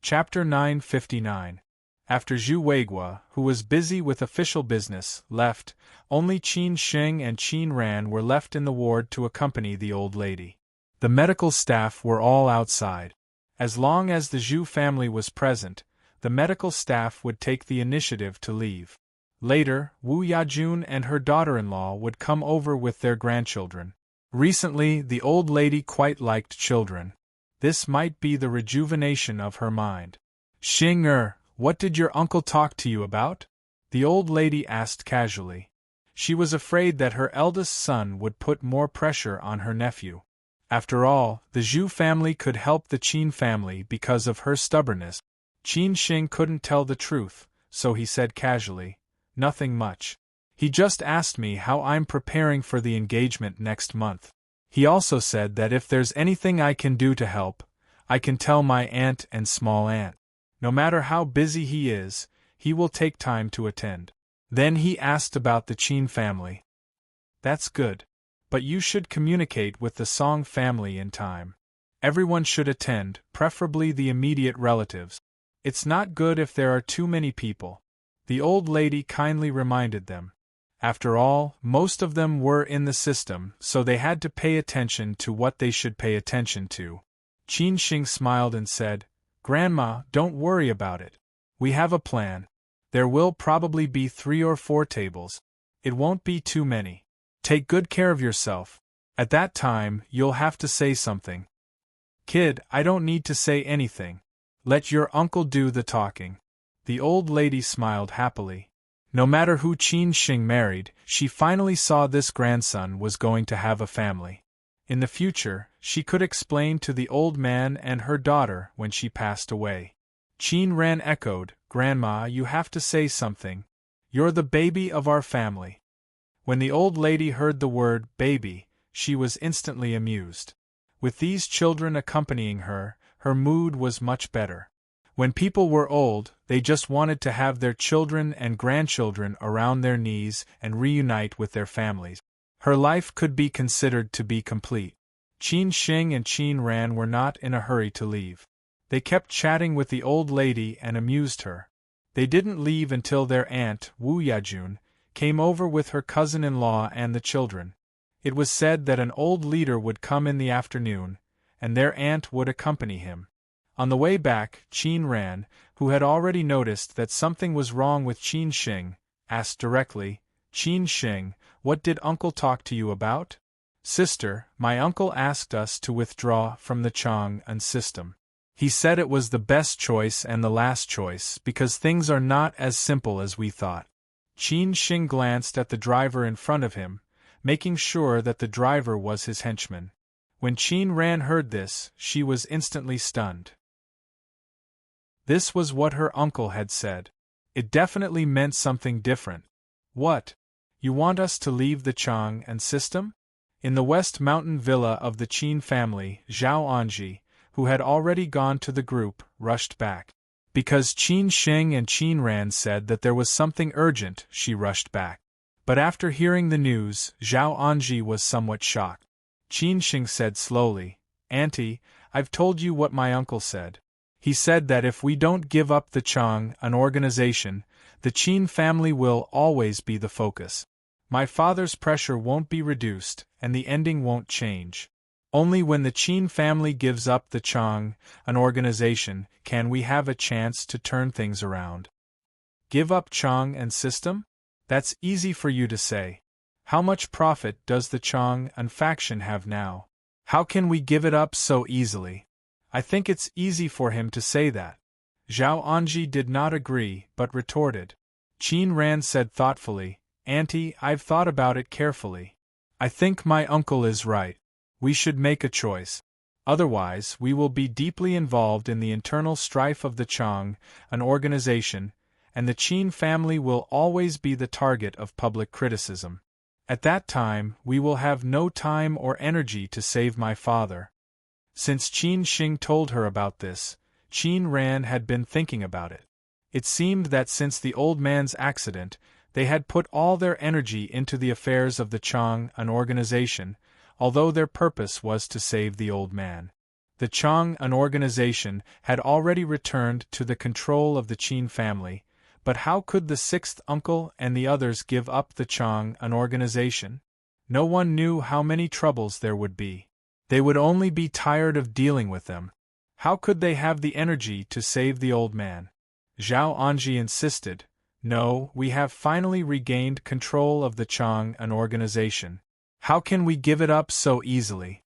Chapter 959. After Zhu Weiguo, who was busy with official business, left, only Qin Sheng and Qin Ran were left in the ward to accompany the old lady. The medical staff were all outside. As long as the Zhu family was present, the medical staff would take the initiative to leave. Later, Wu Yajun and her daughter-in-law would come over with their grandchildren. Recently, the old lady quite liked children. This might be the rejuvenation of her mind. "Xing what did your uncle talk to you about?" the old lady asked casually. She was afraid that her eldest son would put more pressure on her nephew. After all, the Zhu family could help the Qin family because of her stubbornness. Qin Sheng couldn't tell the truth, so he said casually, "Nothing much. He just asked me how I'm preparing for the engagement next month. He also said that if there's anything I can do to help, I can tell my aunt and small aunt. No matter how busy he is, he will take time to attend." Then he asked about the Qin family. "That's good. But you should communicate with the Song family in time. Everyone should attend, preferably the immediate relatives. It's not good if there are too many people," the old lady kindly reminded them. After all, most of them were in the system, so they had to pay attention to what they should pay attention to. Qin Sheng smiled and said, "Grandma, don't worry about it. We have a plan. There will probably be 3 or 4 tables. It won't be too many. Take good care of yourself. At that time, you'll have to say something." "Kid, I don't need to say anything. Let your uncle do the talking." The old lady smiled happily. No matter who Qin Sheng married, she finally saw this grandson was going to have a family. In the future, she could explain to the old man and her daughter when she passed away. Qin Ran echoed, "Grandma, you have to say something. You're the baby of our family." When the old lady heard the word baby, she was instantly amused. With these children accompanying her, her mood was much better. When people were old, they just wanted to have their children and grandchildren around their knees and reunite with their families. Her life could be considered to be complete. Qin Sheng and Qin Ran were not in a hurry to leave. They kept chatting with the old lady and amused her. They didn't leave until their aunt, Wu Yajun, came over with her cousin-in-law and the children. It was said that an old leader would come in the afternoon, and their aunt would accompany him. On the way back, Qin Ran, who had already noticed that something was wrong with Qin Sheng, asked directly, "Qin Sheng, what did uncle talk to you about?" "Sister, my uncle asked us to withdraw from the Chang'an system. He said it was the best choice and the last choice because things are not as simple as we thought." Qin Sheng glanced at the driver in front of him, making sure that the driver was his henchman. When Qin Ran heard this, she was instantly stunned. This was what her uncle had said. It definitely meant something different. "What? You want us to leave the Chang'an system?" In the West Mountain villa of the Qin family, Zhao Anji, who had already gone to the group, rushed back. Because Qin Sheng and Qin Ran said that there was something urgent, she rushed back. But after hearing the news, Zhao Anji was somewhat shocked. Qin Sheng said slowly, "Auntie, I've told you what my uncle said. He said that if we don't give up the Chang'an organization, the Qin family will always be the focus. My father's pressure won't be reduced, and the ending won't change. Only when the Qin family gives up the Chang'an organization can we have a chance to turn things around." "Give up Chang'an system? That's easy for you to say. How much profit does the Chang'an faction have now? How can we give it up so easily?" "I think it's easy for him to say that." Zhao Anji did not agree, but retorted. Qin Ran said thoughtfully, "Auntie, I've thought about it carefully. I think my uncle is right. We should make a choice. Otherwise, we will be deeply involved in the internal strife of the Chang'an organization, and the Qin family will always be the target of public criticism. At that time, we will have no time or energy to save my father." Since Qin Sheng told her about this, Qin Ran had been thinking about it. It seemed that since the old man's accident, they had put all their energy into the affairs of the Chang'an organization, although their purpose was to save the old man. The Chang, an organization, had already returned to the control of the Qin family, but how could the sixth uncle and the others give up the Chang, an organization? No one knew how many troubles there would be. They would only be tired of dealing with them. How could they have the energy to save the old man? Zhao Anji insisted, "No, we have finally regained control of the Chang, an organization. How can we give it up so easily?"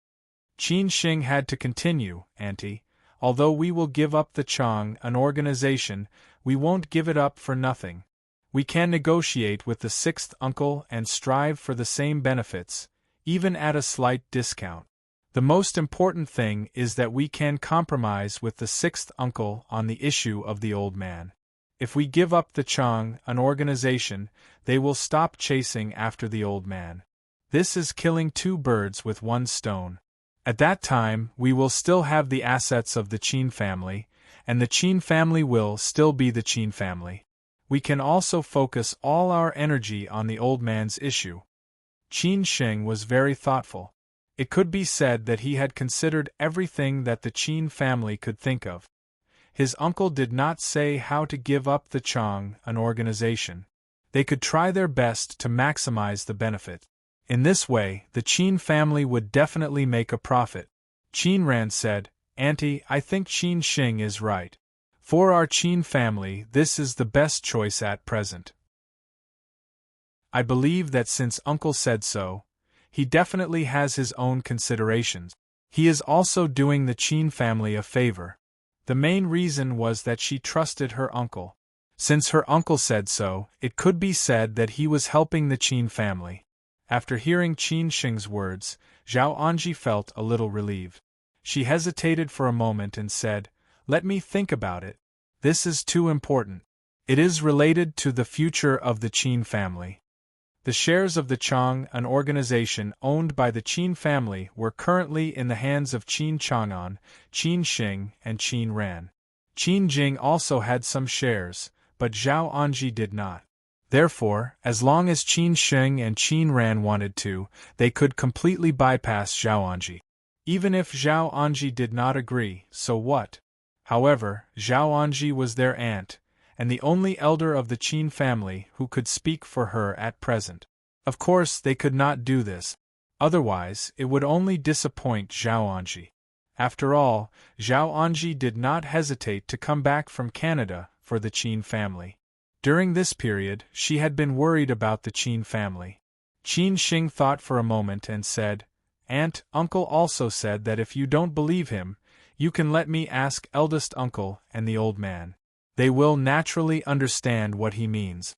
Qin Xing had to continue, "Auntie, although we will give up the Chang, an organization, we won't give it up for nothing. We can negotiate with the sixth uncle and strive for the same benefits, even at a slight discount. The most important thing is that we can compromise with the sixth uncle on the issue of the old man. If we give up the Chang, an organization, they will stop chasing after the old man. This is killing two birds with one stone. At that time, we will still have the assets of the Qin family, and the Qin family will still be the Qin family. We can also focus all our energy on the old man's issue." Qin Sheng was very thoughtful. It could be said that he had considered everything that the Qin family could think of. His uncle did not say how to give up the Chang, an organization. They could try their best to maximize the benefit. In this way, the Qin family would definitely make a profit. Qin Ran said, "Auntie, I think Qin Xing is right. For our Qin family, this is the best choice at present. I believe that since Uncle said so, he definitely has his own considerations. He is also doing the Qin family a favor." The main reason was that she trusted her uncle. Since her uncle said so, it could be said that he was helping the Qin family. After hearing Qin Xing's words, Zhao Anji felt a little relieved. She hesitated for a moment and said, "Let me think about it. This is too important. It is related to the future of the Qin family." The shares of the Chang, an organization owned by the Qin family, were currently in the hands of Qin Chang'an, Qin Xing, and Qin Ran. Qin Jing also had some shares, but Zhao Anji did not. Therefore, as long as Qin Xing and Qin Ran wanted to, they could completely bypass Zhao Anji. Even if Zhao Anji did not agree, so what? However, Zhao Anji was their aunt, and the only elder of the Qin family who could speak for her at present. Of course, they could not do this. Otherwise, it would only disappoint Zhao Anji. After all, Zhao Anji did not hesitate to come back from Canada for the Qin family. During this period, she had been worried about the Qin family. Qin Xing thought for a moment and said, "Aunt, Uncle also said that if you don't believe him, you can let me ask eldest uncle and the old man. They will naturally understand what he means."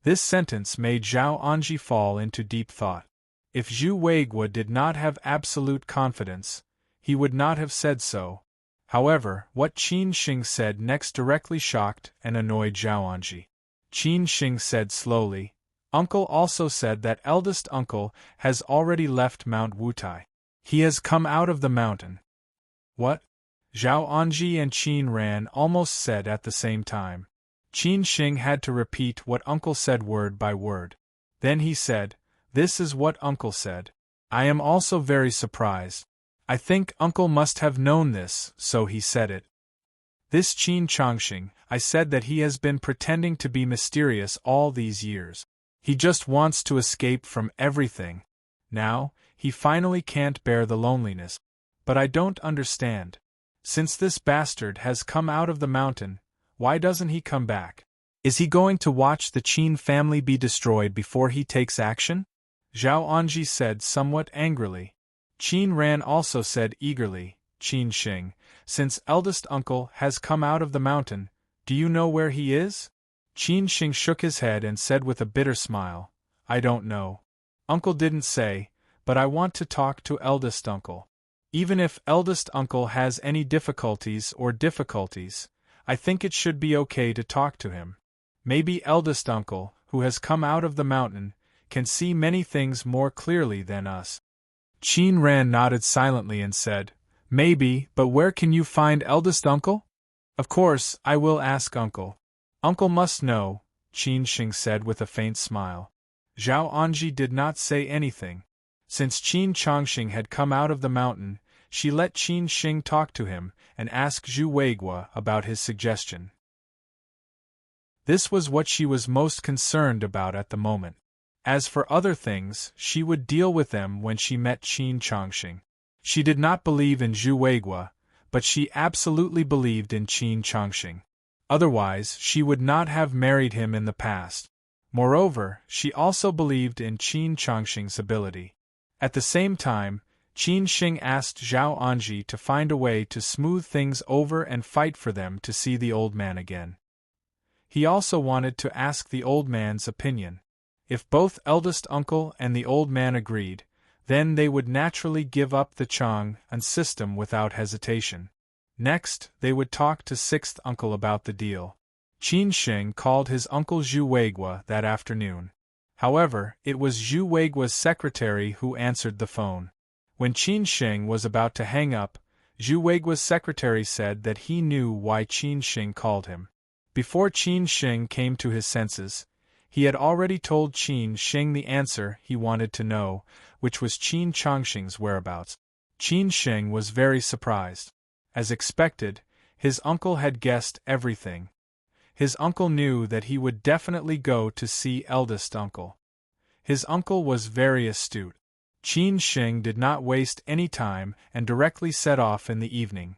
This sentence made Zhao Anji fall into deep thought. If Zhu Weiguo did not have absolute confidence, he would not have said so. However, what Qin Xing said next directly shocked and annoyed Zhao Anji. Qin Xing said slowly, "Uncle also said that eldest uncle has already left Mount Wutai. He has come out of the mountain." "What?" Zhao Anji and Qin Ran almost said at the same time. Qin Xing had to repeat what Uncle said word by word. Then he said, "This is what Uncle said. I am also very surprised. I think Uncle must have known this, so he said it. This Qin Changxing, I said that he has been pretending to be mysterious all these years. He just wants to escape from everything. Now, he finally can't bear the loneliness. But I don't understand. Since this bastard has come out of the mountain, why doesn't he come back? Is he going to watch the Qin family be destroyed before he takes action?" Zhao Anji said somewhat angrily. Qin Ran also said eagerly, "Qin Xing, since eldest uncle has come out of the mountain, do you know where he is?" Qin Xing shook his head and said with a bitter smile, "I don't know. Uncle didn't say, but I want to talk to eldest uncle. Even if eldest uncle has any difficulties, I think it should be okay to talk to him. Maybe eldest uncle, who has come out of the mountain, can see many things more clearly than us." Qin Ran nodded silently and said, "Maybe, but where can you find eldest uncle?" "Of course, I will ask uncle. Uncle must know," Qin Xing said with a faint smile. Zhao Anji did not say anything. Since Qin Changxing had come out of the mountain, she let Qin Shing talk to him and ask Zhu Weiguo about his suggestion. This was what she was most concerned about at the moment. As for other things, she would deal with them when she met Qin Chongxing. She did not believe in Zhu Weiguo, but she absolutely believed in Qin Chongxing. Otherwise, she would not have married him in the past. Moreover, she also believed in Qin Chongxing's ability. At the same time, Qin Shing asked Zhao Anji to find a way to smooth things over and fight for them to see the old man again. He also wanted to ask the old man's opinion. If both eldest uncle and the old man agreed, then they would naturally give up the Chang'an system without hesitation. Next, they would talk to sixth uncle about the deal. Qin Shing called his uncle Zhu Weiguo that afternoon. However, it was Zhu Weiguo's secretary who answered the phone. When Qin Shing was about to hang up, Zhu Weiguo's secretary said that he knew why Qin Shing called him. Before Qin Shing came to his senses, he had already told Qin Shing the answer he wanted to know, which was Qin Chongxing's whereabouts. Qin Shing was very surprised. As expected, his uncle had guessed everything. His uncle knew that he would definitely go to see eldest uncle. His uncle was very astute. Qin Shing did not waste any time and directly set off in the evening.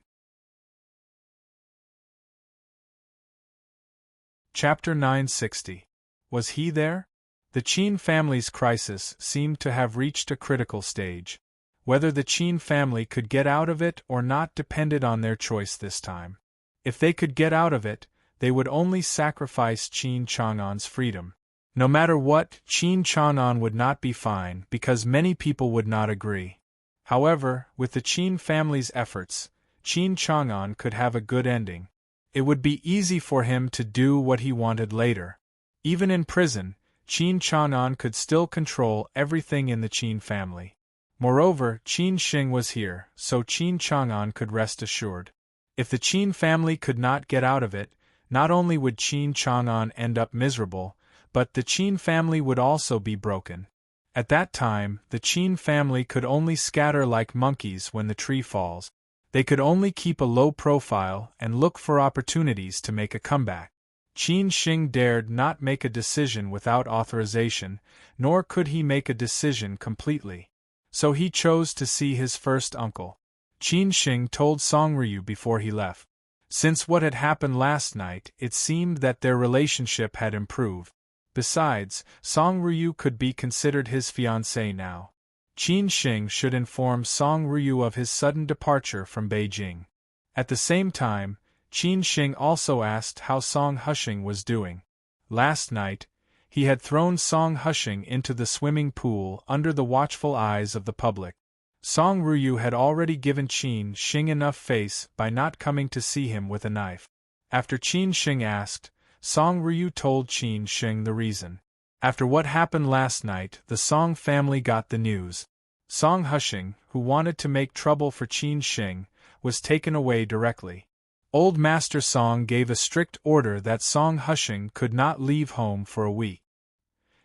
Chapter 960. Was he there? The Qin family's crisis seemed to have reached a critical stage. Whether the Qin family could get out of it or not depended on their choice this time. If they could get out of it, they would only sacrifice Qin Chang'an's freedom. No matter what, Qin Chang'an would not be fine because many people would not agree. However, with the Qin family's efforts, Qin Chang'an could have a good ending. It would be easy for him to do what he wanted later. Even in prison, Qin Chang'an could still control everything in the Qin family. Moreover, Qin Shing was here, so Qin Chang'an could rest assured. If the Qin family could not get out of it, not only would Qin Chang'an end up miserable, but the Qin family would also be broken. At that time, the Qin family could only scatter like monkeys when the tree falls. They could only keep a low profile and look for opportunities to make a comeback. Qin Shing dared not make a decision without authorization, nor could he make a decision completely. So he chose to see his first uncle. Qin Shing told Song Ryu before he left. Since what had happened last night, it seemed that their relationship had improved. Besides, Song Ryu could be considered his fiancé now. Qin Shing should inform Song Ryu of his sudden departure from Beijing. At the same time, Qin Shing also asked how Song Hushing was doing. Last night, he had thrown Song Hushing into the swimming pool under the watchful eyes of the public. Song Ryu had already given Qin Shing enough face by not coming to see him with a knife. After Qin Shing asked, Song Ryu told Qin Shing the reason. After what happened last night, the Song family got the news. Song Hushing, who wanted to make trouble for Qin Shing, was taken away directly. Old Master Song gave a strict order that Song Hushing could not leave home for a week.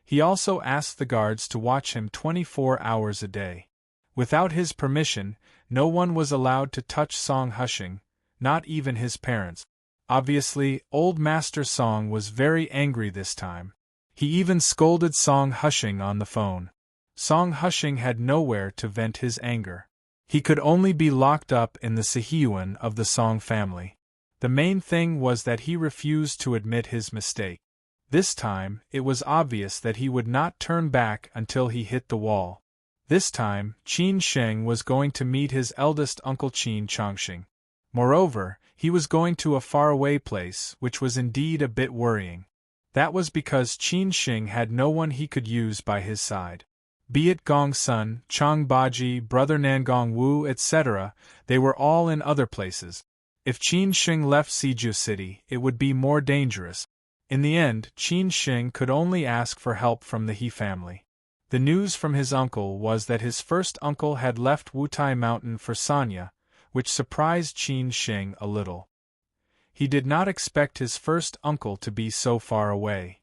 He also asked the guards to watch him 24 hours a day. Without his permission, no one was allowed to touch Song Hushing, not even his parents. Obviously, Old Master Song was very angry this time. He even scolded Song Hushing on the phone. Song Hushing had nowhere to vent his anger. He could only be locked up in the Sihyuan of the Song family. The main thing was that he refused to admit his mistake. This time, it was obvious that he would not turn back until he hit the wall. This time, Qin Sheng was going to meet his eldest uncle Qin Chongxing. Moreover, he was going to a faraway place, which was indeed a bit worrying. That was because Qin Shing had no one he could use by his side. Be it Gong Sun, Chang Baji, Brother Nangong Wu, etc., they were all in other places. If Qin Shing left Siju City, it would be more dangerous. In the end, Qin Shing could only ask for help from the He family. The news from his uncle was that his first uncle had left Wutai Mountain for Sanya, which surprised Qin Shing a little. He did not expect his first uncle to be so far away.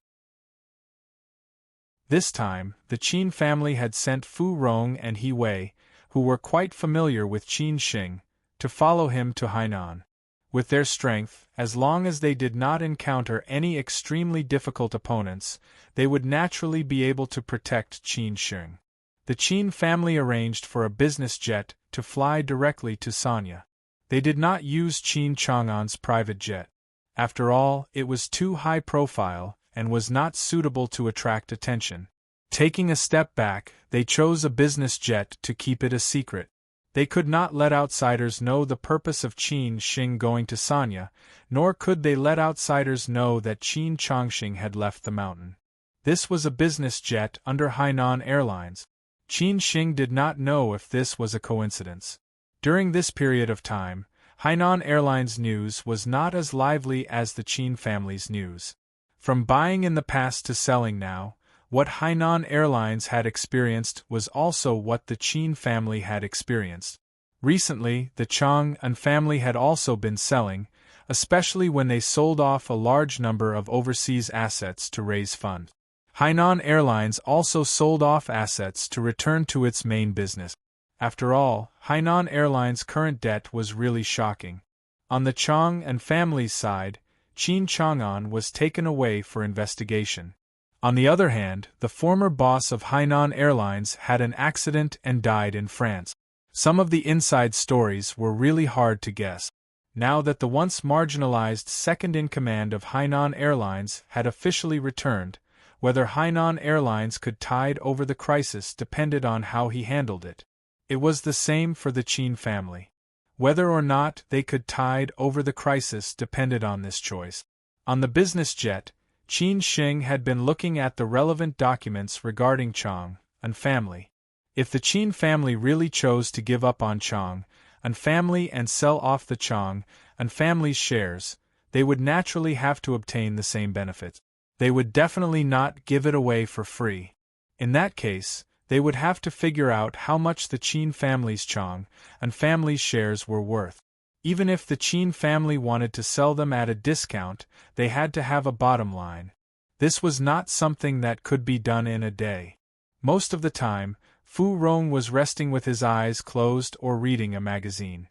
This time, the Qin family had sent Fu Rong and He Wei, who were quite familiar with Qin Shing, to follow him to Hainan. With their strength, as long as they did not encounter any extremely difficult opponents, they would naturally be able to protect Qin Shing. The Qin family arranged for a business jet to fly directly to Sanya. They did not use Qin Chang'an's private jet. After all, it was too high profile and was not suitable to attract attention. Taking a step back, they chose a business jet to keep it a secret. They could not let outsiders know the purpose of Qin Shing going to Sanya, nor could they let outsiders know that Qin Changxing had left the mountain. This was a business jet under Hainan Airlines. Qin Shing did not know if this was a coincidence. During this period of time, Hainan Airlines news was not as lively as the Qin family's news. From buying in the past to selling now, what Hainan Airlines had experienced was also what the Qin family had experienced. Recently, the Chang'an family had also been selling, especially when they sold off a large number of overseas assets to raise funds. Hainan Airlines also sold off assets to return to its main business. After all, Hainan Airlines' current debt was really shocking. On the Chang'an family's side, Qin Chang'an was taken away for investigation. On the other hand, the former boss of Hainan Airlines had an accident and died in France. Some of the inside stories were really hard to guess. Now that the once marginalized second-in-command of Hainan Airlines had officially returned, whether Hainan Airlines could tide over the crisis depended on how he handled it. It was the same for the Qin family. Whether or not they could tide over the crisis depended on this choice. On the business jet, Qin Shing had been looking at the relevant documents regarding Chang'an family. If the Qin family really chose to give up on Chang'an family and sell off the Chang'an family's shares, they would naturally have to obtain the same benefits. They would definitely not give it away for free. In that case, they would have to figure out how much the Qin family's Chang'an family's shares were worth. Even if the Qin family wanted to sell them at a discount, they had to have a bottom line. This was not something that could be done in a day. Most of the time, Fu Rong was resting with his eyes closed or reading a magazine.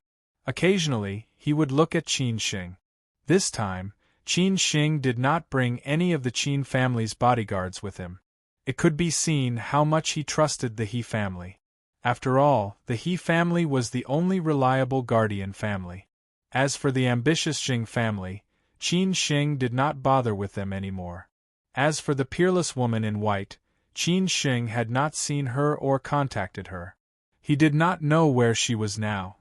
Occasionally, he would look at Qin Shing. This time, Qin Shing did not bring any of the Qin family's bodyguards with him. It could be seen how much he trusted the He family. After all, the He family was the only reliable guardian family. As for the ambitious Jing family, Qin Shing did not bother with them anymore. As for the Peerless woman in white, Qin Shing had not seen her or contacted her. He did not know where she was now.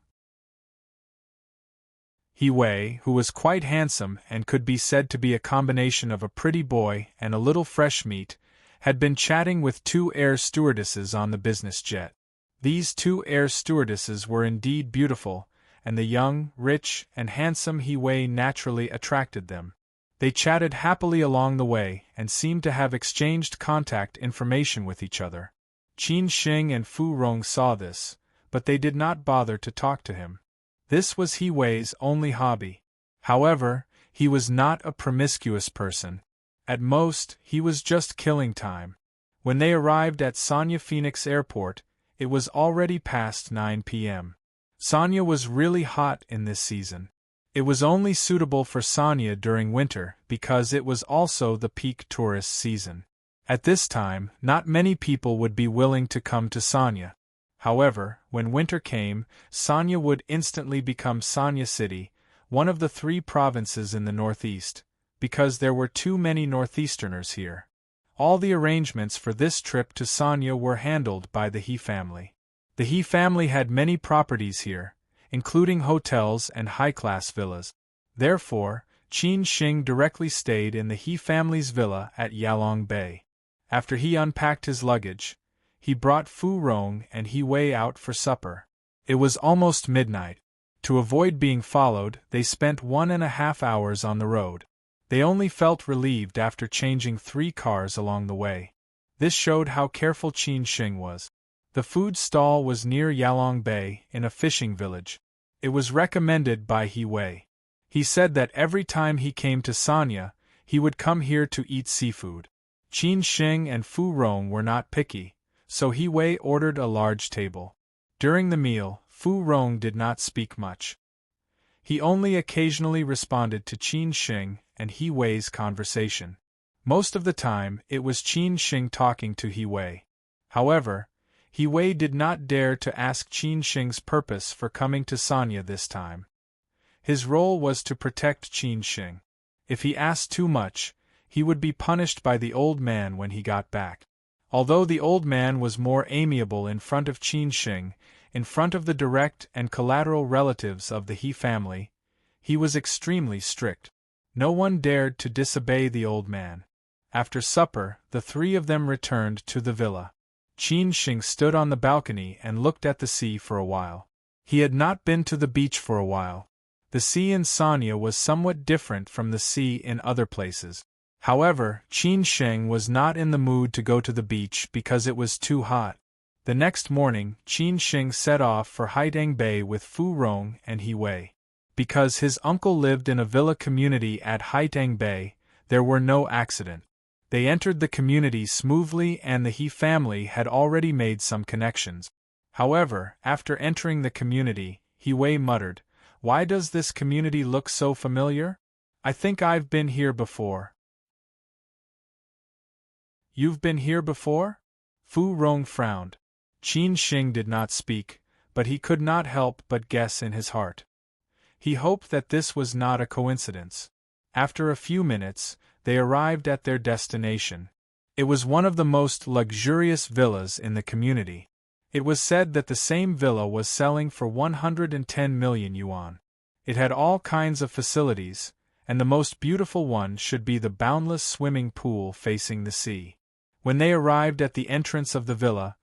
He Wei, who was quite handsome and could be said to be a combination of a pretty boy and a little fresh meat, had been chatting with two air stewardesses on the business jet. These two air stewardesses were indeed beautiful, and the young, rich, and handsome He Wei naturally attracted them. They chatted happily along the way and seemed to have exchanged contact information with each other. Qin Shing and Fu Rong saw this, but they did not bother to talk to him. This was He Wei's only hobby. However, he was not a promiscuous person. At most, he was just killing time. When they arrived at Sanya Phoenix Airport, it was already past 9 p.m. Sanya was really hot in this season. It was only suitable for Sanya during winter because it was also the peak tourist season. At this time, not many people would be willing to come to Sanya. However, when winter came, Sanya would instantly become Sanya City, one of the 3 provinces in the northeast, because there were too many northeasterners here. All the arrangements for this trip to Sanya were handled by the He family. The He family had many properties here, including hotels and high-class villas. Therefore, Qin Shing directly stayed in the He family's villa at Yalong Bay. After he unpacked his luggage, he brought Fu Rong and He Wei out for supper. It was almost midnight. To avoid being followed, they spent 1.5 hours on the road. They only felt relieved after changing 3 cars along the way. This showed how careful Qin Shing was. The food stall was near Yalong Bay, in a fishing village. It was recommended by He Wei. He said that every time he came to Sanya, he would come here to eat seafood. Qin Shing and Fu Rong were not picky, so He Wei ordered a large table. During the meal, Fu Rong did not speak much. He only occasionally responded to Qin Shing and He Wei's conversation. Most of the time, it was Qin Shing talking to He Wei. However, He Wei did not dare to ask Qin Shing's purpose for coming to Sanya this time. His role was to protect Qin Shing. If he asked too much, he would be punished by the old man when he got back. Although the old man was more amiable in front of Qin Shing, in front of the direct and collateral relatives of the He family, he was extremely strict. No one dared to disobey the old man. After supper, the three of them returned to the villa. Qin Shing stood on the balcony and looked at the sea for a while. He had not been to the beach for a while. The sea in Sanya was somewhat different from the sea in other places. However, Qin Shing was not in the mood to go to the beach because it was too hot. The next morning, Qin Shing set off for Haitang Bay with Fu Rong and He Wei. Because his uncle lived in a villa community at Haitang Bay, there were no accidents. They entered the community smoothly and the He family had already made some connections. However, after entering the community, He Wei muttered, "Why does this community look so familiar? I think I've been here before." "You've been here before?" Fu Rong frowned. Qin Shing did not speak, but he could not help but guess in his heart. He hoped that this was not a coincidence. After a few minutes, they arrived at their destination. It was one of the most luxurious villas in the community. It was said that the same villa was selling for 110 million yuan. It had all kinds of facilities, and the most beautiful one should be the boundless swimming pool facing the sea. When they arrived at the entrance of the villa,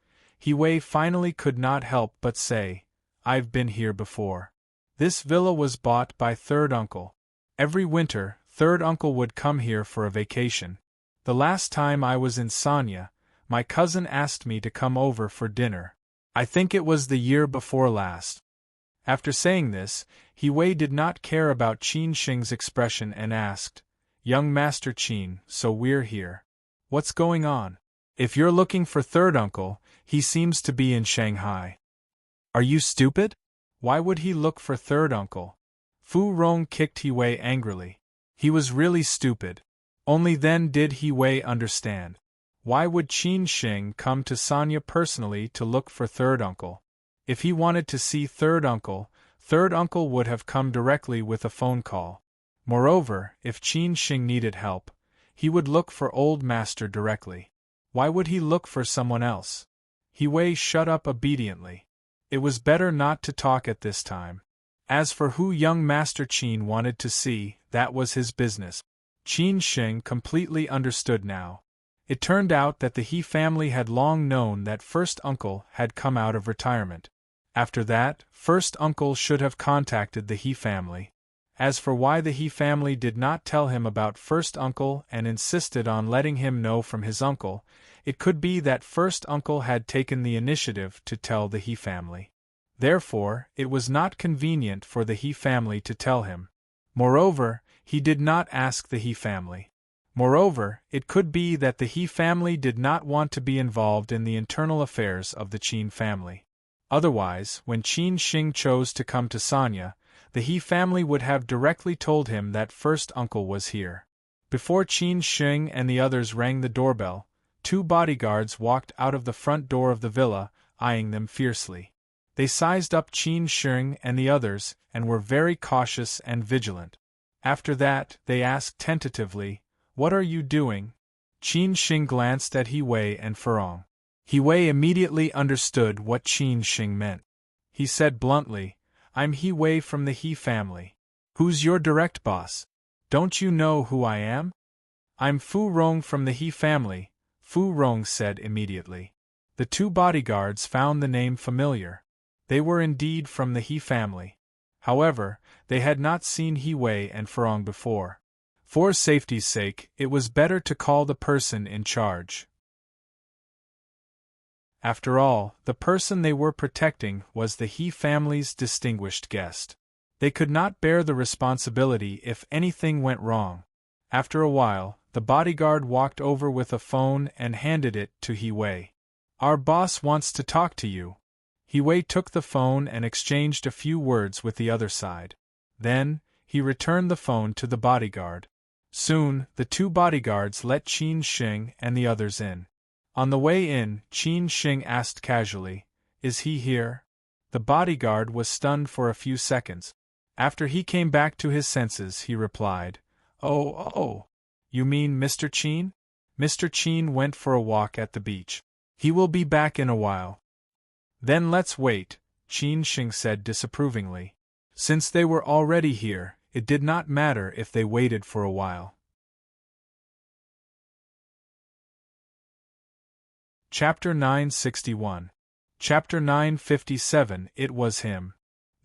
He Wei finally could not help but say, "I've been here before." This villa was bought by third uncle. Every winter, third uncle would come here for a vacation. The last time I was in Sanya, my cousin asked me to come over for dinner. I think it was the year before last. After saying this, He Wei did not care about Qin Shing's expression and asked, "Young Master Qin, so we're here. What's going on? If you're looking for third uncle, he seems to be in Shanghai." "Are you stupid? Why would he look for third uncle?" Fu Rong kicked He Wei angrily. He was really stupid. Only then did He Wei understand. Why would Qin Shing come to Sanya personally to look for third uncle? If he wanted to see third uncle would have come directly with a phone call. Moreover, if Qin Shing needed help, he would look for old master directly. Why would he look for someone else? He Wei shut up obediently. It was better not to talk at this time. As for who young Master Qin wanted to see, that was his business. Qin Shing completely understood now. It turned out that the He family had long known that first uncle had come out of retirement. After that, first uncle should have contacted the He family. As for why the He family did not tell him about first uncle and insisted on letting him know from his uncle, it could be that first uncle had taken the initiative to tell the He family. Therefore, it was not convenient for the He family to tell him. Moreover, he did not ask the He family. Moreover, it could be that the He family did not want to be involved in the internal affairs of the Qin family. Otherwise, when Qin Shing chose to come to Sanya, the He family would have directly told him that first uncle was here. Before Qin Shing and the others rang the doorbell, 2 bodyguards walked out of the front door of the villa, eyeing them fiercely. They sized up Qin Shing and the others, and were very cautious and vigilant. After that, they asked tentatively, "What are you doing?" Qin Shing glanced at He Wei and Furong. He Wei immediately understood what Qin Shing meant. He said bluntly, "I'm He Wei from the He family. Who's your direct boss? Don't you know who I am?" "I'm Fu Rong from the He family," Fu Rong said immediately. The 2 bodyguards found the name familiar. They were indeed from the He family. However, they had not seen He Wei and Furong before. For safety's sake, it was better to call the person in charge. After all, the person they were protecting was the He family's distinguished guest. They could not bear the responsibility if anything went wrong. After a while, the bodyguard walked over with a phone and handed it to He Wei. "Our boss wants to talk to you." He Wei took the phone and exchanged a few words with the other side. Then, he returned the phone to the bodyguard. Soon, the two bodyguards let Qin Sheng and the others in. On the way in, Qin Sheng asked casually, "Is he here?" The bodyguard was stunned for a few seconds. After he came back to his senses, he replied, "Oh, you mean Mr. Qin?" Mr. Qin went for a walk at the beach. He will be back in a while. Then let's wait, Qin Sheng said disapprovingly. Since they were already here, it did not matter if they waited for a while. Chapter 961. Chapter 957. It was him.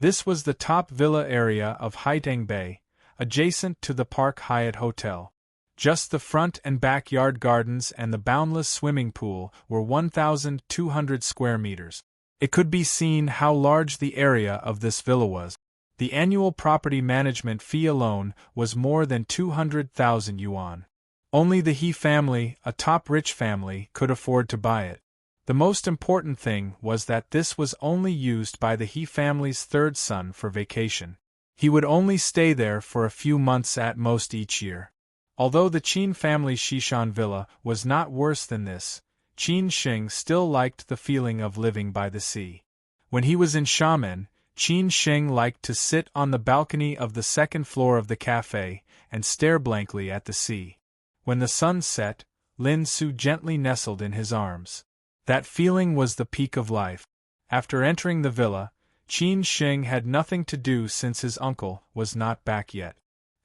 This was the top villa area of Haitang Bay, adjacent to the Park Hyatt Hotel. Just the front and backyard gardens and the boundless swimming pool were 1,200 square meters. It could be seen how large the area of this villa was. The annual property management fee alone was more than 200,000 yuan. Only the He family, a top rich family, could afford to buy it. The most important thing was that this was only used by the He family's third son for vacation. He would only stay there for a few months at most each year. Although the Qin family's Shishan villa was not worse than this, Qin Sheng still liked the feeling of living by the sea. When he was in Xiamen, Qin Sheng liked to sit on the balcony of the second floor of the cafe and stare blankly at the sea. When the sun set, Lin Su gently nestled in his arms. That feeling was the peak of life. After entering the villa, Qin Sheng had nothing to do since his uncle was not back yet.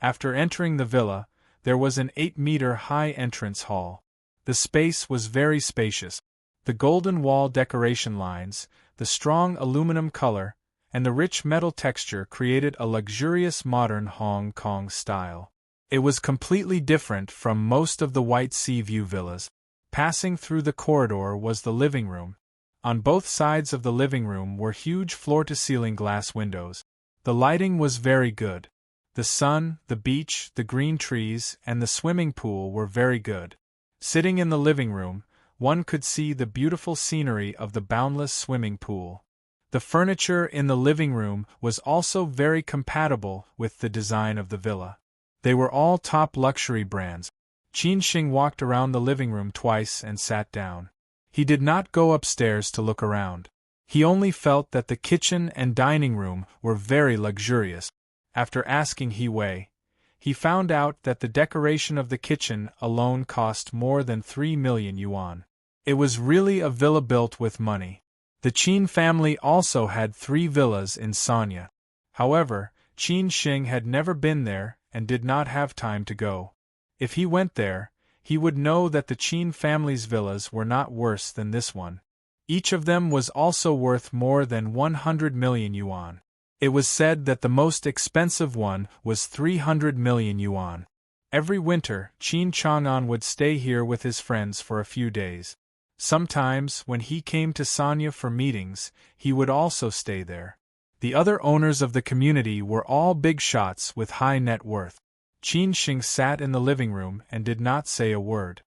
After entering the villa, there was an 8-meter-high entrance hall. The space was very spacious. The golden wall decoration lines, the strong aluminum color, and the rich metal texture created a luxurious modern Hong Kong style. It was completely different from most of the White Sea View villas. Passing through the corridor was the living room. On both sides of the living room were huge floor-to-ceiling glass windows. The lighting was very good. The sun, the beach, the green trees, and the swimming pool were very good. Sitting in the living room, one could see the beautiful scenery of the boundless swimming pool. The furniture in the living room was also very compatible with the design of the villa. They were all top luxury brands. Qin Sheng walked around the living room twice and sat down. He did not go upstairs to look around. He only felt that the kitchen and dining room were very luxurious. After asking He Wei, he found out that the decoration of the kitchen alone cost more than 3 million yuan. It was really a villa built with money. The Qin family also had 3 villas in Sanya. However, Qin Sheng had never been there and did not have time to go. If he went there, he would know that the Qin family's villas were not worse than this one. Each of them was also worth more than 100 million yuan. It was said that the most expensive one was 300 million yuan. Every winter, Qin Chang'an would stay here with his friends for a few days. Sometimes, when he came to Sanya for meetings, he would also stay there. The other owners of the community were all big shots with high net worth. Qin Sheng sat in the living room and did not say a word.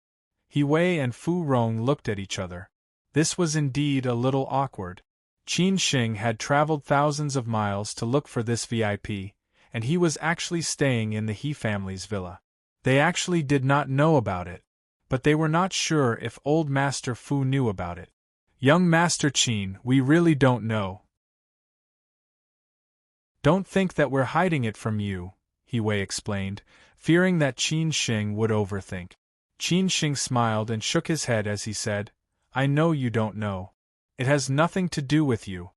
He Wei and Fu Rong looked at each other. This was indeed a little awkward. Qin Sheng had traveled thousands of miles to look for this VIP, and he was actually staying in the He family's villa. They actually did not know about it, but they were not sure if old Master Fu knew about it. Young Master Qin, we really don't know. Don't think that we're hiding it from you, He Wei explained, fearing that Qin Sheng would overthink. Qin Sheng smiled and shook his head as he said, I know you don't know. It has nothing to do with you.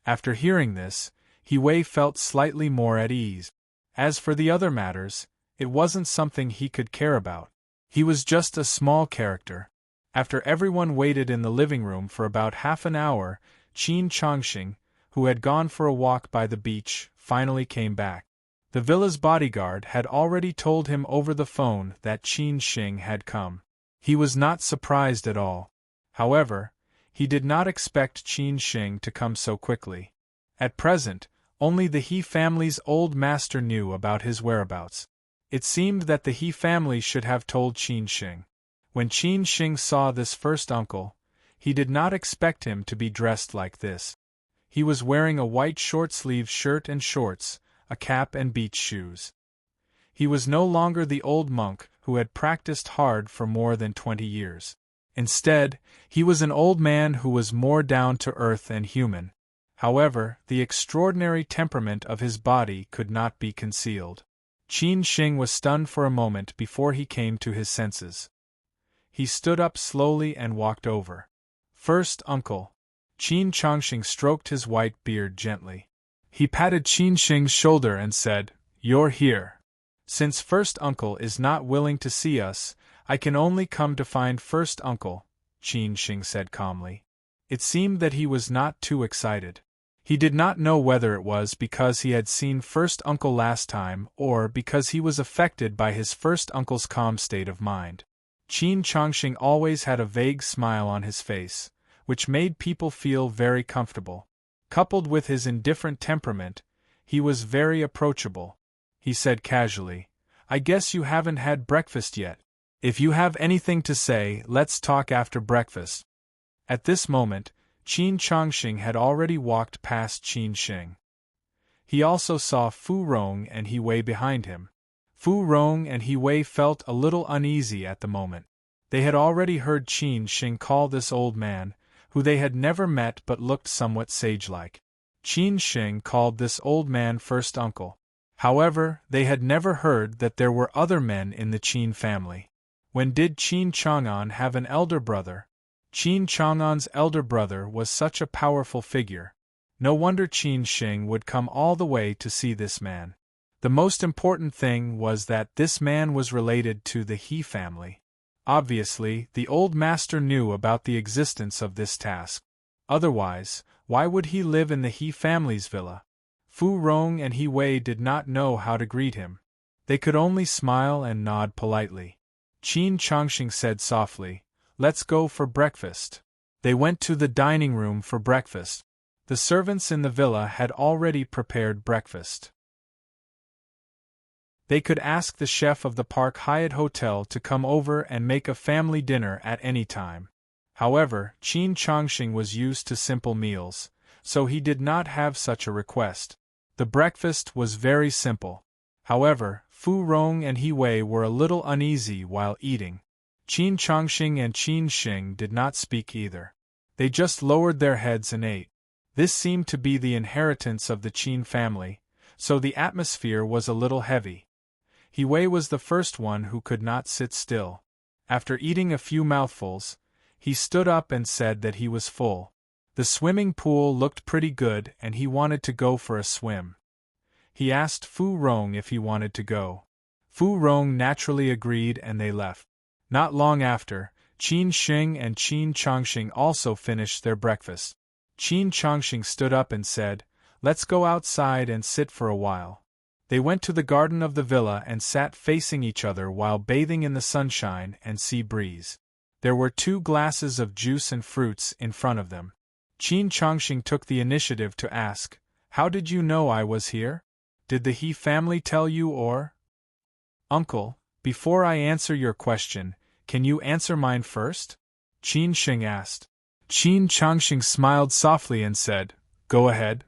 After hearing this, He Wei felt slightly more at ease. As for the other matters, it wasn't something he could care about. He was just a small character. After everyone waited in the living room for about half an hour, Qin Changxing, who had gone for a walk by the beach, finally came back. The villa's bodyguard had already told him over the phone that Qin Sheng had come. He was not surprised at all. However, he did not expect Qin Sheng to come so quickly. At present, only the He family's old master knew about his whereabouts. It seemed that the He family should have told Qin Sheng. When Qin Sheng saw this first uncle, he did not expect him to be dressed like this. He was wearing a white short-sleeved shirt and shorts, a cap and beach shoes. He was no longer the old monk who had practiced hard for more than 20 years. Instead, he was an old man who was more down to earth and human. However, the extraordinary temperament of his body could not be concealed. Qin Shing was stunned for a moment before he came to his senses. He stood up slowly and walked over. First uncle. Qin Chongqing stroked his white beard gently. He patted Qin Shing's shoulder and said, "You're here. Since first uncle is not willing to see us, I can only come to find first uncle," Qin Shing said calmly. It seemed that he was not too excited. He did not know whether it was because he had seen first uncle last time or because he was affected by his first uncle's calm state of mind. Qin Chongqing always had a vague smile on his face, which made people feel very comfortable. Coupled with his indifferent temperament, he was very approachable. He said casually, "I guess you haven't had breakfast yet. If you have anything to say, let's talk after breakfast." At this moment, Qin Chongqing had already walked past Qin Shing. He also saw Fu Rong and He Wei behind him. Fu Rong and He Wei felt a little uneasy at the moment. They had already heard Qin Shing call this old man, who they had never met but looked somewhat sage-like. Qin Shing called this old man first uncle. However, they had never heard that there were other men in the Qin family. When did Qin Chang'an have an elder brother? Qin Chang'an's elder brother was such a powerful figure. No wonder Qin Shing would come all the way to see this man. The most important thing was that this man was related to the He family. Obviously, the old master knew about the existence of this task. Otherwise, why would he live in the He family's villa? Fu Rong and He Wei did not know how to greet him. They could only smile and nod politely. Qin Chongqing said softly, "Let's go for breakfast." They went to the dining room for breakfast. The servants in the villa had already prepared breakfast. They could ask the chef of the Park Hyatt Hotel to come over and make a family dinner at any time. However, Qin Chongqing was used to simple meals, so he did not have such a request. The breakfast was very simple. However, Fu Rong and He Wei were a little uneasy while eating. Qin Chongqing and Qin Shing did not speak either. They just lowered their heads and ate. This seemed to be the inheritance of the Qin family, so the atmosphere was a little heavy. He Wei was the first one who could not sit still. After eating a few mouthfuls, he stood up and said that he was full. The swimming pool looked pretty good and he wanted to go for a swim. He asked Fu Rong if he wanted to go. Fu Rong naturally agreed and they left. Not long after, Qin Shing and Qin Chongqing also finished their breakfast. Qin Chongqing stood up and said, "Let's go outside and sit for a while." They went to the garden of the villa and sat facing each other while bathing in the sunshine and sea breeze. There were 2 glasses of juice and fruits in front of them. Qin Chongqing took the initiative to ask, "How did you know I was here? Did the He family tell you or?" "Uncle, before I answer your question, can you answer mine first?" Qin Shing asked. Qin Chongqing smiled softly and said, "Go ahead."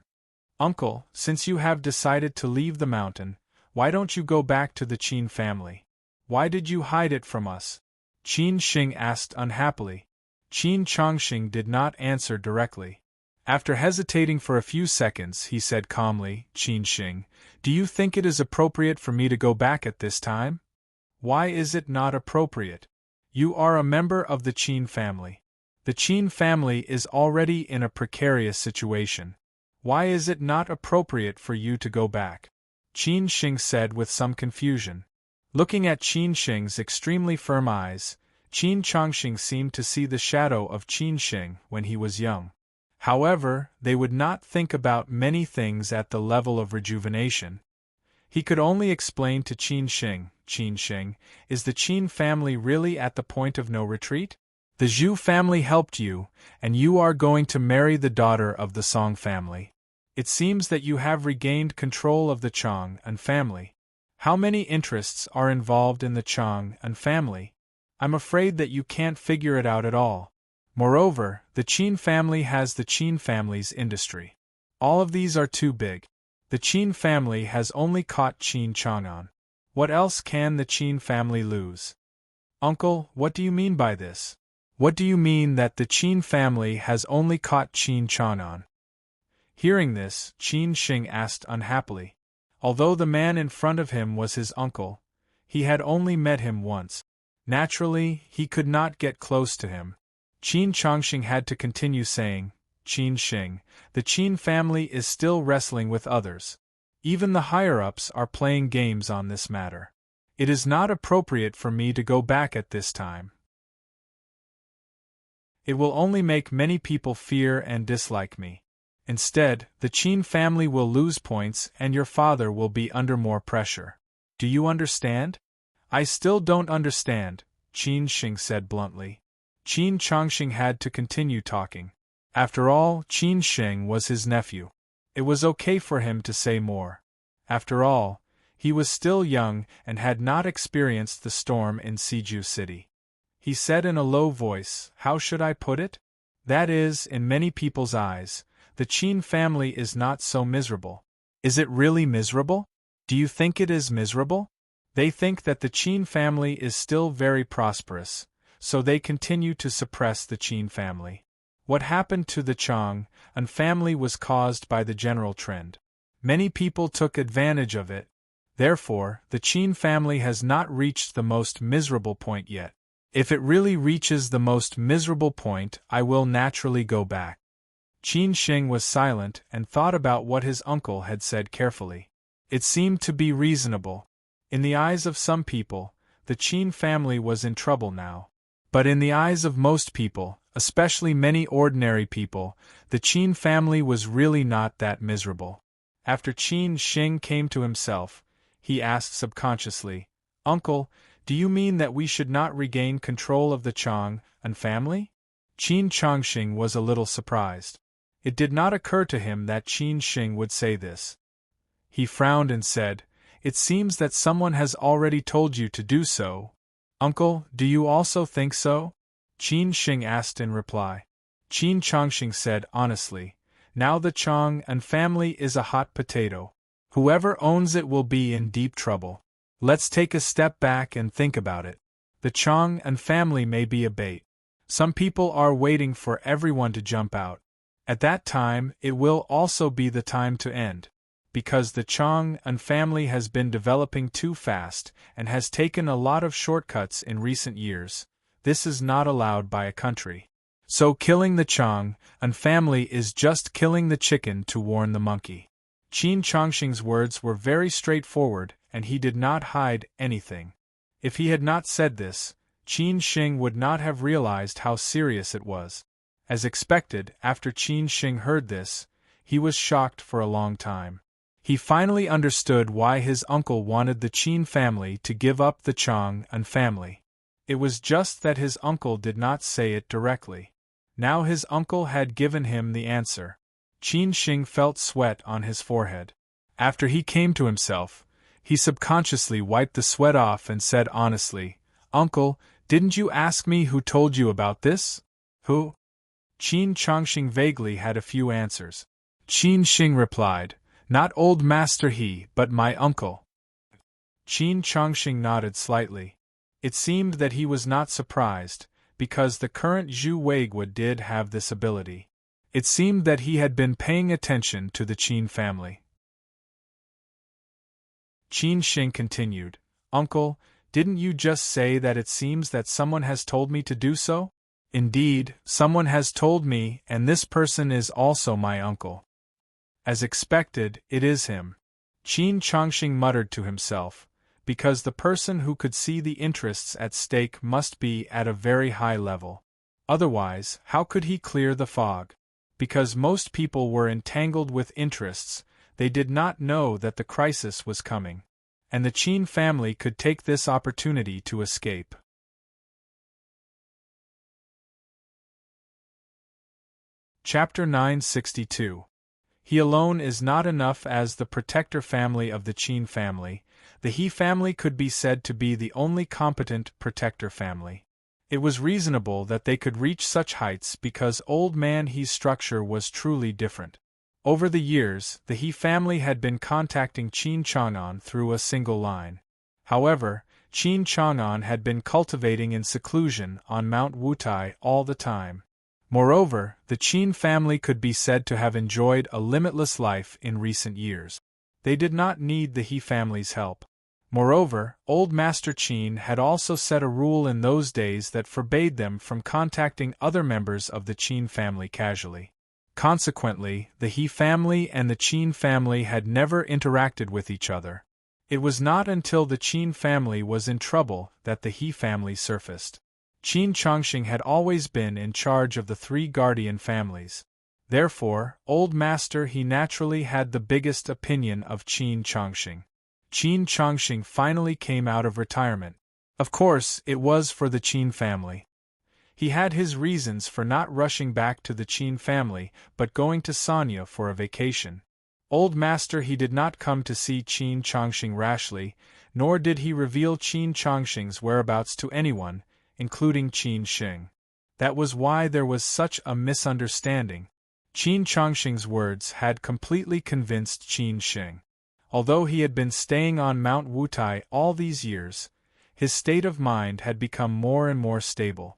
"Uncle, since you have decided to leave the mountain, why don't you go back to the Qin family? Why did you hide it from us?" Qin Shing asked unhappily. Qin Chongqing did not answer directly. After hesitating for a few seconds, he said calmly, "Qin Shing, do you think it is appropriate for me to go back at this time?" "Why is it not appropriate? You are a member of the Qin family. The Qin family is already in a precarious situation. Why is it not appropriate for you to go back?" Qin Shing said with some confusion. Looking at Qin Shing's extremely firm eyes, Qin Chongqing seemed to see the shadow of Qin Shing when he was young. However, they would not think about many things at the level of rejuvenation. He could only explain to Qin Shing, "Qin Shing, is the Qin family really at the point of no retreat? The Zhu family helped you, and you are going to marry the daughter of the Song family. It seems that you have regained control of the Chang'an family. How many interests are involved in the Chang'an family? I'm afraid that you can't figure it out at all. Moreover, the Qin family has the Qin family's industry. All of these are too big. The Qin family has only caught Qin Chang'an. What else can the Qin family lose? Uncle, what do you mean by this? What do you mean that the Qin family has only caught Qin Chang'an? Hearing this, Qin Shing asked unhappily. Although the man in front of him was his uncle, he had only met him once. Naturally, he could not get close to him. Qin Changxing had to continue saying, Qin Shing, the Qin family is still wrestling with others. Even the higher-ups are playing games on this matter. It is not appropriate for me to go back at this time. It will only make many people fear and dislike me. Instead, the Qin family will lose points and your father will be under more pressure. Do you understand? I still don't understand, Qin Shing said bluntly. Qin Changxing had to continue talking. After all, Qin Shing was his nephew. It was okay for him to say more. After all, he was still young and had not experienced the storm in Siju City. He said in a low voice, how should I put it? That is, in many people's eyes, the Qin family is not so miserable. Is it really miserable? Do you think it is miserable? They think that the Qin family is still very prosperous, so they continue to suppress the Qin family. What happened to the Chang'an family was caused by the general trend. Many people took advantage of it. Therefore, the Qin family has not reached the most miserable point yet. If it really reaches the most miserable point, I will naturally go back. Qin Shing was silent and thought about what his uncle had said carefully. It seemed to be reasonable. In the eyes of some people, the Qin family was in trouble now. But in the eyes of most people, especially many ordinary people, the Qin family was really not that miserable. After Qin Shing came to himself, he asked subconsciously, Uncle, do you mean that we should not regain control of the Chang'an family? Qin Changxing was a little surprised. It did not occur to him that Qin Shing would say this. He frowned and said, It seems that someone has already told you to do so. Uncle, do you also think so? Qin Shing asked in reply. Qin Changxing said honestly, Now the Chang'an family is a hot potato. Whoever owns it will be in deep trouble. Let's take a step back and think about it. The Chang'an family may be a bait. Some people are waiting for everyone to jump out. At that time, it will also be the time to end. Because the Chang'an family has been developing too fast and has taken a lot of shortcuts in recent years, this is not allowed by a country. So killing the Chang'an family is just killing the chicken to warn the monkey. Qin Changxing's words were very straightforward, and he did not hide anything. If he had not said this, Qin Shing would not have realized how serious it was. As expected, after Qin Shing heard this, he was shocked for a long time. He finally understood why his uncle wanted the Qin family to give up the Chang'an family. It was just that his uncle did not say it directly. Now his uncle had given him the answer. Qin Shing felt sweat on his forehead. After he came to himself, he subconsciously wiped the sweat off and said honestly, Uncle, didn't you ask me who told you about this? Who? Qin Changxing vaguely had a few answers. Qin Shing replied, Not old Master He, but my uncle. Qin Changxing nodded slightly. It seemed that he was not surprised, because the current Zhu Weigua did have this ability. It seemed that he had been paying attention to the Qin family. Qin Shing continued, Uncle, didn't you just say that it seems that someone has told me to do so? Indeed, someone has told me, and this person is also my uncle. As expected, it is him. Qin Changxing muttered to himself, because the person who could see the interests at stake must be at a very high level. Otherwise, how could he clear the fog? Because most people were entangled with interests, they did not know that the crisis was coming. And the Qin family could take this opportunity to escape. Chapter 962. He alone is not enough as the protector family of the Qin family. The He family could be said to be the only competent protector family. It was reasonable that they could reach such heights because Old Man He's structure was truly different. Over the years, the He family had been contacting Qin Chang'an through a single line. However, Qin Chang'an had been cultivating in seclusion on Mount Wutai all the time. Moreover, the Qin family could be said to have enjoyed a limitless life in recent years. They did not need the He family's help. Moreover, Old Master Qin had also set a rule in those days that forbade them from contacting other members of the Qin family casually. Consequently, the He family and the Qin family had never interacted with each other. It was not until the Qin family was in trouble that the He family surfaced. Qin Changxing had always been in charge of the three guardian families. Therefore, Old Master He naturally had the biggest opinion of Qin Changxing. Qin Changxing finally came out of retirement. Of course, it was for the Qin family. He had his reasons for not rushing back to the Qin family, but going to Sanya for a vacation. Old Master He did not come to see Qin Changxing rashly, nor did he reveal Qin Changxing's whereabouts to anyone, including Qin Xing. That was why there was such a misunderstanding. Qin Changxing's words had completely convinced Qin Xing. Although he had been staying on Mount Wutai all these years, his state of mind had become more and more stable.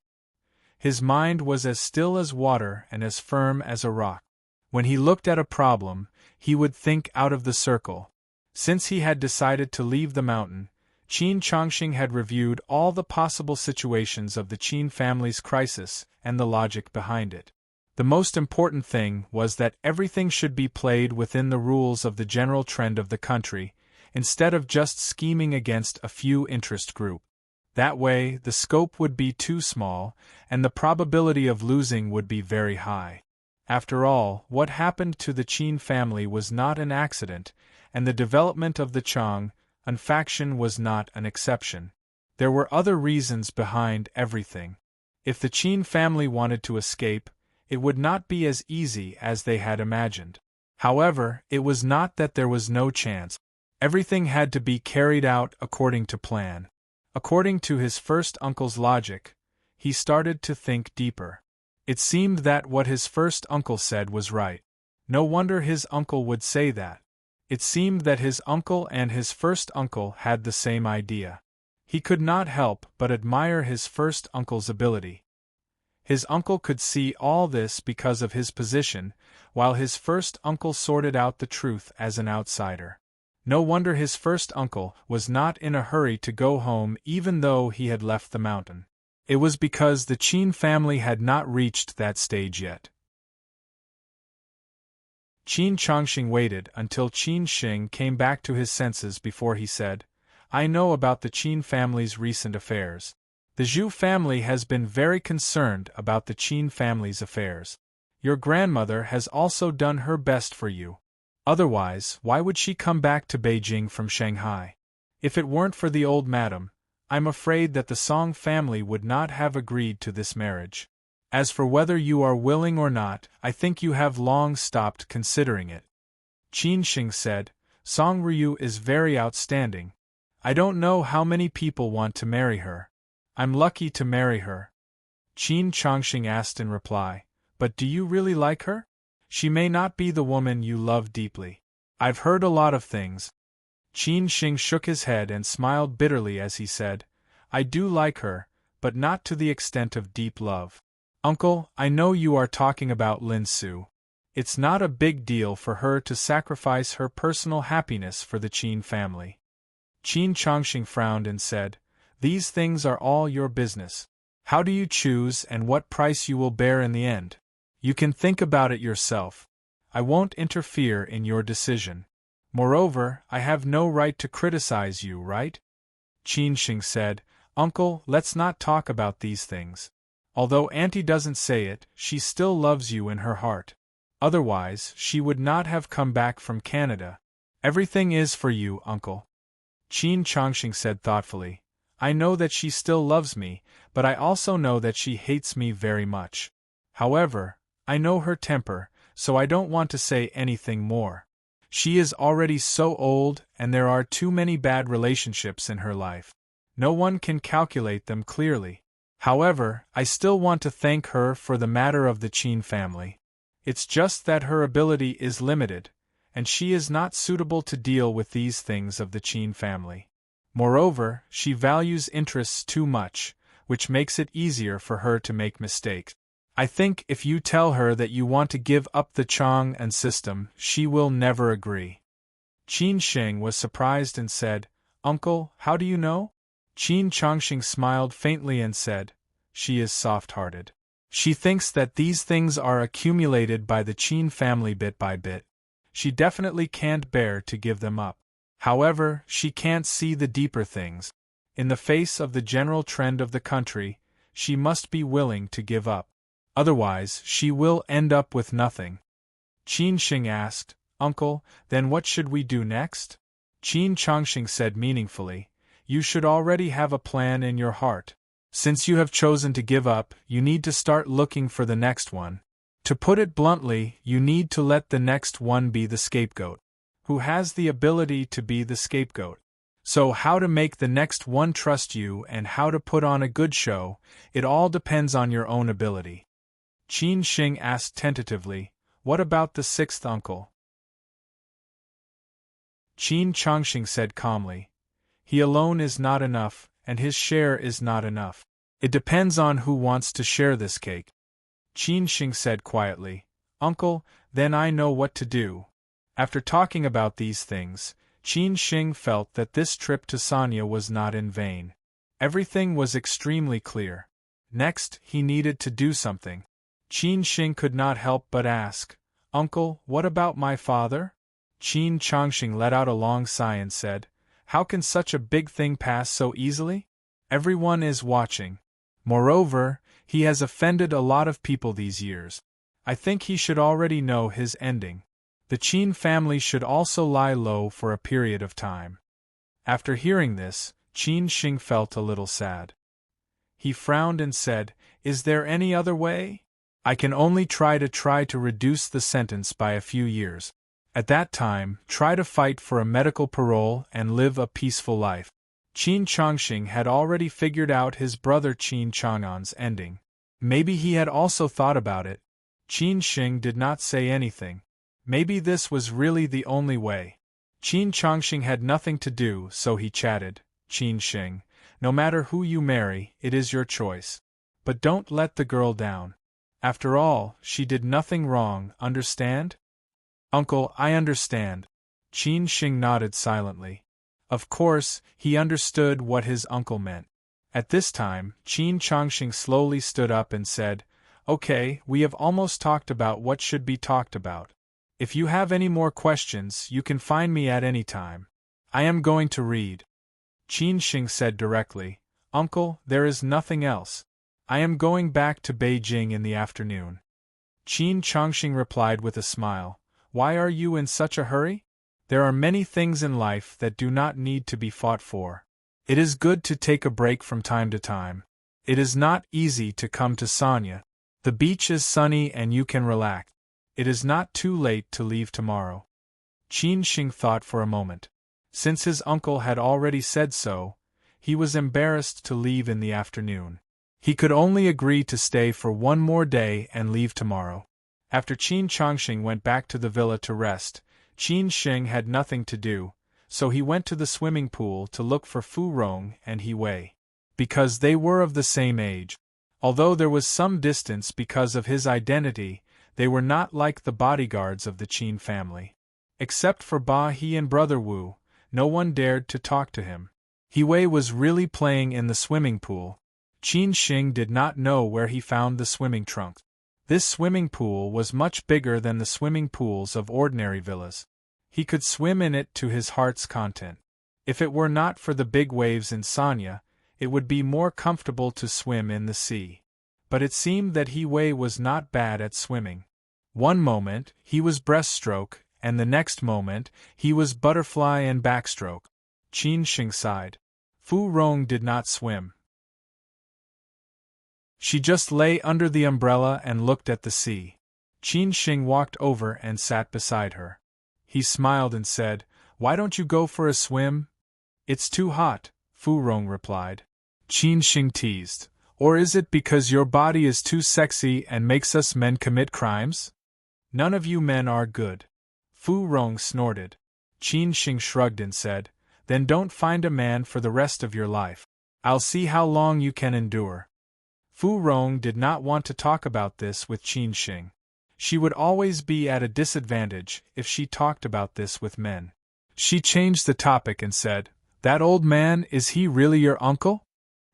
His mind was as still as water and as firm as a rock. When he looked at a problem, he would think out of the circle. Since he had decided to leave the mountain, Qin Changxing had reviewed all the possible situations of the Qin family's crisis and the logic behind it. The most important thing was that everything should be played within the rules of the general trend of the country, instead of just scheming against a few interest groups. That way, the scope would be too small, and the probability of losing would be very high. After all, what happened to the Qin family was not an accident, and the development of the Chang'an faction was not an exception. There were other reasons behind everything. If the Qin family wanted to escape, it would not be as easy as they had imagined. However, it was not that there was no chance. Everything had to be carried out according to plan. According to his first uncle's logic, he started to think deeper. It seemed that what his first uncle said was right. No wonder his uncle would say that. It seemed that his uncle and his first uncle had the same idea. He could not help but admire his first uncle's ability. His uncle could see all this because of his position, while his first uncle sorted out the truth as an outsider. No wonder his first uncle was not in a hurry to go home even though he had left the mountain. It was because the Qin family had not reached that stage yet. Qin Changxing waited until Qin Xing came back to his senses before he said, "I know about the Qin family's recent affairs. The Zhu family has been very concerned about the Qin family's affairs. Your grandmother has also done her best for you. Otherwise, why would she come back to Beijing from Shanghai? If it weren't for the old madam, I'm afraid that the Song family would not have agreed to this marriage. As for whether you are willing or not, I think you have long stopped considering it." Qin Xing said, "Song Ryu is very outstanding. I don't know how many people want to marry her. I'm lucky to marry her." Qin Changxing asked in reply, "But do you really like her? She may not be the woman you love deeply. I've heard a lot of things." Qin Xing shook his head and smiled bitterly as he said, "I do like her, but not to the extent of deep love. Uncle, I know you are talking about Lin Su. It's not a big deal for her to sacrifice her personal happiness for the Qin family." Qin Changxing frowned and said, "These things are all your business. How do you choose and what price you will bear in the end? You can think about it yourself. I won't interfere in your decision. Moreover, I have no right to criticize you, right?" Qin Xing said, "Uncle, let's not talk about these things. Although Auntie doesn't say it, she still loves you in her heart. Otherwise, she would not have come back from Canada. Everything is for you, Uncle." Qin Changxing said thoughtfully, "I know that she still loves me, but I also know that she hates me very much. However, I know her temper, so I don't want to say anything more. She is already so old and there are too many bad relationships in her life. No one can calculate them clearly. However, I still want to thank her for the matter of the Qin family. It's just that her ability is limited, and she is not suitable to deal with these things of the Qin family. Moreover, she values interests too much, which makes it easier for her to make mistakes. I think if you tell her that you want to give up the Chang'an system, she will never agree. Qin Sheng was surprised and said, "Uncle, how do you know?" Qin Changxing smiled faintly and said, "She is soft-hearted. She thinks that these things are accumulated by the Qin family bit by bit. She definitely can't bear to give them up. However, she can't see the deeper things. In the face of the general trend of the country, she must be willing to give up. Otherwise, she will end up with nothing." Qin Sheng asked, "Uncle, then what should we do next?" Qin Changxing said meaningfully, "You should already have a plan in your heart. Since you have chosen to give up, you need to start looking for the next one. To put it bluntly, you need to let the next one be the scapegoat. Who has the ability to be the scapegoat? So how to make the next one trust you and how to put on a good show, it all depends on your own ability." Qin Sheng asked tentatively, "What about the sixth uncle?" Qin Changxing said calmly, "He alone is not enough, and his share is not enough. It depends on who wants to share this cake." Qin Sheng said quietly, "Uncle, then I know what to do." After talking about these things, Qin Sheng felt that this trip to Sanya was not in vain. Everything was extremely clear. Next, he needed to do something. Qin Sheng could not help but ask, "Uncle, what about my father?" Qin Changxing let out a long sigh and said, "How can such a big thing pass so easily? Everyone is watching. Moreover, he has offended a lot of people these years. I think he should already know his ending. The Qin family should also lie low for a period of time." After hearing this, Qin Sheng felt a little sad. He frowned and said, "Is there any other way? I can only try to reduce the sentence by a few years. At that time, try to fight for a medical parole and live a peaceful life." Qin Changxing had already figured out his brother Qin Chang'an's ending. Maybe he had also thought about it. Qin Sheng did not say anything. Maybe this was really the only way. Qin Changxing had nothing to do, so he chatted, "Qin Sheng, no matter who you marry, it is your choice. But don't let the girl down. After all, she did nothing wrong, understand?" "Uncle, I understand." Qin Sheng nodded silently. Of course, he understood what his uncle meant. At this time, Qin Changxing slowly stood up and said, "Okay, we have almost talked about what should be talked about. If you have any more questions, you can find me at any time. I am going to read." Qin Sheng said directly, "Uncle, there is nothing else. I am going back to Beijing in the afternoon." Qin Changxing replied with a smile, "Why are you in such a hurry? There are many things in life that do not need to be fought for. It is good to take a break from time to time. It is not easy to come to Sanya. The beach is sunny and you can relax. It is not too late to leave tomorrow." Qin Sheng thought for a moment. Since his uncle had already said so, he was embarrassed to leave in the afternoon. He could only agree to stay for one more day and leave tomorrow. After Qin Changxing went back to the villa to rest, Qin Sheng had nothing to do, so he went to the swimming pool to look for Fu Rong and He Wei. Because they were of the same age. Although there was some distance because of his identity, they were not like the bodyguards of the Qin family. Except for Ba He and Brother Wu, no one dared to talk to him. He Wei was really playing in the swimming pool. Qin Sheng did not know where he found the swimming trunks. This swimming pool was much bigger than the swimming pools of ordinary villas. He could swim in it to his heart's content. If it were not for the big waves in Sanya, it would be more comfortable to swim in the sea. But it seemed that He Wei was not bad at swimming. One moment, he was breaststroke, and the next moment, he was butterfly and backstroke. Qin Sheng sighed. Fu Rong did not swim. She just lay under the umbrella and looked at the sea. Qin Sheng walked over and sat beside her. He smiled and said, "Why don't you go for a swim?" "It's too hot," Fu Rong replied. Qin Sheng teased, "Or is it because your body is too sexy and makes us men commit crimes?" None of you men are good. Fu Rong snorted. Qin Shing shrugged and said, Then don't find a man for the rest of your life. I'll see how long you can endure. Fu Rong did not want to talk about this with Qin Shing. She would always be at a disadvantage if she talked about this with men. She changed the topic and said, That old man, is he really your uncle?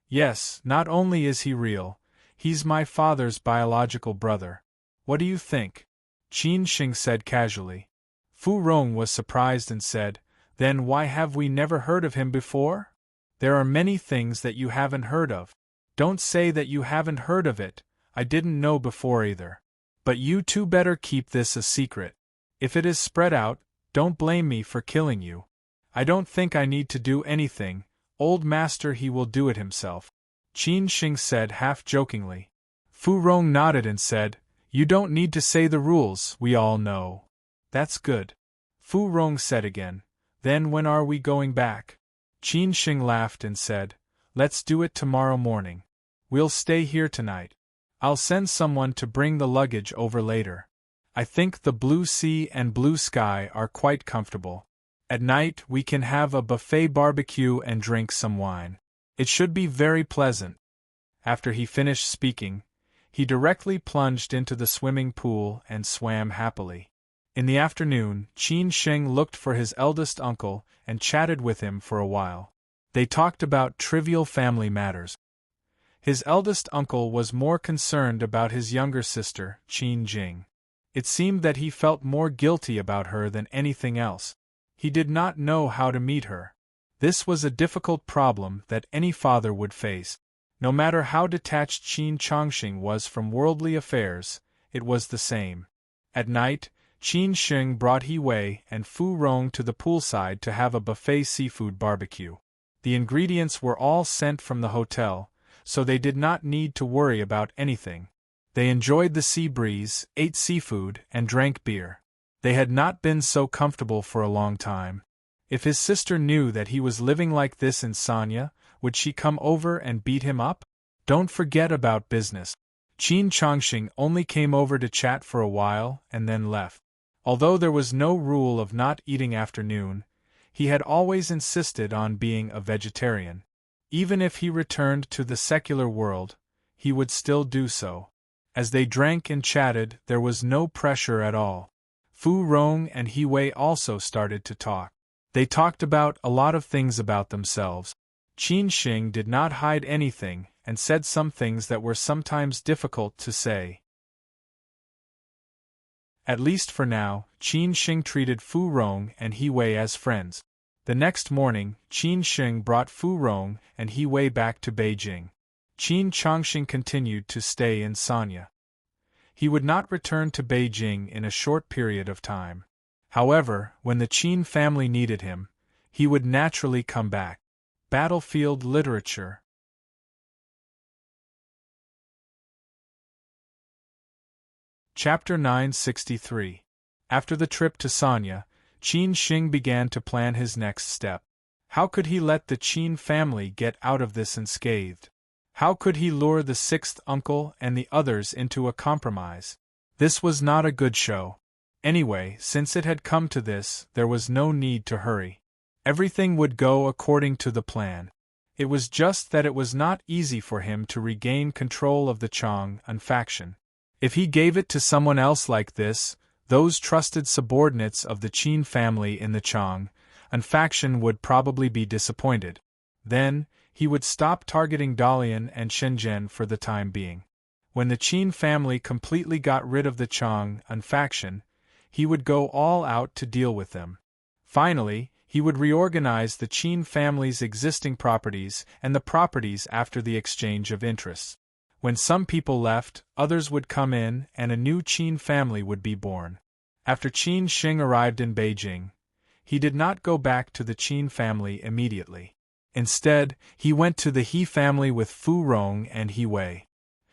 Yes, not only is he real, he's my father's biological brother. What do you think? Qin Shing said casually. Fu Rong was surprised and said, Then why have we never heard of him before? There are many things that you haven't heard of. Don't say that you haven't heard of it, I didn't know before either. But you two better keep this a secret. If it is spread out, don't blame me for killing you. I don't think I need to do anything, old master, he will do it himself. Qin Shing said half-jokingly. Fu Rong nodded and said, You don't need to say the rules, we all know. That's good. Fu Rong said again, Then when are we going back? Qin Shing laughed and said, Let's do it tomorrow morning. We'll stay here tonight. I'll send someone to bring the luggage over later. I think the blue sea and blue sky are quite comfortable. At night we can have a buffet barbecue and drink some wine. It should be very pleasant. After he finished speaking, he directly plunged into the swimming pool and swam happily. In the afternoon, Qin Shing looked for his eldest uncle and chatted with him for a while. They talked about trivial family matters. His eldest uncle was more concerned about his younger sister, Qin Jing. It seemed that he felt more guilty about her than anything else. He did not know how to meet her. This was a difficult problem that any father would face. No matter how detached Qin Chongxing was from worldly affairs, it was the same. At night, Qin Shing brought He Wei and Fu Rong to the poolside to have a buffet seafood barbecue. The ingredients were all sent from the hotel, so they did not need to worry about anything. They enjoyed the sea breeze, ate seafood, and drank beer. They had not been so comfortable for a long time. If his sister knew that he was living like this in Sanya, would she come over and beat him up? Don't forget about business. Qin Chongxing only came over to chat for a while and then left. Although there was no rule of not eating after noon, he had always insisted on being a vegetarian. Even if he returned to the secular world, he would still do so. As they drank and chatted, there was no pressure at all. Fu Rong and He Wei also started to talk. They talked about a lot of things about themselves. Qin Shing did not hide anything and said some things that were sometimes difficult to say. At least for now, Qin Shing treated Fu Rong and He Wei as friends. The next morning, Qin Shing brought Fu Rong and He Wei back to Beijing. Qin Chongxing continued to stay in Sanya. He would not return to Beijing in a short period of time. However, when the Qin family needed him, he would naturally come back. Battlefield literature. Chapter 963. After the trip to Sanya, Qin Shing began to plan his next step. How could he let the Qin family get out of this unscathed? How could he lure the sixth uncle and the others into a compromise? This was not a good show. Anyway, since it had come to this, there was no need to hurry. Everything would go according to the plan. It was just that it was not easy for him to regain control of the Chong-un faction. If he gave it to someone else like this, those trusted subordinates of the Qin family in the Chong-un faction would probably be disappointed. Then, he would stop targeting Dalian and Shenzhen for the time being. When the Qin family completely got rid of the Chong-un faction, he would go all out to deal with them. Finally, he would reorganize the Qin family's existing properties and the properties after the exchange of interests. When some people left, others would come in and a new Qin family would be born. After Qin Shing arrived in Beijing, he did not go back to the Qin family immediately. Instead, he went to the He family with Fu Rong and He Wei.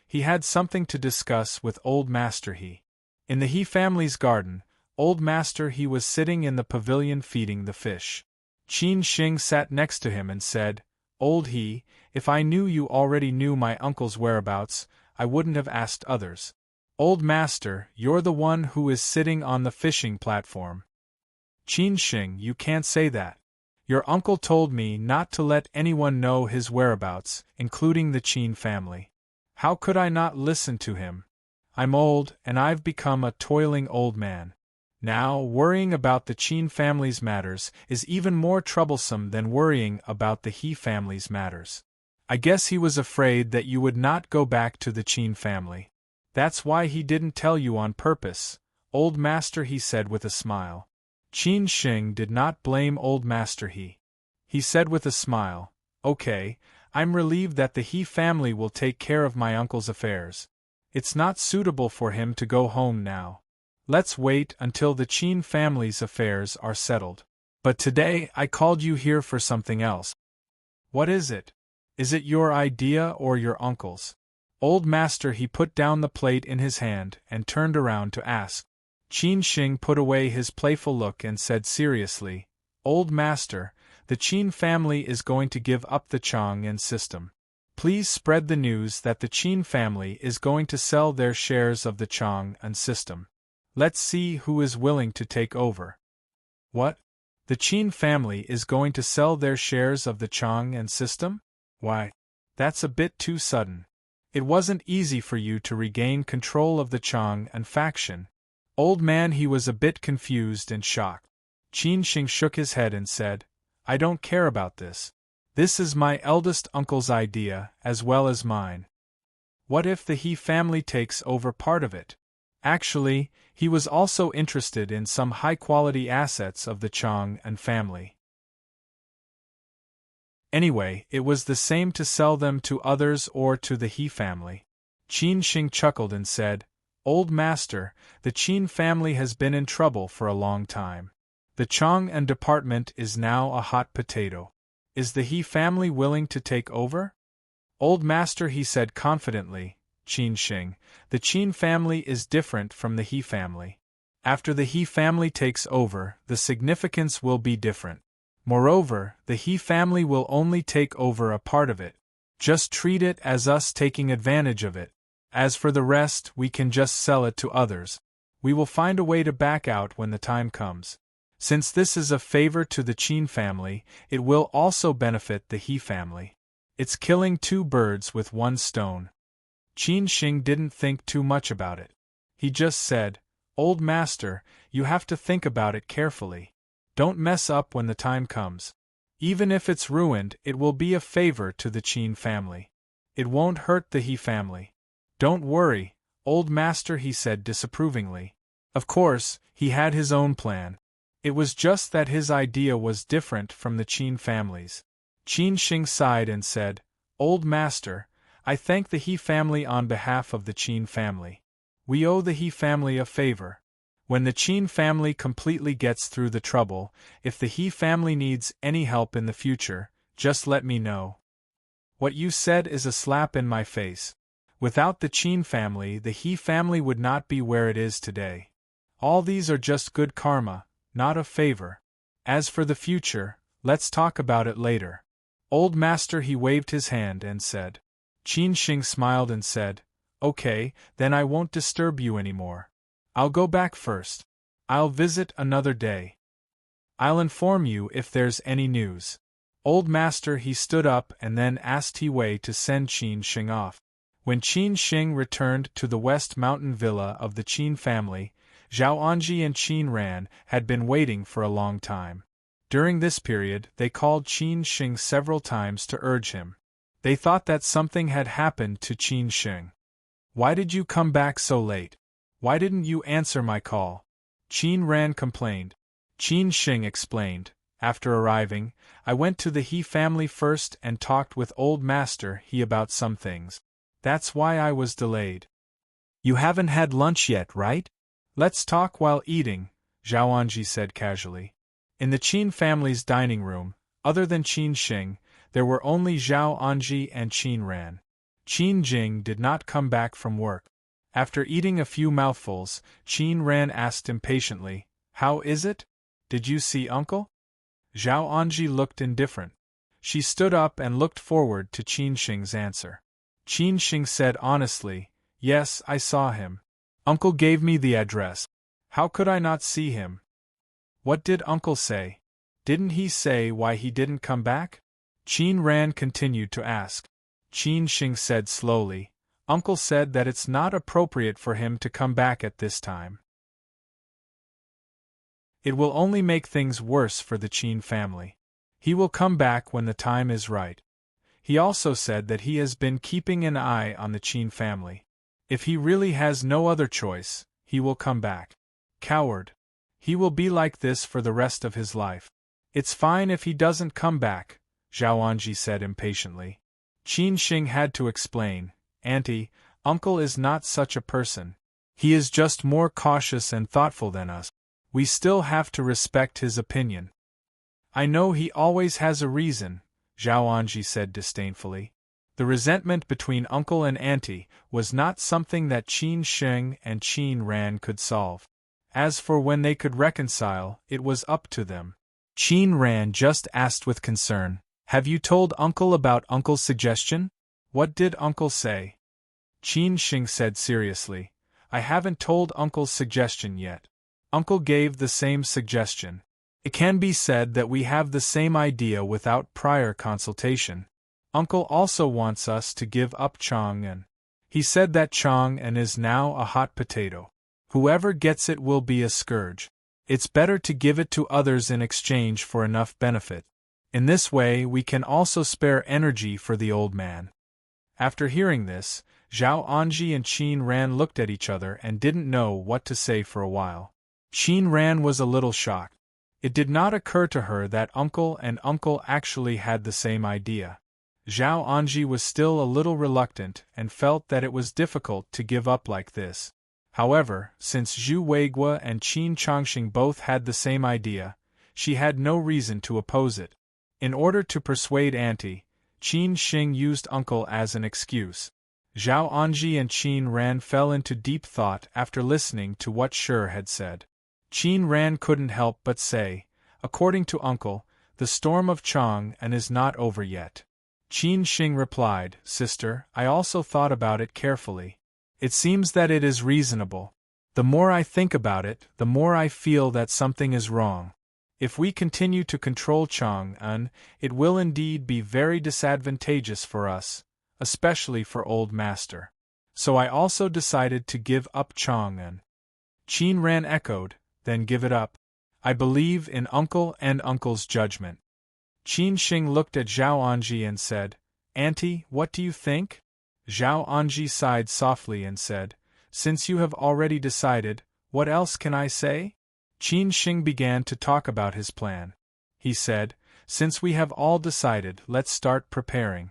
He had something to discuss with Old Master He. In the He family's garden, Old Master He was sitting in the pavilion feeding the fish. Qin Shing sat next to him and said, "Old He, if I knew you already knew my uncle's whereabouts, I wouldn't have asked others." Old master, you're the one who is sitting on the fishing platform. Qin Shing, you can't say that. Your uncle told me not to let anyone know his whereabouts, including the Qin family. How could I not listen to him? I'm old, and I've become a toiling old man. Now, worrying about the Qin family's matters is even more troublesome than worrying about the He family's matters. I guess he was afraid that you would not go back to the Qin family. That's why he didn't tell you on purpose, old master, he said with a smile. Qin Shing did not blame old master He. He said with a smile, "Okay, I'm relieved that the He family will take care of my uncle's affairs. It's not suitable for him to go home now. Let's wait until the Qin family's affairs are settled. But today I called you here for something else." "What is it? Is it your idea or your uncle's?" Old master He put down the plate in his hand and turned around to ask. Qin Shing put away his playful look and said seriously, "Old master, the Qin family is going to give up the Chang'an system. Please spread the news that the Qin family is going to sell their shares of the Chang'an system. Let's see who is willing to take over." "What? The Qin family is going to sell their shares of the Chang'an system? Why, that's a bit too sudden. It wasn't easy for you to regain control of the Chang'an faction." Old man He was a bit confused and shocked. Qin Shing shook his head and said, "I don't care about this. This is my eldest uncle's idea as well as mine. What if the He family takes over part of it?" Actually, he was also interested in some high-quality assets of the Chang'an family. Anyway, it was the same to sell them to others or to the He family. Qin Shing chuckled and said, "Old master, the Qin family has been in trouble for a long time. The Chang'an department is now a hot potato. Is the He family willing to take over?" "Old master," he said confidently, "Qin Shing, the Qin family is different from the He family. After the He family takes over, the significance will be different. Moreover, the He family will only take over a part of it. Just treat it as us taking advantage of it. As for the rest, we can just sell it to others. We will find a way to back out when the time comes. Since this is a favor to the Qin family, it will also benefit the He family. It's killing two birds with one stone." Qin Shing didn't think too much about it. He just said, "Old master, you have to think about it carefully. Don't mess up when the time comes. Even if it's ruined, it will be a favor to the Qin family. It won't hurt the He family. Don't worry, old master," he said disapprovingly. Of course, he had his own plan. It was just that his idea was different from the Qin family's. Qin Shing sighed and said, "Old master, I thank the He family on behalf of the Qin family. We owe the He family a favor. When the Qin family completely gets through the trouble, if the He family needs any help in the future, just let me know." "What you said is a slap in my face. Without the Qin family, the He family would not be where it is today. All these are just good karma, not a favor. As for the future, let's talk about it later." Old master He waved his hand and said. Qin Shing smiled and said, "Okay, then I won't disturb you anymore. I'll go back first. I'll visit another day. I'll inform you if there's any news." Old master He stood up and then asked He Wei to send Qin Shing off. When Qin Shing returned to the West Mountain villa of the Qin family, Zhao Anji and Qin Ran had been waiting for a long time. During this period, they called Qin Shing several times to urge him. They thought that something had happened to Qin Shing. "Why did you come back so late? Why didn't you answer my call?" Qin Ran complained. Qin Shing explained, "After arriving, I went to the He family first and talked with old master He about some things. That's why I was delayed." "You haven't had lunch yet, right? Let's talk while eating," Zhao Anji said casually. In the Qin family's dining room, other than Qin Shing, there were only Zhao Anji and Qin Ran. Qin Jing did not come back from work. After eating a few mouthfuls, Qin Ran asked impatiently, "How is it? Did you see Uncle?" Zhao Anji looked indifferent. She stood up and looked forward to Qin Shing's answer. Qin Shing said honestly, "Yes, I saw him. Uncle gave me the address. How could I not see him? What did Uncle say? Didn't he say why he didn't come back? Qin Ran continued to ask. Qin Xing said slowly, Uncle said that it's not appropriate for him to come back at this time. It will only make things worse for the Qin family. He will come back when the time is right. He also said that he has been keeping an eye on the Qin family. If he really has no other choice, he will come back. Coward. He will be like this for the rest of his life. It's fine if he doesn't come back, Zhao Anji said impatiently. Qin Xing had to explain, Auntie, Uncle is not such a person. He is just more cautious and thoughtful than us. We still have to respect his opinion. I know he always has a reason, Zhao Anji said disdainfully. The resentment between Uncle and Auntie was not something that Qin Sheng and Qin Ran could solve. As for when they could reconcile, it was up to them. Qin Ran just asked with concern, Have you told Uncle about Uncle's suggestion? What did Uncle say? Qin Sheng said seriously, I haven't told Uncle's suggestion yet. Uncle gave the same suggestion. It can be said that we have the same idea without prior consultation. Uncle also wants us to give up Chang'an. He said that Chang'an is now a hot potato. Whoever gets it will be a scourge. It's better to give it to others in exchange for enough benefit. In this way we can also spare energy for the old man. After hearing this, Zhao Anji and Qin Ran looked at each other and didn't know what to say for a while. Qin Ran was a little shocked. It did not occur to her that Uncle and Uncle actually had the same idea. Zhao Anji was still a little reluctant and felt that it was difficult to give up like this. However, since Zhu Weigua and Qin Changxing both had the same idea, she had no reason to oppose it. In order to persuade Auntie, Qin Xing used Uncle as an excuse. Zhao Anji and Qin Ran fell into deep thought after listening to what Shi had said. Qin Ran couldn't help but say, According to Uncle, the storm of Chang'an is not over yet. Qin Xing replied, Sister, I also thought about it carefully. It seems that it is reasonable. The more I think about it, the more I feel that something is wrong. If we continue to control Chang'an, it will indeed be very disadvantageous for us, especially for Old Master. So I also decided to give up Chang'an. Qin Ran echoed, Then give it up. I believe in Uncle and Uncle's judgment. Qin Xing looked at Zhao Anji and said, Auntie, what do you think? Zhao Anji sighed softly and said, Since you have already decided, what else can I say? Qin Xing began to talk about his plan. He said, Since we have all decided, let's start preparing.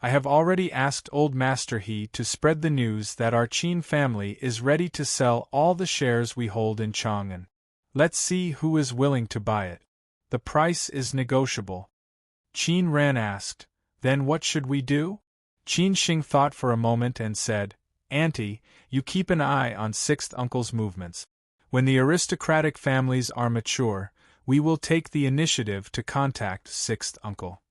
I have already asked Old Master He to spread the news that our Qin family is ready to sell all the shares we hold in Chang'an. Let's see who is willing to buy it. The price is negotiable. Qin Ran asked, Then what should we do? Qin Xing thought for a moment and said, Auntie, you keep an eye on Sixth Uncle's movements. When the aristocratic families are mature, we will take the initiative to contact Sixth Uncle.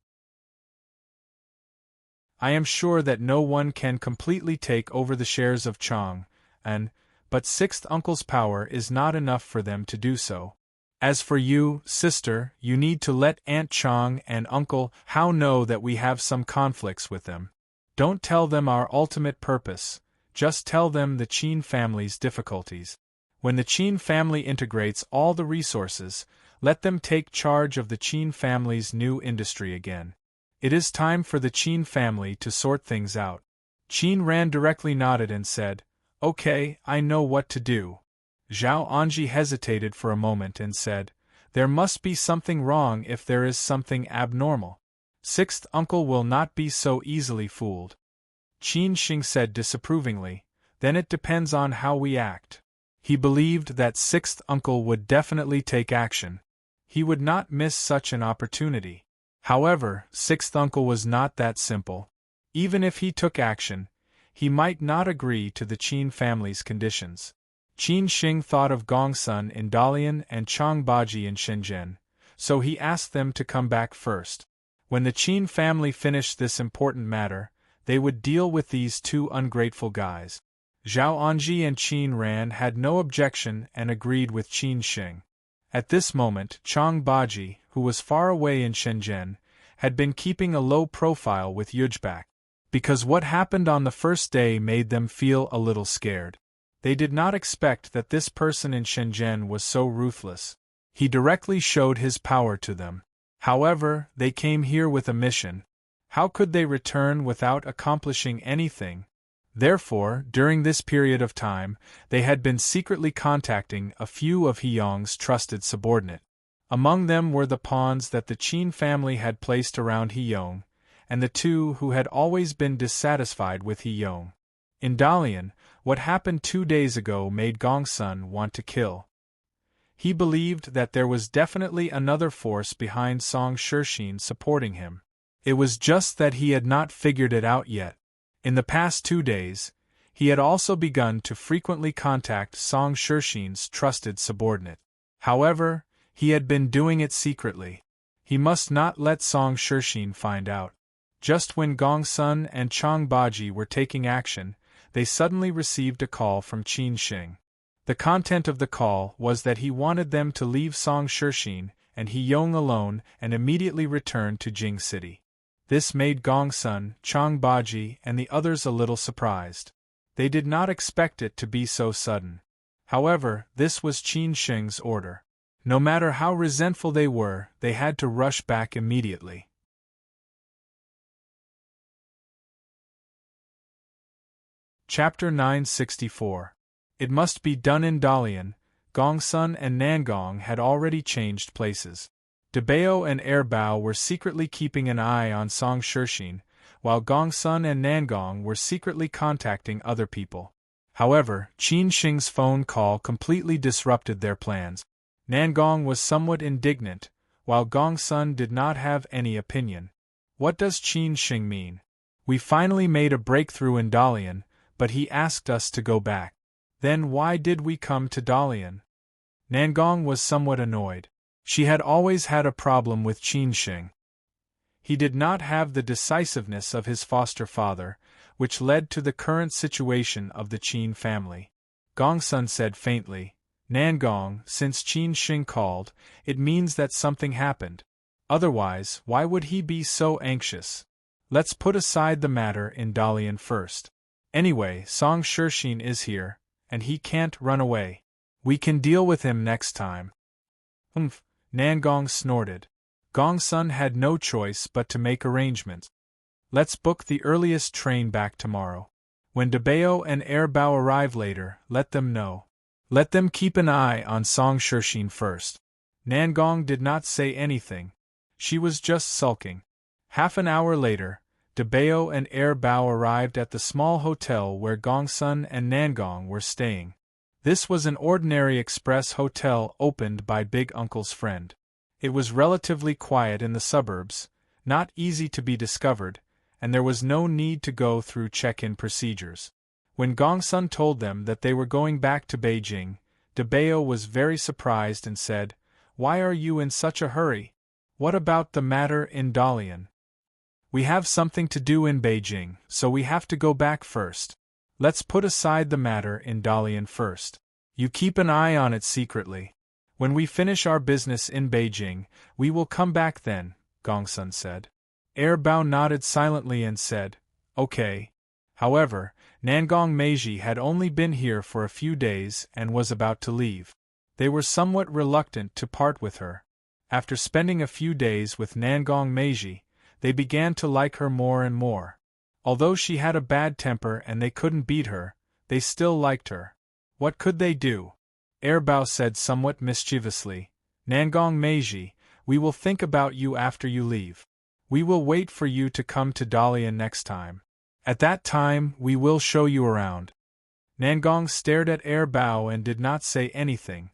I am sure that no one can completely take over the shares of Chang'an, but Sixth Uncle's power is not enough for them to do so. As for you, sister, you need to let Aunt Chang and Uncle Hao know that we have some conflicts with them. Don't tell them our ultimate purpose, just tell them the Qin family's difficulties. When the Qin family integrates all the resources, let them take charge of the Qin family's new industry again. It is time for the Qin family to sort things out. Qin Ran directly nodded and said, Okay, I know what to do. Zhao Anji hesitated for a moment and said, There must be something wrong if there is something abnormal. Sixth Uncle will not be so easily fooled. Qin Xing said disapprovingly, Then it depends on how we act. He believed that Sixth Uncle would definitely take action. He would not miss such an opportunity. However, Sixth Uncle was not that simple. Even if he took action, he might not agree to the Qin family's conditions. Qin Xing thought of Gongsun in Dalian and Chang Baji in Shenzhen, so he asked them to come back first. When the Qin family finished this important matter, they would deal with these two ungrateful guys. Zhao Anji and Qin Ran had no objection and agreed with Qin Sheng. At this moment, Chang Baji, who was far away in Shenzhen, had been keeping a low profile with Yujbak, because what happened on the first day made them feel a little scared. They did not expect that this person in Shenzhen was so ruthless. He directly showed his power to them. However, they came here with a mission. How could they return without accomplishing anything? Therefore, during this period of time, they had been secretly contacting a few of He Yong's trusted subordinates. Among them were the pawns that the Qin family had placed around He Yong, and the two who had always been dissatisfied with He Yong. In Dalian, what happened 2 days ago made Gongsun want to kill. He believed that there was definitely another force behind Song Shixin supporting him. It was just that he had not figured it out yet. In the past 2 days, he had also begun to frequently contact Song Shixin's trusted subordinate. However, he had been doing it secretly. He must not let Song Shixin find out. Just when Gongsun and Chang Baji were taking action, they suddenly received a call from Qin Sheng. The content of the call was that he wanted them to leave Song Shixin and He Yong alone and immediately return to Jing City. This made Gongsun, Chang Baji, and the others a little surprised. They did not expect it to be so sudden. However, this was Qin Sheng's order. No matter how resentful they were, they had to rush back immediately. Chapter 964. It must be done in Dalian. Gongsun and Nangong had already changed places. Debao and Erbao were secretly keeping an eye on Song Shixin, while Gongsun and Nangong were secretly contacting other people. However, Qin Sheng's phone call completely disrupted their plans. Nangong was somewhat indignant, while Gongsun did not have any opinion. What does Qin Sheng mean? We finally made a breakthrough in Dalian, but he asked us to go back. Then why did we come to Dalian? Nangong was somewhat annoyed. She had always had a problem with Qin Sheng. He did not have the decisiveness of his foster father, which led to the current situation of the Qin family. Gongsun said faintly, "Nangong, since Qin Sheng called, it means that something happened. Otherwise, why would he be so anxious? Let's put aside the matter in Dalian first. Anyway, Song Shixin is here, and he can't run away. We can deal with him next time." Nangong snorted. Gongsun had no choice but to make arrangements. "Let's book the earliest train back tomorrow. When Debao and Erbao arrive later, let them know. Let them keep an eye on Song Shixin first." Nangong did not say anything. She was just sulking. Half an hour later, Debao and Erbao arrived at the small hotel where Gongsun and Nangong were staying. This was an ordinary express hotel opened by Big Uncle's friend. It was relatively quiet in the suburbs, not easy to be discovered, and there was no need to go through check-in procedures. When Gongsun told them that they were going back to Beijing, Debao was very surprised and said, "Why are you in such a hurry? What about the matter in Dalian?" "We have something to do in Beijing, so we have to go back first. Let's put aside the matter in Dalian first. You keep an eye on it secretly. When we finish our business in Beijing, we will come back then," Gongsun said. Erbao nodded silently and said, "Okay." However, Nangong Meiji had only been here for a few days and was about to leave. They were somewhat reluctant to part with her. After spending a few days with Nangong Meiji, they began to like her more and more. Although she had a bad temper and they couldn't beat her, they still liked her. What could they do? Erbao said somewhat mischievously, "Nangong Meiji, we will think about you after you leave. We will wait for you to come to Dalian next time. At that time, we will show you around." Nangong stared at Erbao and did not say anything.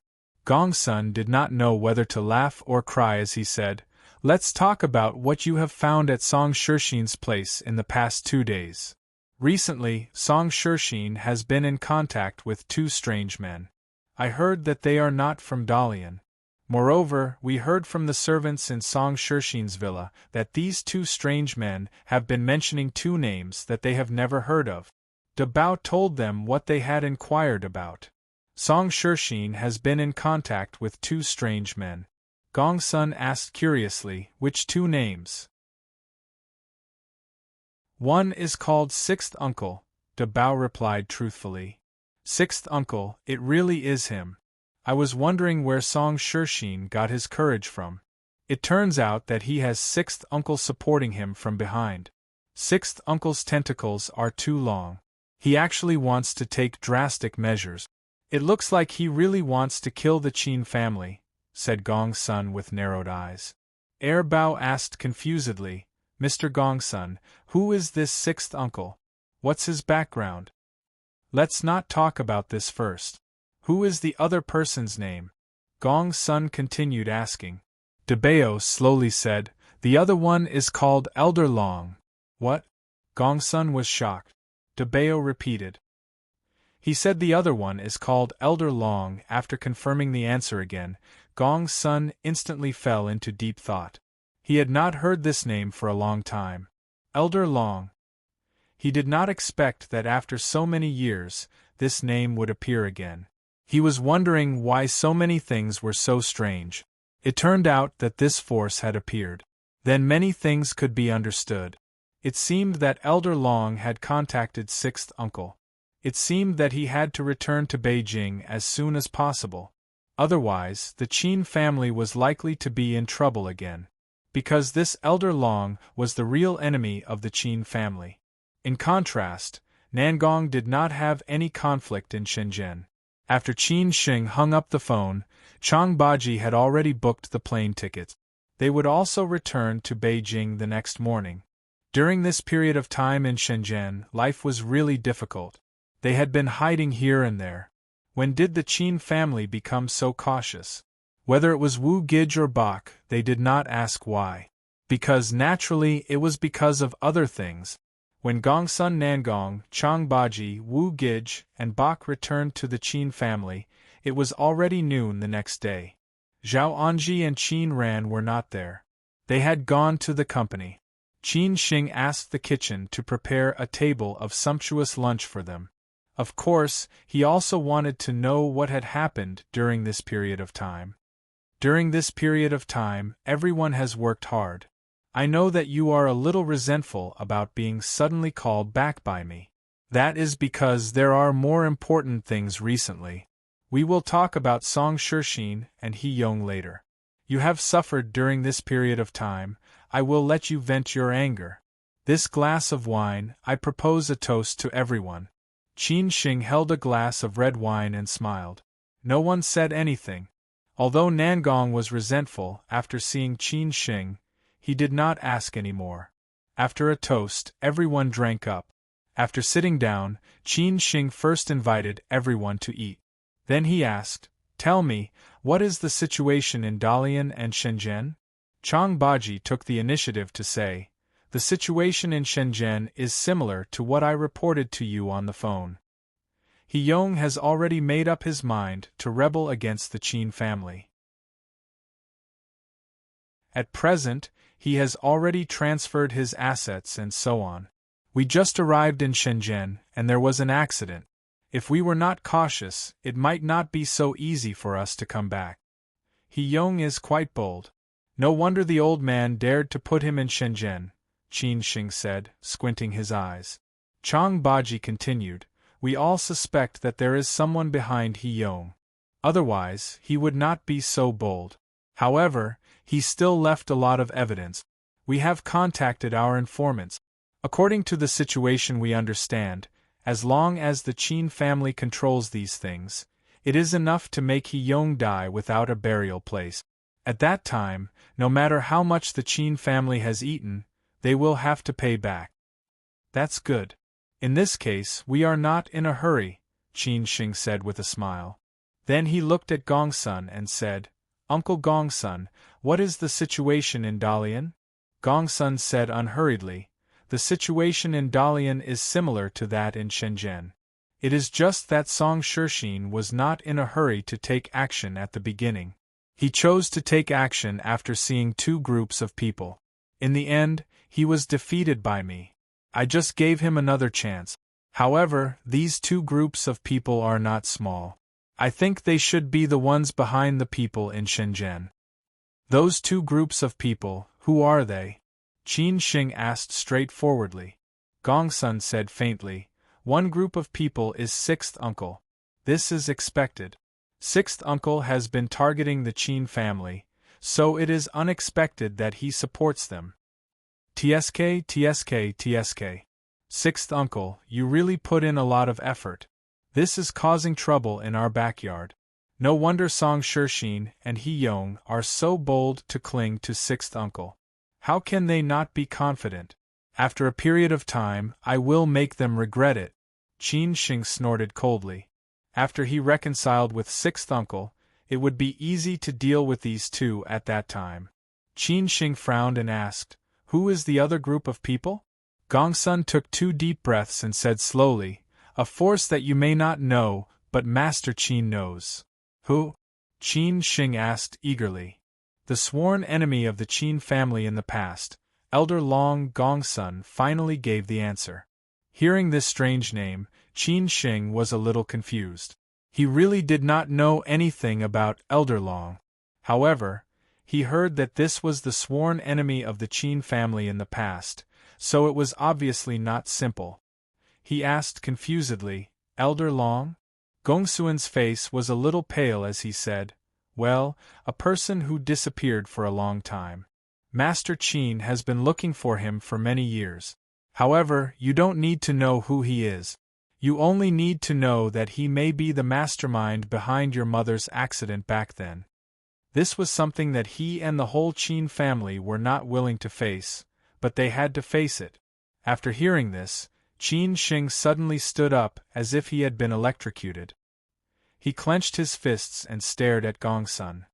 Gongsun did not know whether to laugh or cry as he said, "Let's talk about what you have found at Song Shixin's place in the past 2 days. Recently, Song Shixin has been in contact with 2 strange men. I heard that they are not from Dalian. Moreover, we heard from the servants in Song Shixin's villa that these 2 strange men have been mentioning 2 names that they have never heard of. De Bao told them what they had inquired about. Song Shirshin has been in contact with two strange men. Gong Sun asked curiously, which two names? One is called Sixth Uncle, De Bao replied truthfully. Sixth Uncle, it really is him. I was wondering where Song Shirshin got his courage from. It turns out that he has Sixth Uncle supporting him from behind. Sixth Uncle's tentacles are too long. He actually wants to take drastic measures. It looks like he really wants to kill the Qin family, said Gong Sun with narrowed eyes. Bao asked confusedly, Mr. Gong Sun, who is this Sixth Uncle? What's his background? Let's not talk about this first. Who is the other person's name? Gong Sun continued asking. De Bao slowly said, the other one is called Elder Long. What? Gong Sun was shocked. De Bao repeated. He said the other one is called Elder Long. After confirming the answer again, Gong Sun instantly fell into deep thought. He had not heard this name for a long time. Elder Long. He did not expect that after so many years, this name would appear again. He was wondering why so many things were so strange. It turned out that this force had appeared. Then many things could be understood. It seemed that Elder Long had contacted Sixth Uncle. It seemed that he had to return to Beijing as soon as possible. Otherwise, the Qin family was likely to be in trouble again. Because this Elder Long was the real enemy of the Qin family. In contrast, Nangong did not have any conflict in Shenzhen. After Qin Sheng hung up the phone, Chang Baji had already booked the plane tickets. They would also return to Beijing the next morning. During this period of time in Shenzhen, life was really difficult. They had been hiding here and there. When did the Qin family become so cautious? Whether it was Wu Gij or Bach, they did not ask why. Because naturally it was because of other things. When Gongsun Nangong, Chang Baji, Wu Gij, and Bach returned to the Qin family, it was already noon the next day. Zhao Anji and Qin Ran were not there. They had gone to the company. Qin Xing asked the kitchen to prepare a table of sumptuous lunch for them. Of course, he also wanted to know what had happened during this period of time. During this period of time, everyone has worked hard. I know that you are a little resentful about being suddenly called back by me. That is because there are more important things recently. We will talk about Song Shirshin and He Yong later. You have suffered during this period of time. I will let you vent your anger. This glass of wine, I propose a toast to everyone. Qin Xing held a glass of red wine and smiled. No one said anything. Although Nangong was resentful after seeing Qin Xing, he did not ask any more. After a toast, everyone drank up. After sitting down, Qin Xing first invited everyone to eat. Then he asked, "Tell me, what is the situation in Dalian and Shenzhen?" Chang Baji took the initiative to say, "The situation in Shenzhen is similar to what I reported to you on the phone. He Yong has already made up his mind to rebel against the Qin family. At present, he has already transferred his assets and so on. We just arrived in Shenzhen, and there was an accident. If we were not cautious, it might not be so easy for us to come back. He Yong is quite bold. No wonder the old man dared to put him in Shenzhen," Qin Xing said, squinting his eyes. Chang Baji continued, "We all suspect that there is someone behind He Yong. Otherwise, he would not be so bold. However, he still left a lot of evidence. We have contacted our informants. According to the situation we understand, as long as the Qin family controls these things, it is enough to make He Yong die without a burial place. At that time, no matter how much the Qin family has eaten, they will have to pay back." "That's good. In this case, we are not in a hurry," Qin Xing said with a smile. Then he looked at Gongsun and said, "Uncle Gongsun, what is the situation in Dalian?" Gongsun said unhurriedly, "The situation in Dalian is similar to that in Shenzhen. It is just that Song Shirshin was not in a hurry to take action at the beginning. He chose to take action after seeing two groups of people. In the end, he was defeated by me. I just gave him another chance. However, these two groups of people are not small. I think they should be the ones behind the people in Shenzhen. Those two groups of people, who are they? Qin Shing asked straightforwardly. Gongsun said faintly, one group of people is Sixth Uncle. This is expected. Sixth Uncle has been targeting the Qin family, so it is unexpected that he supports them. TSK, TSK, TSK. Sixth Uncle, you really put in a lot of effort. This is causing trouble in our backyard. No wonder Song Shixin and He Yong are so bold to cling to Sixth Uncle. How can they not be confident? After a period of time, I will make them regret it. Qin Shing snorted coldly. After he reconciled with Sixth Uncle, it would be easy to deal with these two at that time. Qin Shing frowned and asked, who is the other group of people? Gongsun took 2 deep breaths and said slowly, a force that you may not know, but Master Qin knows. Who? Qin Shing asked eagerly. The sworn enemy of the Qin family in the past, Elder Long. Gongsun finally gave the answer. Hearing this strange name, Qin Shing was a little confused. He really did not know anything about Elder Long. However, he heard that this was the sworn enemy of the Qin family in the past, so it was obviously not simple. He asked confusedly, Elder Long? Gongsun's face was a little pale as he said, well, a person who disappeared for a long time. Master Qin has been looking for him for many years. However, you don't need to know who he is. You only need to know that he may be the mastermind behind your mother's accident back then. This was something that he and the whole Qin family were not willing to face, but they had to face it. After hearing this, Qin Shing suddenly stood up as if he had been electrocuted. He clenched his fists and stared at Gongsun.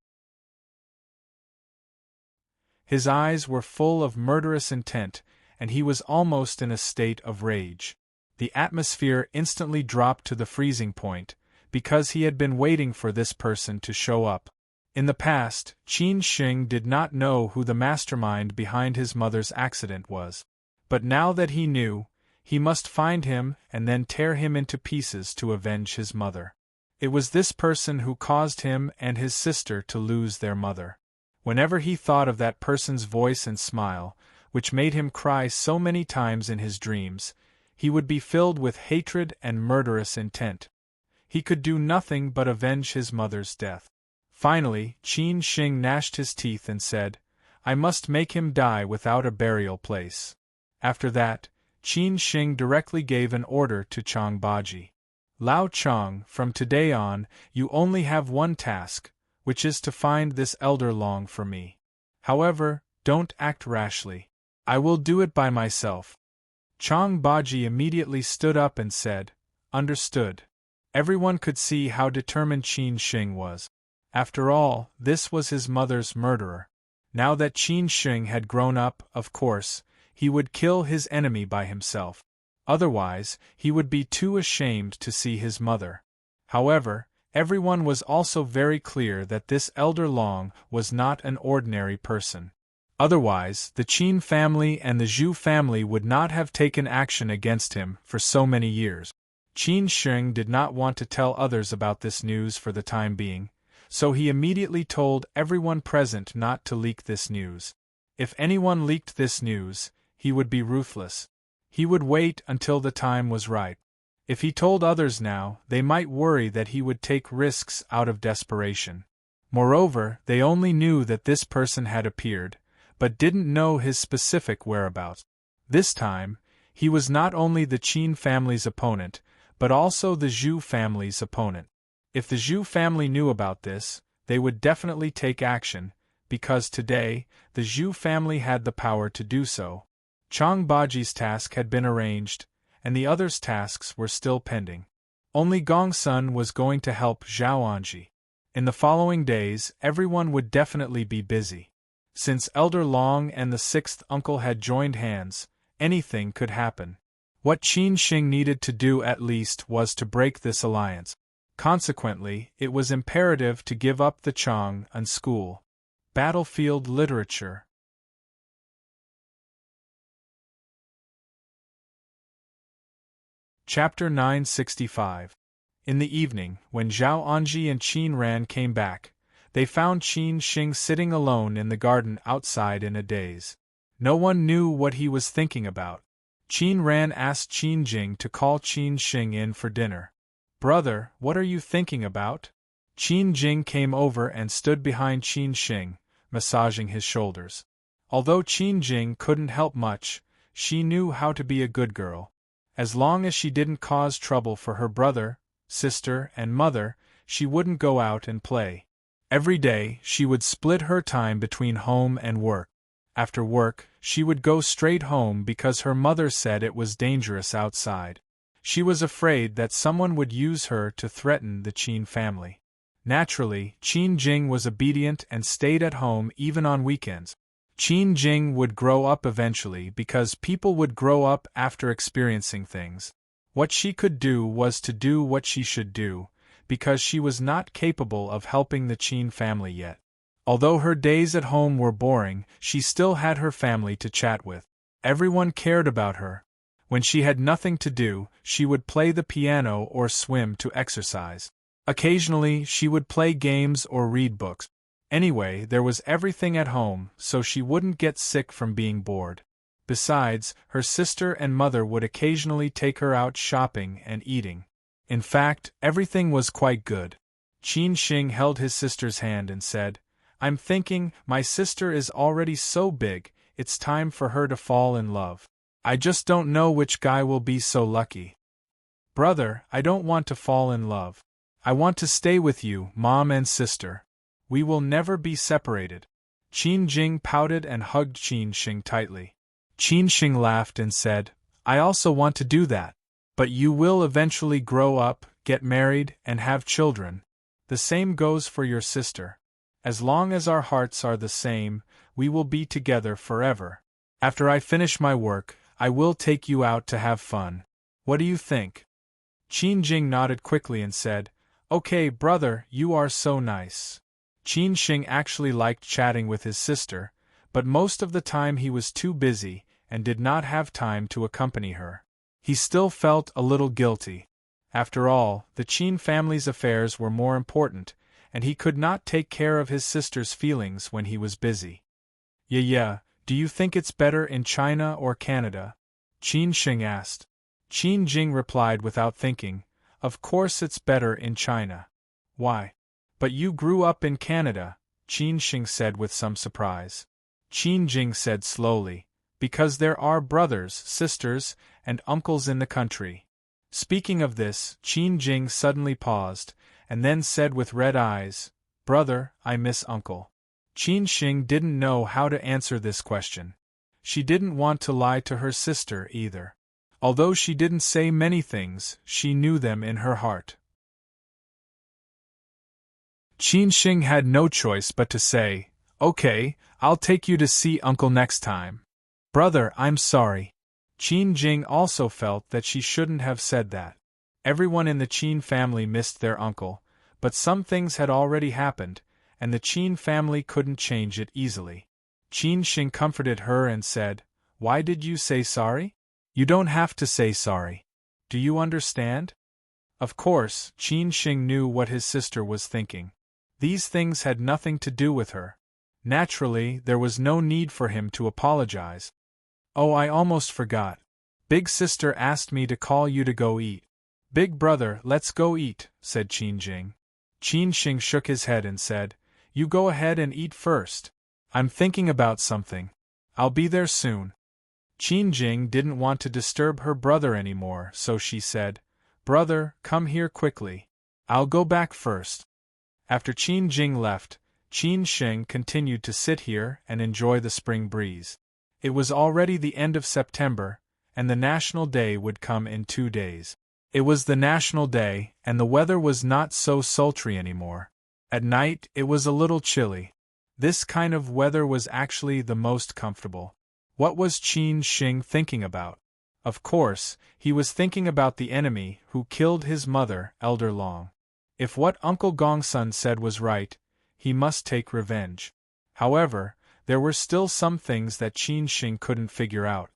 His eyes were full of murderous intent, and he was almost in a state of rage. The atmosphere instantly dropped to the freezing point, because he had been waiting for this person to show up. In the past, Qin Shing did not know who the mastermind behind his mother's accident was. But now that he knew, he must find him and then tear him into pieces to avenge his mother. It was this person who caused him and his sister to lose their mother. Whenever he thought of that person's voice and smile, which made him cry so many times in his dreams, he would be filled with hatred and murderous intent. He could do nothing but avenge his mother's death. Finally, Qin Shing gnashed his teeth and said, I must make him die without a burial place. After that, Qin Shing directly gave an order to Chang Baji. Lao Chang, from today on, you only have one task, which is to find this Elder Long for me. However, don't act rashly. I will do it by myself. Chang Baji immediately stood up and said, understood. Everyone could see how determined Qin Shing was. After all, this was his mother's murderer. Now that Qin Shing had grown up, of course, he would kill his enemy by himself. Otherwise, he would be too ashamed to see his mother. However, everyone was also very clear that this Elder Long was not an ordinary person. Otherwise, the Qin family and the Zhu family would not have taken action against him for so many years. Qin Shing did not want to tell others about this news for the time being, so he immediately told everyone present not to leak this news. If anyone leaked this news, he would be ruthless. He would wait until the time was right. If he told others now, they might worry that he would take risks out of desperation. Moreover, they only knew that this person had appeared, but didn't know his specific whereabouts. This time, he was not only the Qin family's opponent, but also the Zhu family's opponent. If the Zhu family knew about this, they would definitely take action, because today, the Zhu family had the power to do so. Chang Baji's task had been arranged, and the others' tasks were still pending. Only Gongsun was going to help Zhao Anji. In the following days, everyone would definitely be busy. Since Elder Long and the Sixth Uncle had joined hands, anything could happen. What Qin Shing needed to do at least was to break this alliance. Consequently, it was imperative to give up the Chang'an school. Battlefield literature. Chapter 965. In the evening, when Zhao Anji and Qin Ran came back, they found Qin Xing sitting alone in the garden outside in a daze. No one knew what he was thinking about. Qin Ran asked Qin Jing to call Qin Xing in for dinner. "Brother, what are you thinking about?" Qin Jing came over and stood behind Qin Xing, massaging his shoulders. Although Qin Jing couldn't help much, she knew how to be a good girl. As long as she didn't cause trouble for her brother, sister, and mother, she wouldn't go out and play. Every day, she would split her time between home and work. After work, she would go straight home because her mother said it was dangerous outside. She was afraid that someone would use her to threaten the Qin family. Naturally, Qin Jing was obedient and stayed at home even on weekends. Qin Jing would grow up eventually because people would grow up after experiencing things. What she could do was to do what she should do, because she was not capable of helping the Qin family yet. Although her days at home were boring, she still had her family to chat with. Everyone cared about her. When she had nothing to do, she would play the piano or swim to exercise. Occasionally, she would play games or read books. Anyway, there was everything at home, so she wouldn't get sick from being bored. Besides, her sister and mother would occasionally take her out shopping and eating. In fact, everything was quite good. Qin Xing held his sister's hand and said, "I'm thinking, my sister is already so big, it's time for her to fall in love. I just don't know which guy will be so lucky." "Brother, I don't want to fall in love. I want to stay with you, mom and sister. We will never be separated." Qin Jing pouted and hugged Qin Xing tightly. Qin Xing laughed and said, "I also want to do that. But you will eventually grow up, get married, and have children. The same goes for your sister. As long as our hearts are the same, we will be together forever. After I finish my work, I will take you out to have fun. What do you think?" Qin Jing nodded quickly and said, "Okay, brother, you are so nice." Qin Xing actually liked chatting with his sister, but most of the time he was too busy and did not have time to accompany her. He still felt a little guilty. After all, the Qin family's affairs were more important, and he could not take care of his sister's feelings when he was busy. Yeah, do you think it's better in China or Canada?" Qin Xing asked. Qin Jing replied without thinking, "Of course it's better in China." "Why? But you grew up in Canada," Qin Xing said with some surprise. Qin Jing said slowly, "Because there are brothers, sisters, and uncles in the country." Speaking of this, Qin Jing suddenly paused, and then said with red eyes, "Brother, I miss uncle." Qin Xing didn't know how to answer this question. She didn't want to lie to her sister either. Although she didn't say many things, she knew them in her heart. Qin Xing had no choice but to say, "Okay, I'll take you to see uncle next time." "Brother, I'm sorry." Qin Jing also felt that she shouldn't have said that. Everyone in the Qin family missed their uncle, but some things had already happened, and the Qin family couldn't change it easily. Qin Xing comforted her and said, "Why did you say sorry? You don't have to say sorry. Do you understand?" Of course, Qin Xing knew what his sister was thinking. These things had nothing to do with her. Naturally, there was no need for him to apologize. "Oh, I almost forgot. Big sister asked me to call you to go eat." "Big brother, let's go eat," said Qin Jing. Qin Xing shook his head and said, "You go ahead and eat first. I'm thinking about something. I'll be there soon." Qin Jing didn't want to disturb her brother anymore, so she said, "Brother, come here quickly. I'll go back first." After Qin Jing left, Qin Xing continued to sit here and enjoy the spring breeze. It was already the end of September, and the National Day would come in 2 days. It was the National Day, and the weather was not so sultry anymore. At night, it was a little chilly. This kind of weather was actually the most comfortable. What was Qin Xing thinking about? Of course, he was thinking about the enemy who killed his mother, Elder Long. If what Uncle Gongsun said was right, he must take revenge. However, there were still some things that Qin Xing couldn't figure out.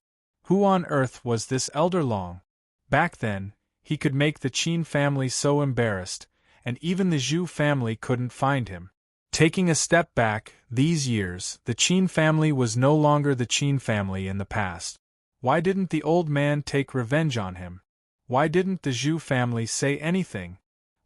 Who on earth was this Elder Long? Back then, he could make the Qin family so embarrassed, and even the Zhu family couldn't find him. Taking a step back, these years, the Qin family was no longer the Qin family in the past. Why didn't the old man take revenge on him? Why didn't the Zhu family say anything?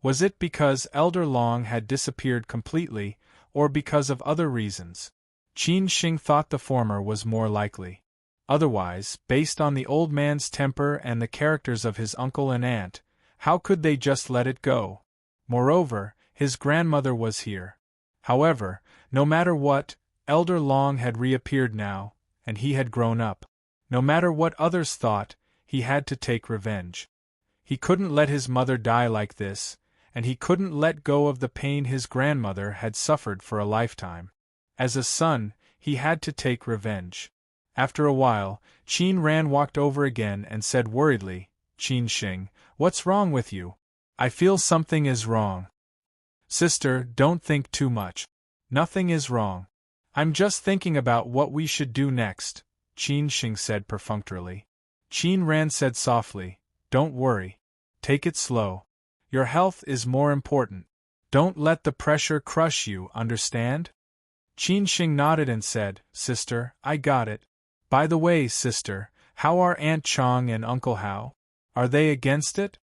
Was it because Elder Long had disappeared completely, or because of other reasons? Qin Xing thought the former was more likely. Otherwise, based on the old man's temper and the characters of his uncle and aunt, how could they just let it go? Moreover, his grandmother was here. However, no matter what, Elder Long had reappeared now, and he had grown up. No matter what others thought, he had to take revenge. He couldn't let his mother die like this, and he couldn't let go of the pain his grandmother had suffered for a lifetime. As a son, he had to take revenge. After a while, Qin Ran walked over again and said worriedly, "Qin Xing, what's wrong with you? I feel something is wrong." "Sister, don't think too much. Nothing is wrong. I'm just thinking about what we should do next," Qin Xing said perfunctorily. Qin Ran said softly, "Don't worry. Take it slow. Your health is more important. Don't let the pressure crush you, understand?" Qin Xing nodded and said, "Sister, I got it. By the way, sister, how are Aunt Chong and Uncle Hao? Are they against it?"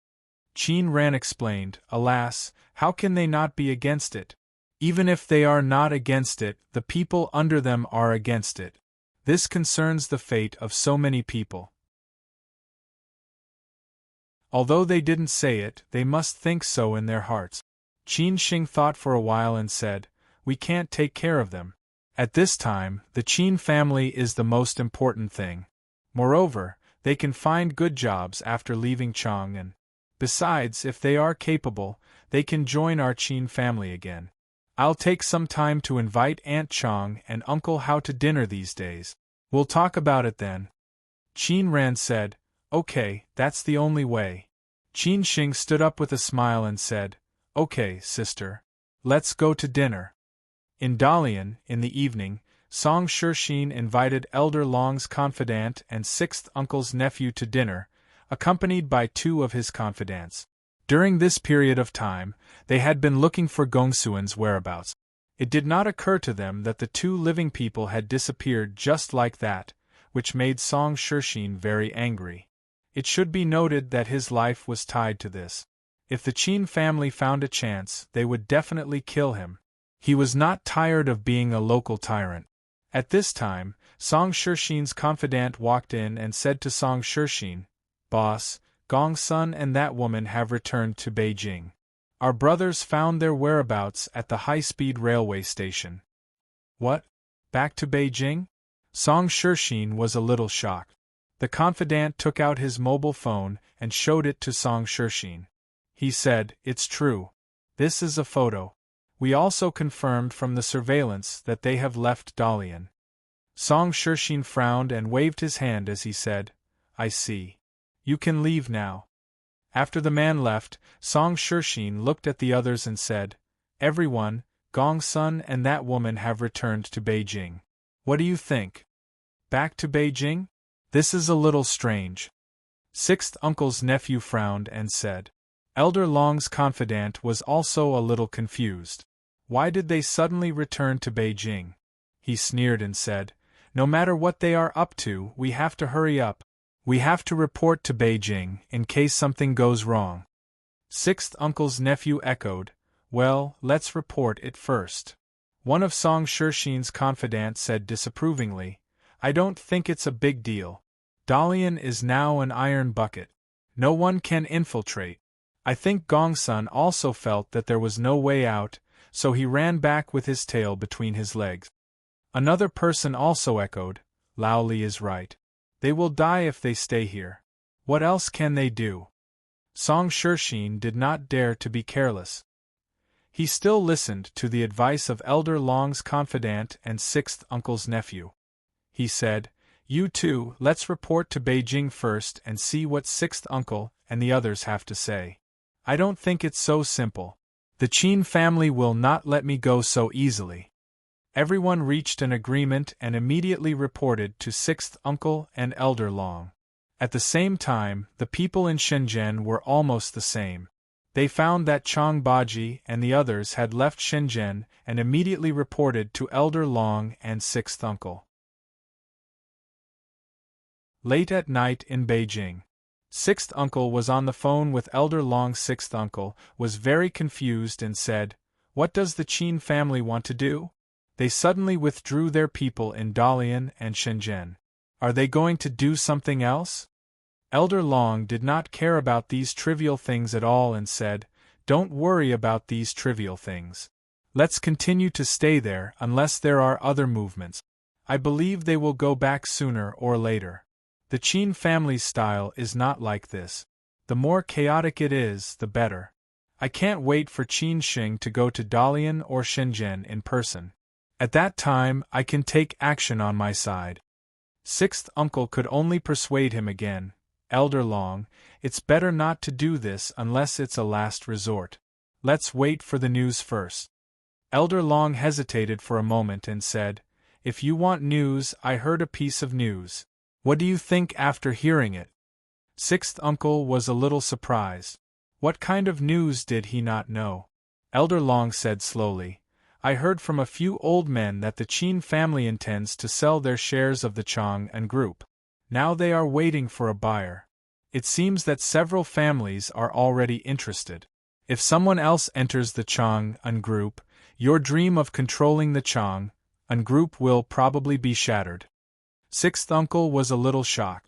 Qin Ran explained, "Alas, how can they not be against it? Even if they are not against it, the people under them are against it. This concerns the fate of so many people." Although they didn't say it, they must think so in their hearts. Qin Xing thought for a while and said, "We can't take care of them. At this time, the Qin family is the most important thing. Moreover, they can find good jobs after leaving Chong and, besides, if they are capable, they can join our Qin family again. I'll take some time to invite Aunt Chong and Uncle Hao to dinner these days. We'll talk about it then." Qin Ran said, "Okay, that's the only way." Qin Xing stood up with a smile and said, "Okay, sister. Let's go to dinner." In Dalian, in the evening, Song Shixin invited Elder Long's confidant and sixth uncle's nephew to dinner, accompanied by two of his confidants. During this period of time, they had been looking for Gongsuan's whereabouts. It did not occur to them that the two living people had disappeared just like that, which made Song Shixin very angry. It should be noted that his life was tied to this. If the Qin family found a chance, they would definitely kill him. He was not tired of being a local tyrant. At this time, Song Shixin's confidant walked in and said to Song Shixin, "Boss, Gong Sun and that woman have returned to Beijing. Our brothers found their whereabouts at the high-speed railway station." "What? Back to Beijing?" Song Shixin was a little shocked. The confidant took out his mobile phone and showed it to Song Shixin. He said, "It's true. This is a photo. We also confirmed from the surveillance that they have left Dalian." Song Shixin frowned and waved his hand as he said, "I see. You can leave now." After the man left, Song Shixin looked at the others and said, "Everyone, Gong Sun and that woman have returned to Beijing. What do you think? Back to Beijing? This is a little strange." Sixth uncle's nephew frowned and said. Elder Long's confidant was also a little confused. Why did they suddenly return to Beijing? He sneered and said, "No matter what they are up to, we have to hurry up. We have to report to Beijing in case something goes wrong." Sixth uncle's nephew echoed, "Well, let's report it first." One of Song Shixin's confidants said disapprovingly, "I don't think it's a big deal. Dalian is now an iron bucket. No one can infiltrate." I think Gongsun also felt that there was no way out, so he ran back with his tail between his legs. Another person also echoed, "Lao Li is right. They will die if they stay here. What else can they do?" Song Shixin did not dare to be careless. He still listened to the advice of Elder Long's confidant and sixth uncle's nephew. He said, "You two, let's report to Beijing first and see what sixth uncle and the others have to say. I don't think it's so simple. The Qin family will not let me go so easily." Everyone reached an agreement and immediately reported to sixth uncle and Elder Long. At the same time, the people in Shenzhen were almost the same. They found that Chang Baji and the others had left Shenzhen and immediately reported to Elder Long and sixth uncle. Late at night in Beijing. Sixth uncle was on the phone with Elder Long. Sixth uncle was very confused and said, "What does the Qin family want to do? They suddenly withdrew their people in Dalian and Shenzhen. Are they going to do something else?" Elder Long did not care about these trivial things at all and said, "Don't worry about these trivial things. Let's continue to stay there unless there are other movements. I believe they will go back sooner or later. The Qin family's style is not like this. The more chaotic it is, the better. I can't wait for Qin Shing to go to Dalian or Shenzhen in person. At that time, I can take action on my side." Sixth uncle could only persuade him again, "Elder Long, it's better not to do this unless it's a last resort. Let's wait for the news first." Elder Long hesitated for a moment and said, "If you want news, I heard a piece of news. What do you think after hearing it?" Sixth uncle was a little surprised. What kind of news did he not know? Elder Long said slowly, "I heard from a few old men that the Qin family intends to sell their shares of the Chang and Group. Now they are waiting for a buyer. It seems that several families are already interested. If someone else enters the Chang and Group, your dream of controlling the Chang and Group will probably be shattered." Sixth uncle was a little shocked.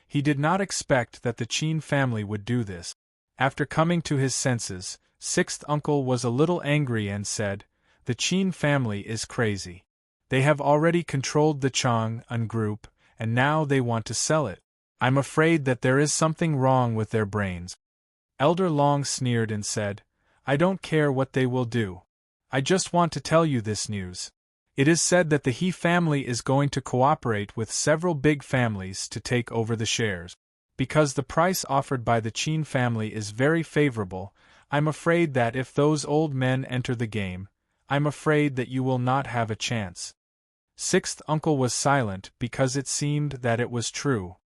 He did not expect that the Qin family would do this. After coming to his senses, sixth uncle was a little angry and said, "The Qin family is crazy. They have already controlled the Chang and Group, and now they want to sell it. I'm afraid that there is something wrong with their brains." Elder Long sneered and said, "I don't care what they will do. I just want to tell you this news. It is said that the He family is going to cooperate with several big families to take over the shares. Because the price offered by the Qin family is very favorable, I'm afraid that if those old men enter the game, I'm afraid that you will not have a chance." Sixth uncle was silent because it seemed that it was true.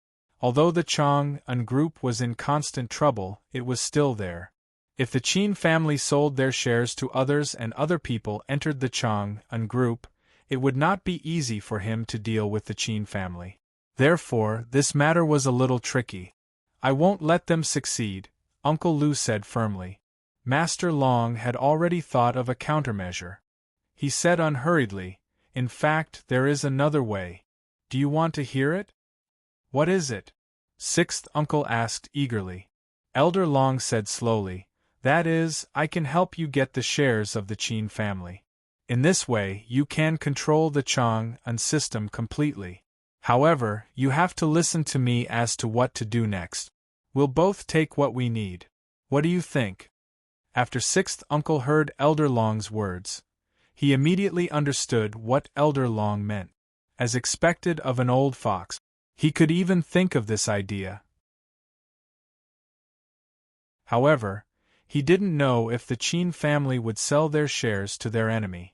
Although the Chang and Group was in constant trouble, it was still there. If the Qin family sold their shares to others and other people entered the Chang and Group, it would not be easy for him to deal with the Qin family. Therefore, this matter was a little tricky. "I won't let them succeed," Uncle Lu said firmly. Master Long had already thought of a countermeasure. He said unhurriedly, "In fact, there is another way. Do you want to hear it?" "What is it?" Sixth uncle asked eagerly. Elder Long said slowly, "That is, I can help you get the shares of the Qin family. In this way, you can control the Chang and system completely. However, you have to listen to me as to what to do next. We'll both take what we need. What do you think?" After sixth uncle heard Elder Long's words, he immediately understood what Elder Long meant. As expected of an old fox, he could even think of this idea. However, he didn't know if the Qin family would sell their shares to their enemy.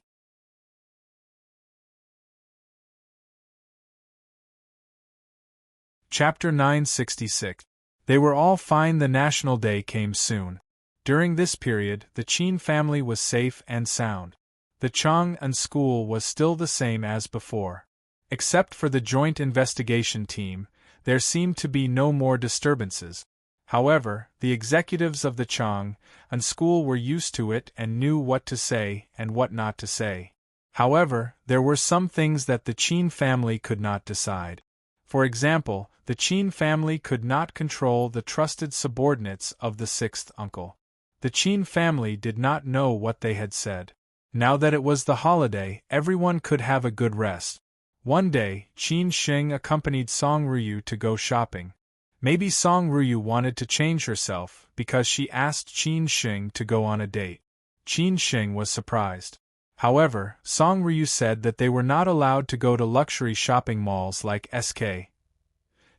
Chapter 966. They were all fine. The National Day came soon. During this period, the Qin family was safe and sound. The Chang and school was still the same as before. Except for the joint investigation team, there seemed to be no more disturbances. However, the executives of the Chang and school were used to it and knew what to say and what not to say. However, there were some things that the Qin family could not decide. For example, the Qin family could not control the trusted subordinates of the sixth uncle. The Qin family did not know what they had said. Now that it was the holiday, everyone could have a good rest. One day, Qin Shing accompanied Song Ruyu to go shopping. Maybe Song Ruyu wanted to change herself because she asked Qin Shing to go on a date. Qin Shing was surprised. However, Song Ruyu said that they were not allowed to go to luxury shopping malls like SK.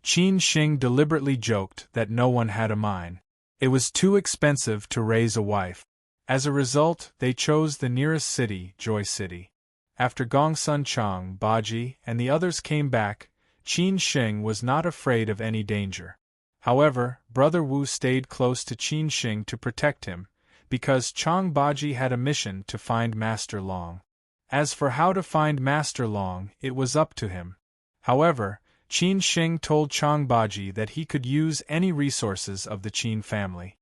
Qin Shing deliberately joked that no one had a mine. It was too expensive to raise a wife. As a result, they chose the nearest city, Joy City. After Gongsun Chang, Baji, and the others came back, Qin Sheng was not afraid of any danger. However, Brother Wu stayed close to Qin Sheng to protect him, because Chang Baji had a mission to find Master Long. As for how to find Master Long, it was up to him. However, Qin Sheng told Chang Baji that he could use any resources of the Qin family.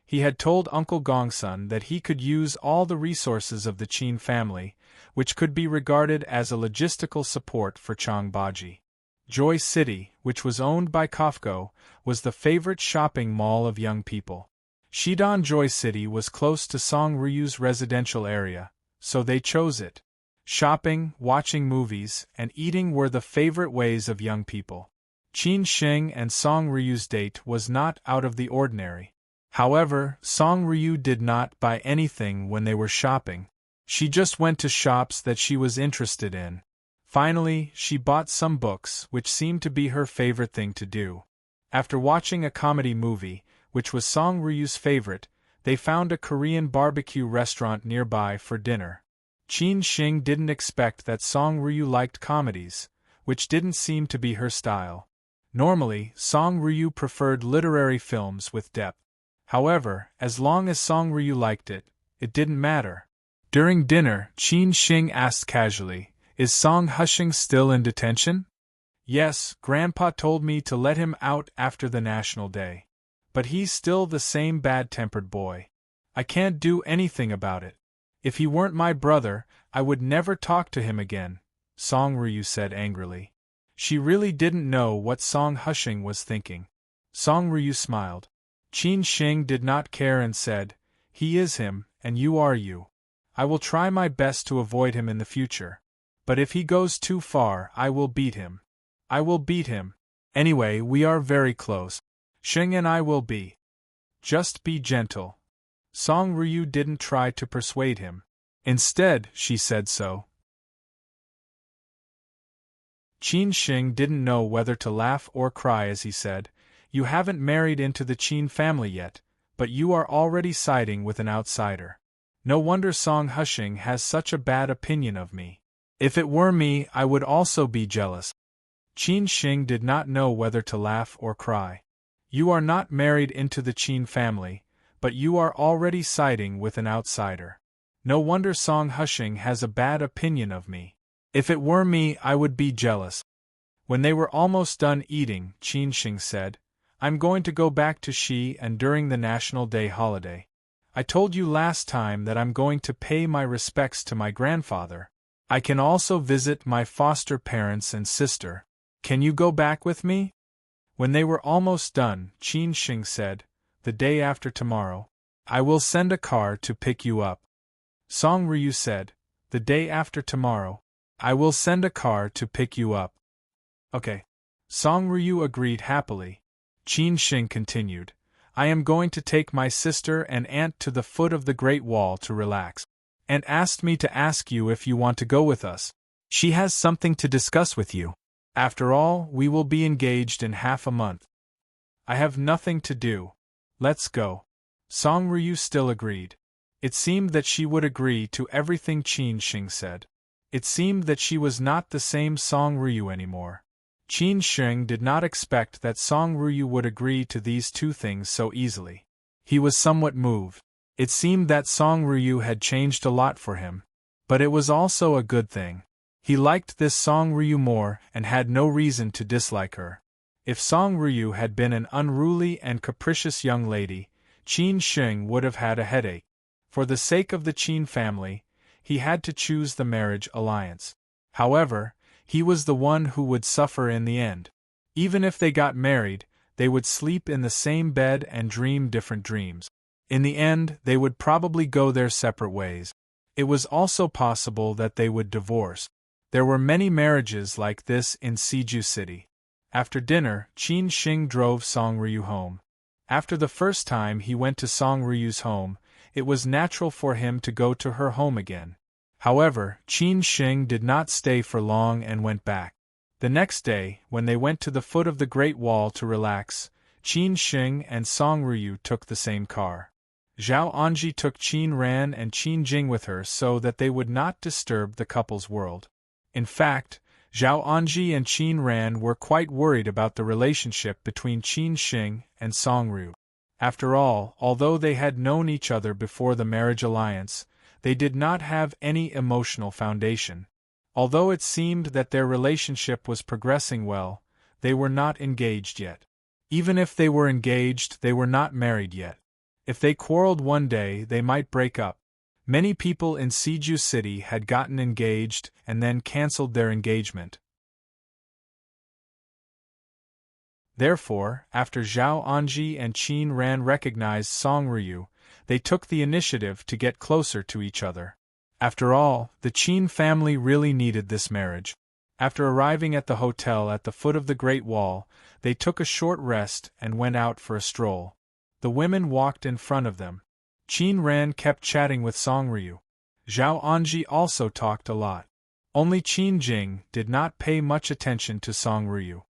He had told Uncle Gongsun that he could use all the resources of the Qin family, which could be regarded as a logistical support for Chang Baji. Joy City, which was owned by Kofco, was the favorite shopping mall of young people. Shidan Joy City was close to Song Ryu's residential area, so they chose it. Shopping, watching movies, and eating were the favorite ways of young people. Qin Sheng and Song Ryu's date was not out of the ordinary. However, Song Ryu did not buy anything when they were shopping. She just went to shops that she was interested in. Finally, she bought some books, which seemed to be her favorite thing to do. After watching a comedy movie, which was Song Ryu's favorite, they found a Korean barbecue restaurant nearby for dinner. Qin Sheng didn't expect that Song Ryu liked comedies, which didn't seem to be her style. Normally, Song Ryu preferred literary films with depth. However, as long as Song Ryu liked it, it didn't matter. During dinner, Qin Sheng asked casually, "Is Song Husheng still in detention?" "Yes, Grandpa told me to let him out after the National Day. But he's still the same bad-tempered boy. I can't do anything about it. If he weren't my brother, I would never talk to him again," Song Ryu said angrily. She really didn't know what Song Husheng was thinking. Song Ryu smiled. Qin Sheng did not care and said, "He is him, and you are you. I will try my best to avoid him in the future. But if he goes too far, I will beat him. I will beat him. Anyway, we are very close. Sheng and I will be. Just be gentle." Song Ryu didn't try to persuade him. Instead, she said so. Qin Sheng didn't know whether to laugh or cry as he said, "You haven't married into the Qin family yet, but you are already siding with an outsider. No wonder Song Husheng has such a bad opinion of me. If it were me, I would also be jealous." Qin Sheng did not know whether to laugh or cry. "You are not married into the Qin family, but you are already siding with an outsider. No wonder Song Husheng has a bad opinion of me. If it were me, I would be jealous." When they were almost done eating, Qin Sheng said, "I'm going to go back to Xi and during the National Day holiday. I told you last time that I'm going to pay my respects to my grandfather. I can also visit my foster parents and sister. Can you go back with me?" When they were almost done, Qin Sheng said, "The day after tomorrow. I will send a car to pick you up." Song Ryu said, "The day after tomorrow. I will send a car to pick you up." Okay. Song Ryu agreed happily. Qin Sheng continued, "I am going to take my sister and aunt to the foot of the Great Wall to relax. And asked me to ask you if you want to go with us. She has something to discuss with you. After all, we will be engaged in half a month." "I have nothing to do. Let's go." Song Ryu still agreed. It seemed that she would agree to everything Qin Sheng said. It seemed that she was not the same Song Ryu anymore. Qin Sheng did not expect that Song Ryu would agree to these two things so easily. He was somewhat moved. It seemed that Song Ryu had changed a lot for him. But it was also a good thing. He liked this Song Ryu more and had no reason to dislike her. If Song Ryu had been an unruly and capricious young lady, Qin Sheng would have had a headache. For the sake of the Qin family, he had to choose the marriage alliance. However, he was the one who would suffer in the end. Even if they got married, they would sleep in the same bed and dream different dreams. In the end, they would probably go their separate ways. It was also possible that they would divorce. There were many marriages like this in Siju City. After dinner, Qin Sheng drove Song Ryu home. After the first time he went to Song Ryu's home, it was natural for him to go to her home again. However, Qin Sheng did not stay for long and went back. The next day, when they went to the foot of the Great Wall to relax, Qin Sheng and Song Ryu took the same car. Zhao Anji took Qin Ran and Qin Jing with her so that they would not disturb the couple's world. In fact, Zhao Anji and Qin Ran were quite worried about the relationship between Qin Xing and Song Ryu. After all, although they had known each other before the marriage alliance, they did not have any emotional foundation. Although it seemed that their relationship was progressing well, they were not engaged yet. Even if they were engaged, they were not married yet. If they quarreled one day, they might break up. Many people in Siju City had gotten engaged and then cancelled their engagement. Therefore, after Zhao Anji and Qin Ran recognized Song Ryu, they took the initiative to get closer to each other. After all, the Qin family really needed this marriage. After arriving at the hotel at the foot of the Great Wall, they took a short rest and went out for a stroll. The women walked in front of them. Qin Ran kept chatting with Song Ryu. Zhao Anji also talked a lot. Only Qin Jing did not pay much attention to Song Ryu.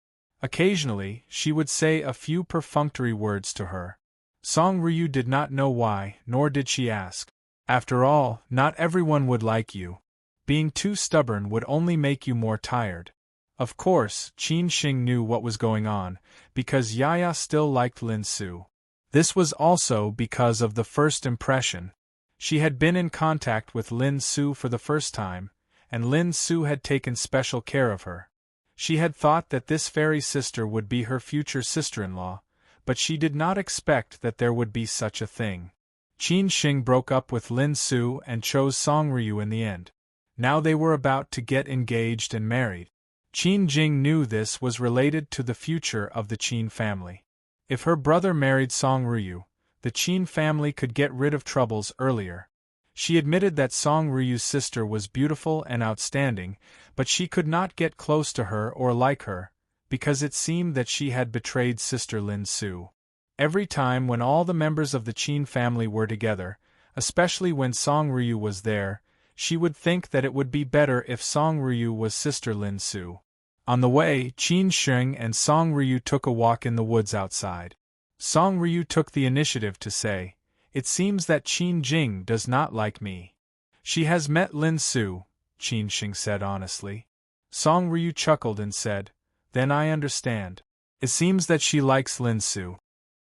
Occasionally, she would say a few perfunctory words to her. Song Ryu did not know why, nor did she ask. After all, not everyone would like you. Being too stubborn would only make you more tired. Of course, Qin Xing knew what was going on, because Yaya still liked Lin Su. This was also because of the first impression. She had been in contact with Lin Su for the first time, and Lin Su had taken special care of her. She had thought that this fairy sister would be her future sister-in-law, but she did not expect that there would be such a thing. Qin Xing broke up with Lin Su and chose Song Ryu in the end. Now they were about to get engaged and married. Qin Jing knew this was related to the future of the Qin family. If her brother married Song Ryu, the Qin family could get rid of troubles earlier. She admitted that Song Ryu's sister was beautiful and outstanding, but she could not get close to her or like her, because it seemed that she had betrayed sister Lin Su. Every time when all the members of the Qin family were together, especially when Song Ryu was there, she would think that it would be better if Song Ryu was sister Lin Su. On the way, Qin Xing and Song Ryu took a walk in the woods outside. Song Ryu took the initiative to say, "It seems that Qin Jing does not like me." "She has met Lin Su," Qin Xing said honestly. Song Ryu chuckled and said, "Then I understand. It seems that she likes Lin Su."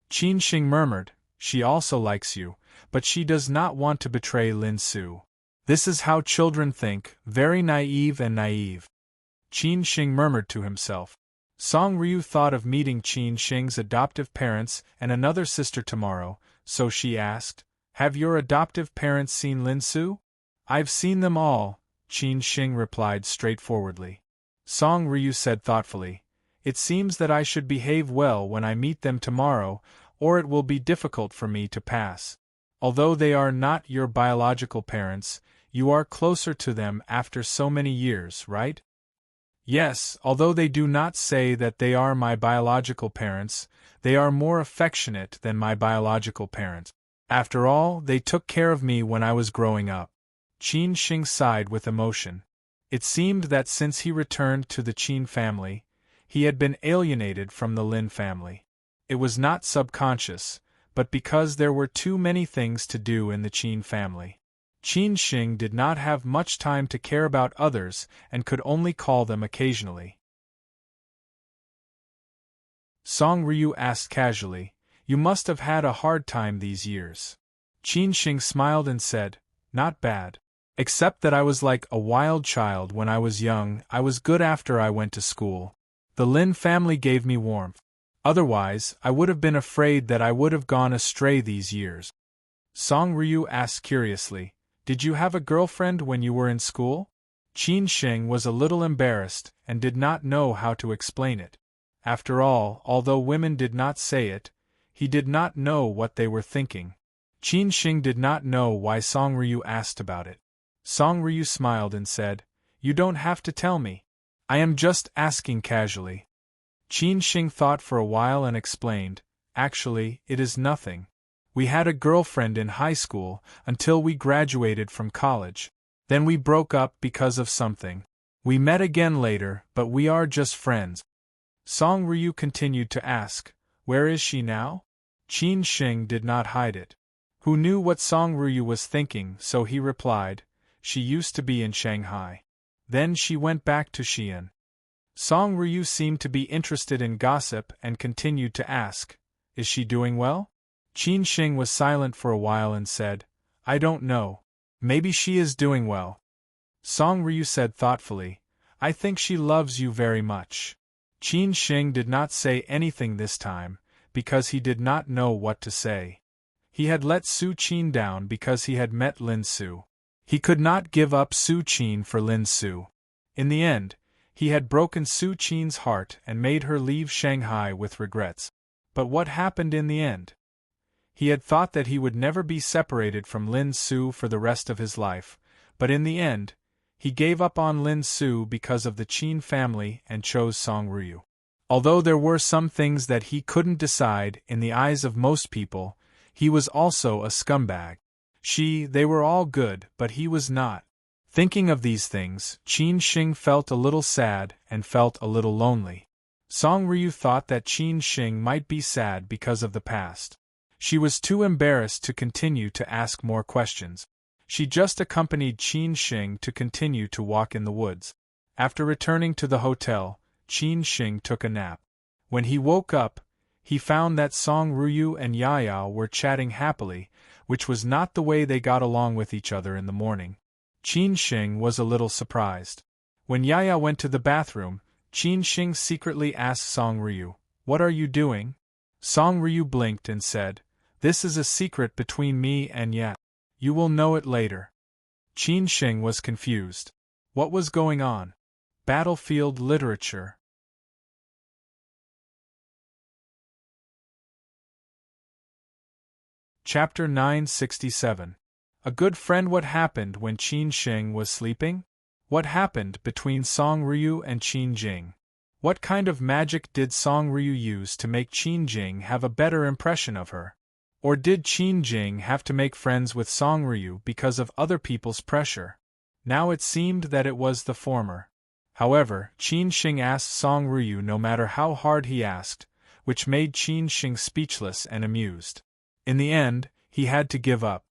Qin Xing murmured, "She also likes you, but she does not want to betray Lin Su. This is how children think, very naive and naive." Qin Xing murmured to himself. Song Ryu thought of meeting Qin Xing's adoptive parents and another sister tomorrow, so she asked, "Have your adoptive parents seen Lin Su?" "I've seen them all," Qin Xing replied straightforwardly. Song Ryu said thoughtfully, "It seems that I should behave well when I meet them tomorrow, or it will be difficult for me to pass. Although they are not your biological parents, you are closer to them after so many years, right?" "Yes, although they do not say that they are my biological parents, they are more affectionate than my biological parents. After all, they took care of me when I was growing up." Qin Xing sighed with emotion. It seemed that since he returned to the Qin family, he had been alienated from the Lin family. It was not subconscious, but because there were too many things to do in the Qin family. Qin Xing did not have much time to care about others and could only call them occasionally. Song Ryu asked casually, "You must have had a hard time these years." Qin Xing smiled and said, "Not bad. Except that I was like a wild child when I was young. I was good after I went to school. The Lin family gave me warmth. Otherwise, I would have been afraid that I would have gone astray these years." Song Ryu asked curiously, "Did you have a girlfriend when you were in school?" Qin Xing was a little embarrassed and did not know how to explain it. After all, although women did not say it, he did not know what they were thinking. Qin Xing did not know why Song Ryu asked about it. Song Ryu smiled and said, "You don't have to tell me. I am just asking casually." Qin Xing thought for a while and explained, "Actually, it is nothing. We had a girlfriend in high school until we graduated from college. Then we broke up because of something. We met again later, but we are just friends." Song Ryu continued to ask, "Where is she now?" Qin Xing did not hide it. Who knew what Song Ryu was thinking, so he replied, "She used to be in Shanghai. Then she went back to Xi'an. Song Ryu seemed to be interested in gossip and continued to ask, "Is she doing well?" Qin Shing was silent for a while and said, "I don't know. Maybe she is doing well." Song Ryu said thoughtfully, "I think she loves you very much." Qin Shing did not say anything this time, because he did not know what to say. He had let Su Qin down because he had met Lin Su. He could not give up Su Qin for Lin Su. In the end, he had broken Su Qin's heart and made her leave Shanghai with regrets. But what happened in the end? He had thought that he would never be separated from Lin Su for the rest of his life, but in the end, he gave up on Lin Su because of the Qin family and chose Song Ryu. Although there were some things that he couldn't decide in the eyes of most people, he was also a scumbag. They were all good, but he was not. Thinking of these things, Qin Shing felt a little sad and felt a little lonely. Song Ryu thought that Qin Shing might be sad because of the past. She was too embarrassed to continue to ask more questions. She just accompanied Qin Shing to continue to walk in the woods. After returning to the hotel, Qin Shing took a nap. When he woke up, he found that Song Ryu and Yaya were chatting happily, which was not the way they got along with each other in the morning. Qin Shing was a little surprised. When Yaya went to the bathroom, Qin Shing secretly asked Song Ryu, "What are you doing?" Song Ryu blinked and said, "This is a secret between me and Ya. You will know it later." Qin Shing was confused. What was going on? Battlefield literature. Chapter 967. A good friend. What happened when Qin Shing was sleeping? What happened between Song Ryu and Qin Jing? What kind of magic did Song Ryu use to make Qin Jing have a better impression of her? Or did Qin Jing have to make friends with Song Ryu because of other people's pressure? Now it seemed that it was the former. However, Qin Shing asked Song Ryu no matter how hard he asked, which made Qin Shing speechless and amused. In the end, he had to give up.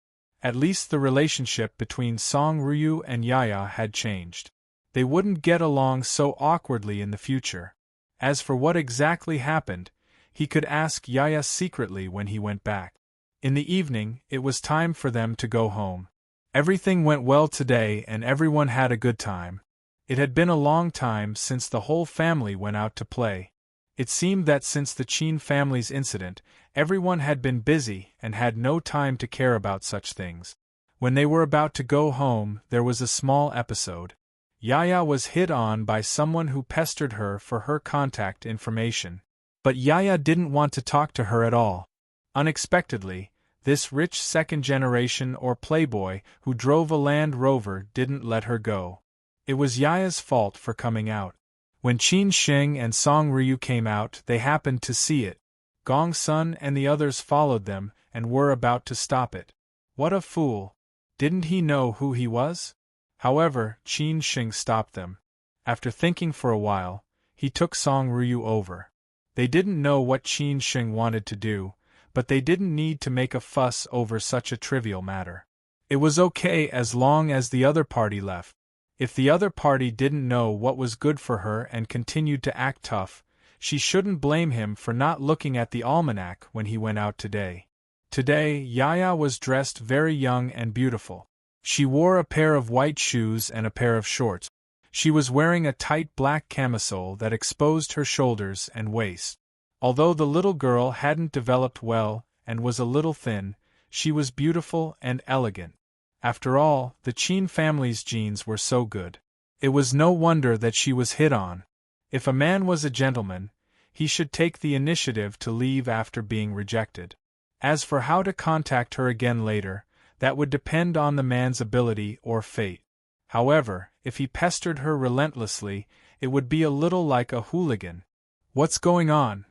At least the relationship between Song Ryu and Yaya had changed. They wouldn't get along so awkwardly in the future. As for what exactly happened, he could ask Yaya secretly when he went back. In the evening, it was time for them to go home. Everything went well today and everyone had a good time. It had been a long time since the whole family went out to play. It seemed that since the Qin family's incident, everyone had been busy and had no time to care about such things. When they were about to go home, there was a small episode. Yaya was hit on by someone who pestered her for her contact information. But Yaya didn't want to talk to her at all. Unexpectedly, this rich second-generation or playboy who drove a Land Rover didn't let her go. It was Yaya's fault for coming out. When Qin Shing and Song Ryu came out, they happened to see it. Gong Sun and the others followed them and were about to stop it. What a fool! Didn't he know who he was? However, Qin Shing stopped them. After thinking for a while, he took Song Ryu over. They didn't know what Qin Shing wanted to do, but they didn't need to make a fuss over such a trivial matter. It was okay as long as the other party left. If the other party didn't know what was good for her and continued to act tough, she shouldn't blame him for not looking at the almanac when he went out today. Today, Yaya was dressed very young and beautiful. She wore a pair of white shoes and a pair of shorts. She was wearing a tight black camisole that exposed her shoulders and waist. Although the little girl hadn't developed well and was a little thin, she was beautiful and elegant. After all, the Qin family's genes were so good. It was no wonder that she was hit on. If a man was a gentleman, he should take the initiative to leave after being rejected. As for how to contact her again later, that would depend on the man's ability or fate. However, if he pestered her relentlessly, it would be a little like a hooligan. "What's going on?"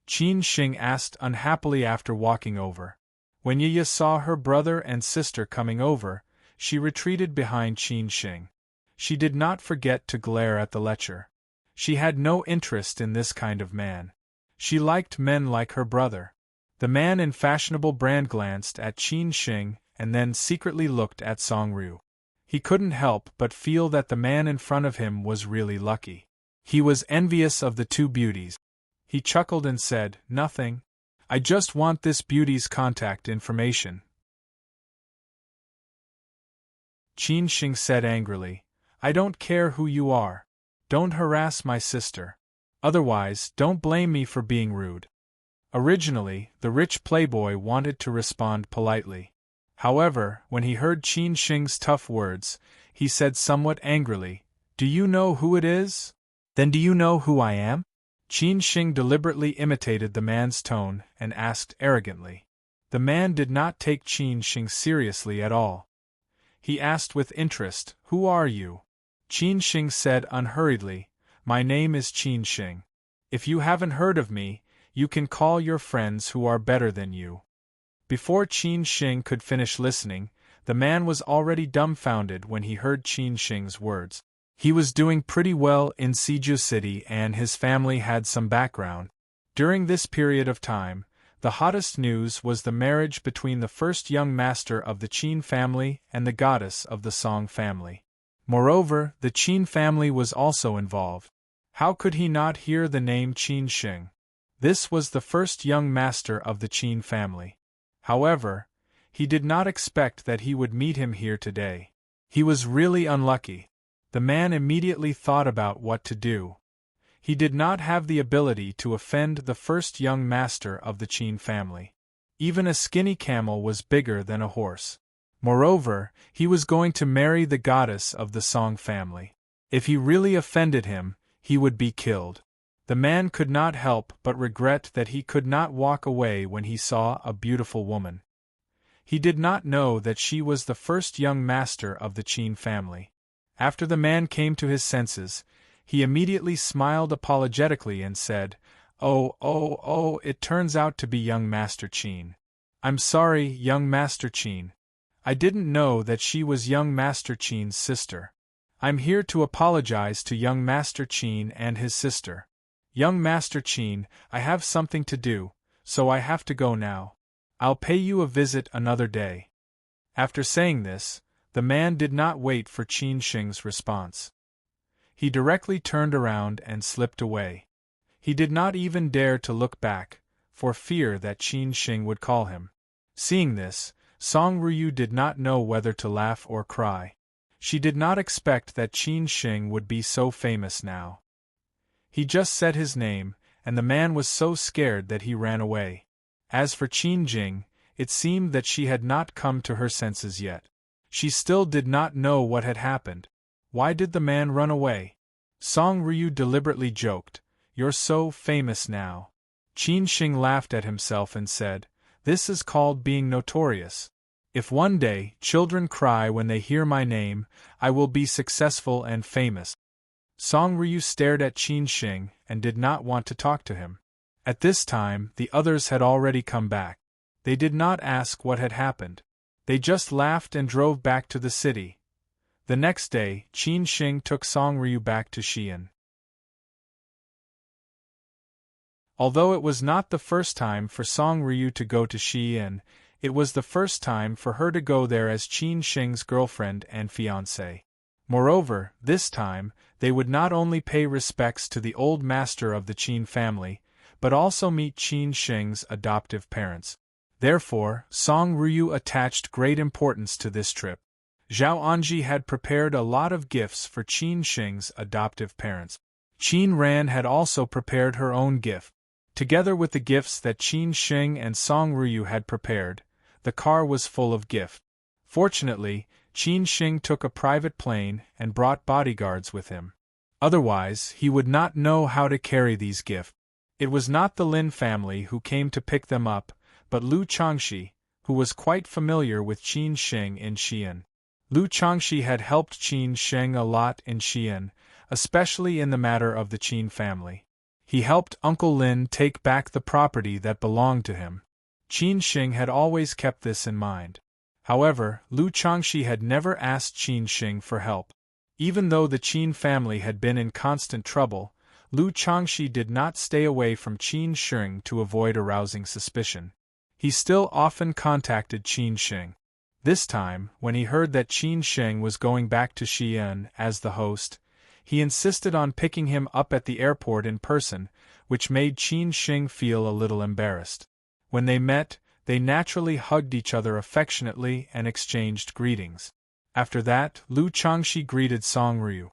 Qin Shing asked unhappily after walking over. When Yaya saw her brother and sister coming over, she retreated behind Qin Shing. She did not forget to glare at the lecher. She had no interest in this kind of man. She liked men like her brother. The man in fashionable brand glanced at Qin Shing and then secretly looked at Song Ryu. He couldn't help but feel that the man in front of him was really lucky. He was envious of the two beauties. He chuckled and said, "Nothing. I just want this beauty's contact information." Qin Shing said angrily, "I don't care who you are. Don't harass my sister. Otherwise, don't blame me for being rude." Originally, the rich playboy wanted to respond politely. However, when he heard Qin Shing's tough words, he said somewhat angrily, "Do you know who it is? Then do you know who I am?" Qin Shing deliberately imitated the man's tone and asked arrogantly. The man did not take Qin Shing seriously at all. He asked with interest, "Who are you?" Qin Shing said unhurriedly, "My name is Qin Shing. If you haven't heard of me, you can call your friends who are better than you." Before Qin Shing could finish listening, the man was already dumbfounded when he heard Qin Shing's words. He was doing pretty well in Siju City and his family had some background. During this period of time, the hottest news was the marriage between the first young master of the Qin family and the goddess of the Song family. Moreover, the Qin family was also involved. How could he not hear the name Qin Shing? This was the first young master of the Qin family. However, he did not expect that he would meet him here today. He was really unlucky. The man immediately thought about what to do. He did not have the ability to offend the first young master of the Qin family. Even a skinny camel was bigger than a horse. Moreover, he was going to marry the goddess of the Song family. If he really offended him, he would be killed. The man could not help but regret that he could not walk away when he saw a beautiful woman. He did not know that she was the first young master of the Qin family. After the man came to his senses, he immediately smiled apologetically and said, Oh, it turns out to be young Master Qin. I'm sorry, young Master Qin. I didn't know that she was young Master Qin's sister. I'm here to apologize to young Master Qin and his sister. Young Master Qin, I have something to do, so I have to go now. I'll pay you a visit another day." After saying this, the man did not wait for Qin Shing's response. He directly turned around and slipped away. He did not even dare to look back, for fear that Qin Shing would call him. Seeing this, Song Ruyu did not know whether to laugh or cry. She did not expect that Qin Shing would be so famous now. He just said his name, and the man was so scared that he ran away. As for Qin Jing, it seemed that she had not come to her senses yet. She still did not know what had happened. Why did the man run away? Song Ryu deliberately joked, "You're so famous now." Qin Shing laughed at himself and said, "This is called being notorious. If one day children cry when they hear my name, I will be successful and famous." Song Ryu stared at Qin Shing and did not want to talk to him. At this time, the others had already come back. They did not ask what had happened. They just laughed and drove back to the city. The next day, Qin Shing took Song Ryu back to Xi'an. Although it was not the first time for Song Ryu to go to Xi'an, it was the first time for her to go there as Qin Shing's girlfriend and fiancée. Moreover, this time, they would not only pay respects to the old master of the Qin family, but also meet Qin Shing's adoptive parents. Therefore, Song Ryu attached great importance to this trip. Zhao Anji had prepared a lot of gifts for Qin Shing's adoptive parents. Qin Ran had also prepared her own gift. Together with the gifts that Qin Shing and Song Ryu had prepared, the car was full of gifts. Fortunately, Qin Shing took a private plane and brought bodyguards with him. Otherwise, he would not know how to carry these gifts. It was not the Lin family who came to pick them up, but Lu Changxi, who was quite familiar with Qin Shing in Xi'an. Lu Changxi had helped Qin Shing a lot in Xi'an, especially in the matter of the Qin family. He helped Uncle Lin take back the property that belonged to him. Qin Shing had always kept this in mind. However, Lu Changxi had never asked Qin Shing for help. Even though the Qin family had been in constant trouble, Lu Changxi did not stay away from Qin Shing to avoid arousing suspicion. He still often contacted Qin Shing. This time, when he heard that Qin Shing was going back to Xi'an as the host, He insisted on picking him up at the airport in person, which made Qin Shing feel a little embarrassed. When they met, they naturally hugged each other affectionately and exchanged greetings. After that, Lu Changxi greeted Song Ryu.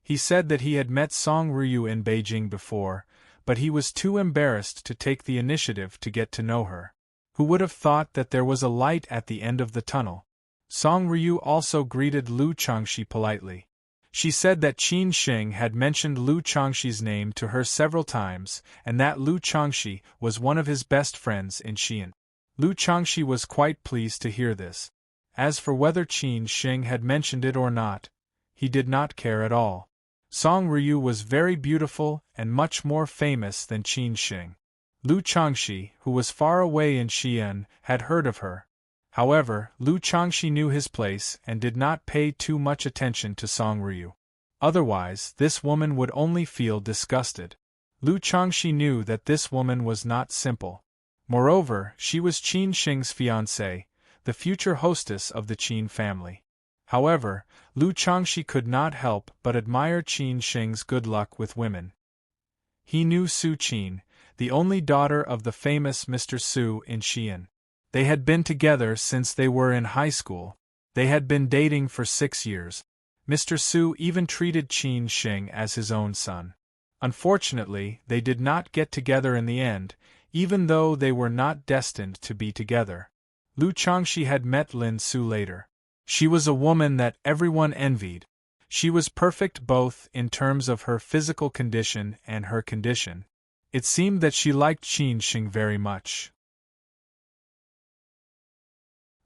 He said that he had met Song Ryu in Beijing before, but he was too embarrassed to take the initiative to get to know her. Who would have thought that there was a light at the end of the tunnel? Song Ryu also greeted Lu Changxi politely. She said that Qin Shing had mentioned Lu Changxi's name to her several times, and that Lu Changxi was one of his best friends in Xi'an. Lu Changxi was quite pleased to hear this. As for whether Qin Shing had mentioned it or not, he did not care at all. Song Ryu was very beautiful and much more famous than Qin Shing. Lu Changxi, who was far away in Xi'an, had heard of her. However, Lu Changxi knew his place and did not pay too much attention to Song Ryu. Otherwise, this woman would only feel disgusted. Lu Changxi knew that this woman was not simple. Moreover, she was Qin Shing's fiancée, the future hostess of the Qin family. However, Lu Changxi could not help but admire Qin Shing's good luck with women. He knew Su Qin, the only daughter of the famous Mr. Su in Xi'an. They had been together since they were in high school. They had been dating for 6 years. Mr. Su even treated Qin Shing as his own son. Unfortunately, they did not get together in the end, even though they were not destined to be together. Lu Changxi had met Lin Su later. She was a woman that everyone envied. She was perfect both in terms of her physical condition and her condition. It seemed that she liked Qin Shing very much.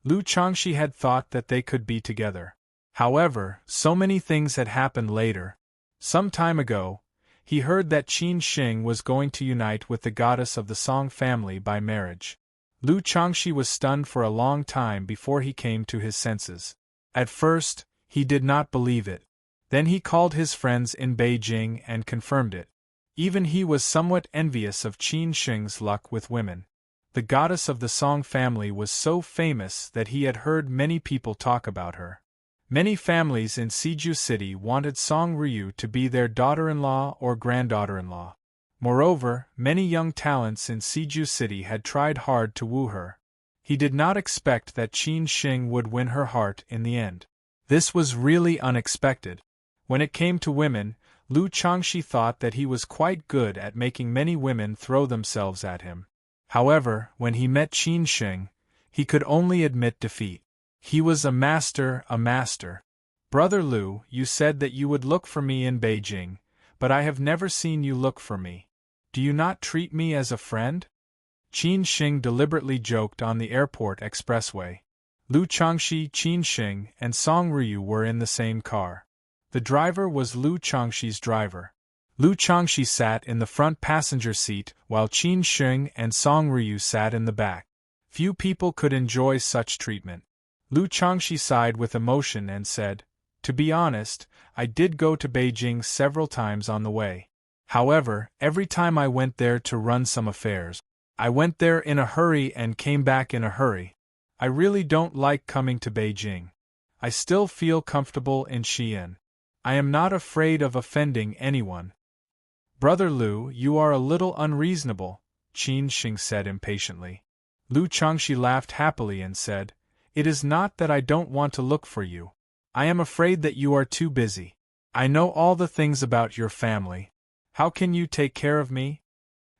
Lu Changxi had thought that they could be together. However, so many things had happened later. Some time ago, he heard that Qin Shing was going to unite with the goddess of the Song family by marriage. Lu Changxi was stunned for a long time before he came to his senses. At first, he did not believe it. Then he called his friends in Beijing and confirmed it. Even he was somewhat envious of Qin Shing's luck with women. The goddess of the Song family was so famous that he had heard many people talk about her. Many families in Siju City wanted Song Ryu to be their daughter-in-law or granddaughter-in-law. Moreover, many young talents in Siju City had tried hard to woo her. He did not expect that Qin Shing would win her heart in the end. This was really unexpected. When it came to women, Lu Changxi thought that he was quite good at making many women throw themselves at him. However, when he met Qin Shing, he could only admit defeat. He was a master. Brother Lu, you said that you would look for me in Beijing, but I have never seen you look for me. Do you not treat me as a friend? Qin Shing deliberately joked on the airport expressway. Lu Changxi, Qin Shing, and Song Ryu were in the same car. The driver was Lu Changxi's driver. Lu Changxi sat in the front passenger seat while Qin Shing and Song Ryu sat in the back. Few people could enjoy such treatment. Lu Changxi sighed with emotion and said, "To be honest, I did go to Beijing several times on the way. However, every time I went there to run some affairs, I went there in a hurry and came back in a hurry. I really don't like coming to Beijing. I still feel comfortable in Xi'an. I am not afraid of offending anyone." "Brother Lu, you are a little unreasonable," Qin Shing said impatiently. Lu Changxi laughed happily and said, "It is not that I don't want to look for you. I am afraid that you are too busy. I know all the things about your family. How can you take care of me?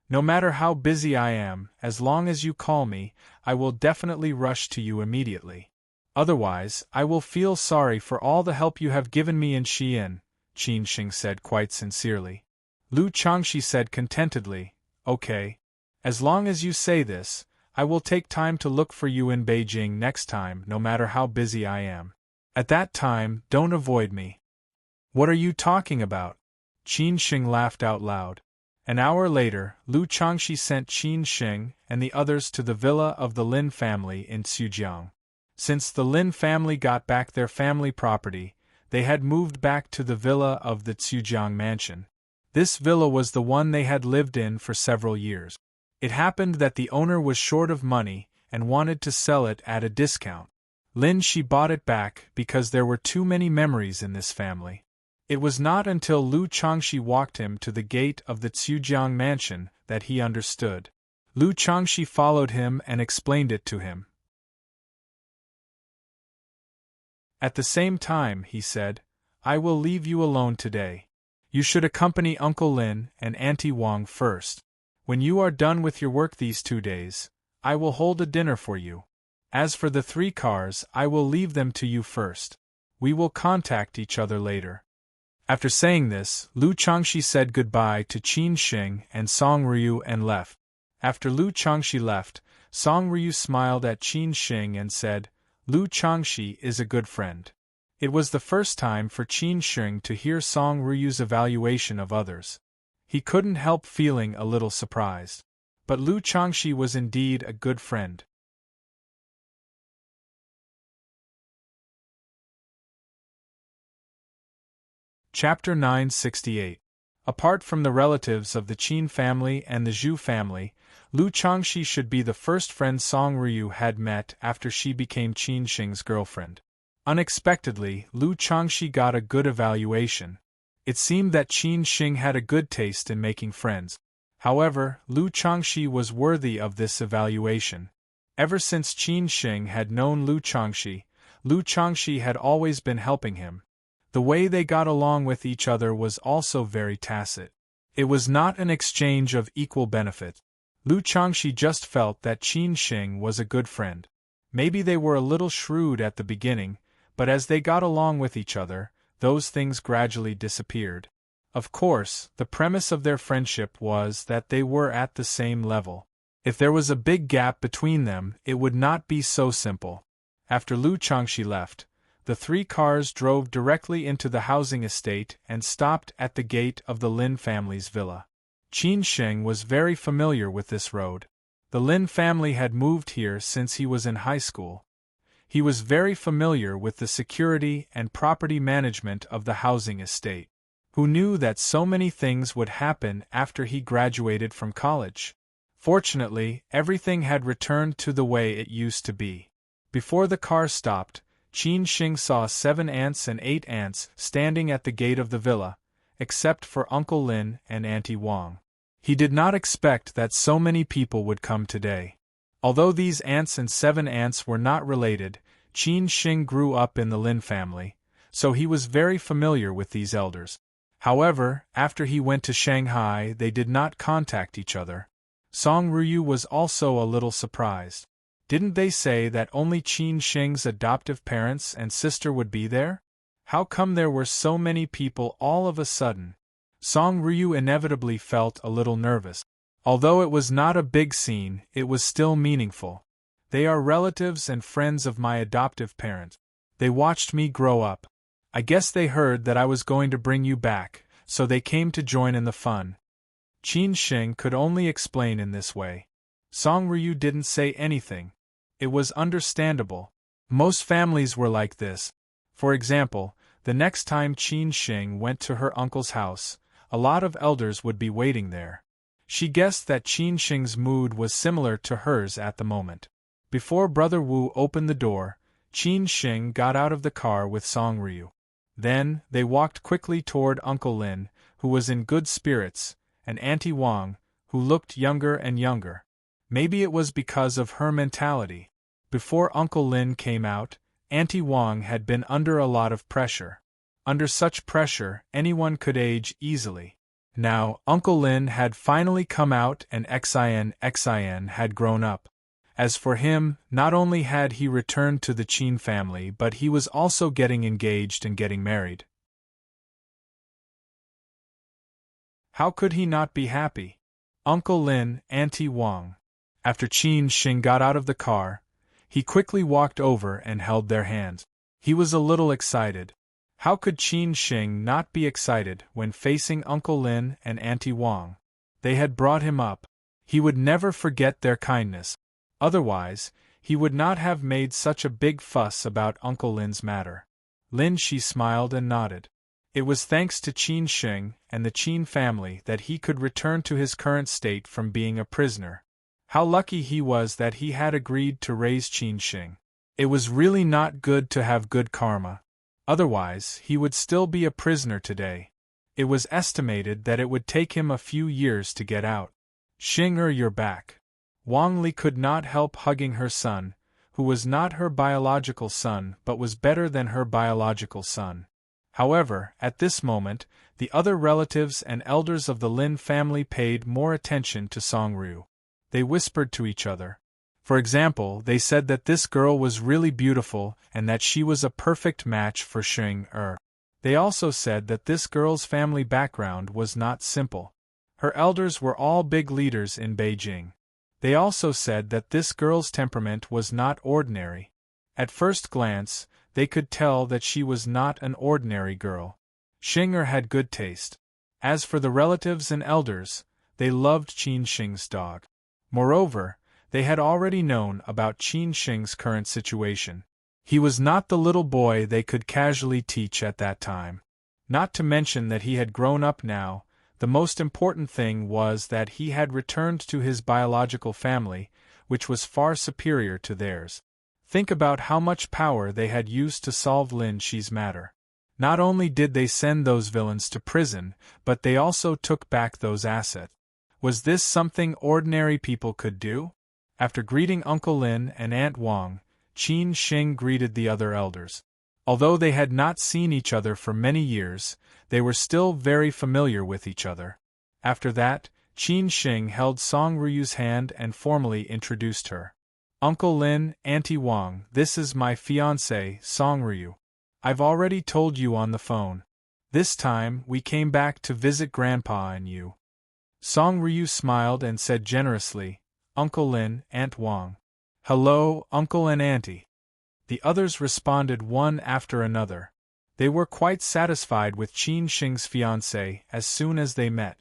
No matter how busy I am, as long as you call me, I will definitely rush to you immediately. Otherwise, I will feel sorry for all the help you have given me in Xi'an," Qin Shing said quite sincerely. Lu Changxi said contentedly, "Okay. As long as you say this, I will take time to look for you in Beijing next time, no matter how busy I am. At that time, don't avoid me." "What are you talking about?" Qin Shing laughed out loud. An hour later, Lu Changxi sent Qin Shing and the others to the villa of the Lin family in Sujiang. Since the Lin family got back their family property, they had moved back to the villa of the Sujiang mansion. This villa was the one they had lived in for several years. It happened that the owner was short of money and wanted to sell it at a discount. Lin Shi bought it back because there were too many memories in this family. It was not until Lu Changxi walked him to the gate of the Tsujiang mansion that he understood. Lu Changxi followed him and explained it to him. At the same time, he said, I will leave you alone today. You should accompany Uncle Lin and Auntie Wang first. When you are done with your work these 2 days, I will hold a dinner for you. As for the 3 cars, I will leave them to you first. We will contact each other later. After saying this, Lu Changxi said goodbye to Qin Xing and Song Ryu and left. After Lu Changxi left, Song Ryu smiled at Qin Xing and said, Lu Changxi is a good friend. It was the first time for Qin Xing to hear Song Ryu's evaluation of others. He couldn't help feeling a little surprised. But Lu Changxi was indeed a good friend. Chapter 968. Apart from the relatives of the Qin family and the Zhu family, Lu Changxi should be the first friend Song Ryu had met after she became Qin Xing's girlfriend. Unexpectedly, Lu Changxi got a good evaluation. It seemed that Qin Xing had a good taste in making friends. However, Lu Changxi was worthy of this evaluation. Ever since Qin Xing had known Lu Changxi had always been helping him. The way they got along with each other was also very tacit. It was not an exchange of equal benefit. Lu Changxi just felt that Qin Xing was a good friend. Maybe they were a little shrewd at the beginning, but as they got along with each other, those things gradually disappeared. Of course, the premise of their friendship was that they were at the same level. If there was a big gap between them, it would not be so simple. After Lu Changxi left, the 3 cars drove directly into the housing estate and stopped at the gate of the Lin family's villa. Qin Xing was very familiar with this road. The Lin family had moved here since he was in high school. He was very familiar with the security and property management of the housing estate. Who knew that so many things would happen after he graduated from college? Fortunately, everything had returned to the way it used to be. Before the car stopped, Qin Xing saw 7 aunts and 8 aunts standing at the gate of the villa, except for Uncle Lin and Auntie Wang. He did not expect that so many people would come today. Although these aunts and 7 aunts were not related, Qin Xing grew up in the Lin family, so he was very familiar with these elders. However, after he went to Shanghai, they did not contact each other. Song Ryu was also a little surprised. Didn't they say that only Qin Xing's adoptive parents and sister would be there? How come there were so many people all of a sudden? Song Ryu inevitably felt a little nervous. Although it was not a big scene, it was still meaningful. They are relatives and friends of my adoptive parent. They watched me grow up. I guess they heard that I was going to bring you back, so they came to join in the fun. Qin Xing could only explain in this way. Song Ryu didn't say anything. It was understandable. Most families were like this. For example, the next time Qin Xing went to her uncle's house, a lot of elders would be waiting there. She guessed that Qin Xing's mood was similar to hers at the moment. Before Brother Wu opened the door, Qin Xing got out of the car with Song Ryu. Then, they walked quickly toward Uncle Lin, who was in good spirits, and Auntie Wang, who looked younger and younger. Maybe it was because of her mentality. Before Uncle Lin came out, Auntie Wang had been under a lot of pressure. Under such pressure, anyone could age easily. Now, Uncle Lin had finally come out and Xin had grown up. As for him, not only had he returned to the Qin family, but he was also getting engaged and getting married. How could he not be happy? Uncle Lin, Auntie Wang. After Qin Xing got out of the car, he quickly walked over and held their hands. He was a little excited. How could Qin Xing not be excited when facing Uncle Lin and Auntie Wang? They had brought him up. He would never forget their kindness. Otherwise, he would not have made such a big fuss about Uncle Lin's matter. Lin Shi smiled and nodded. It was thanks to Qin Xing and the Qin family that he could return to his current state from being a prisoner. How lucky he was that he had agreed to raise Qin Xing. It was really not good to have good karma. Otherwise, he would still be a prisoner today. It was estimated that it would take him a few years to get out. Xing you're back. Wang Li could not help hugging her son, who was not her biological son but was better than her biological son. However, at this moment, the other relatives and elders of the Lin family paid more attention to Songryu. They whispered to each other. For example, they said that this girl was really beautiful and that she was a perfect match for Xing. They also said that this girl's family background was not simple. Her elders were all big leaders in Beijing. They also said that this girl's temperament was not ordinary. At first glance, they could tell that she was not an ordinary girl. Xing had good taste. As for the relatives and elders, they loved Qin Shing's dog. Moreover, they had already known about Qin Shing's current situation. He was not the little boy they could casually teach at that time. Not to mention that he had grown up now, the most important thing was that he had returned to his biological family, which was far superior to theirs. Think about how much power they had used to solve Lin Shi's matter. Not only did they send those villains to prison, but they also took back those assets. Was this something ordinary people could do? After greeting Uncle Lin and Aunt Wang, Qin Shing greeted the other elders. Although they had not seen each other for many years, they were still very familiar with each other. After that, Qin Shing held Songryu's hand and formally introduced her. Uncle Lin, Auntie Wang, this is my fiancé, Songryu. I've already told you on the phone. This time, we came back to visit Grandpa and you. Songryu smiled and said generously, Uncle Lin, Aunt Wang. Hello, Uncle and Auntie. The others responded one after another. They were quite satisfied with Qin Shing's fiancée as soon as they met.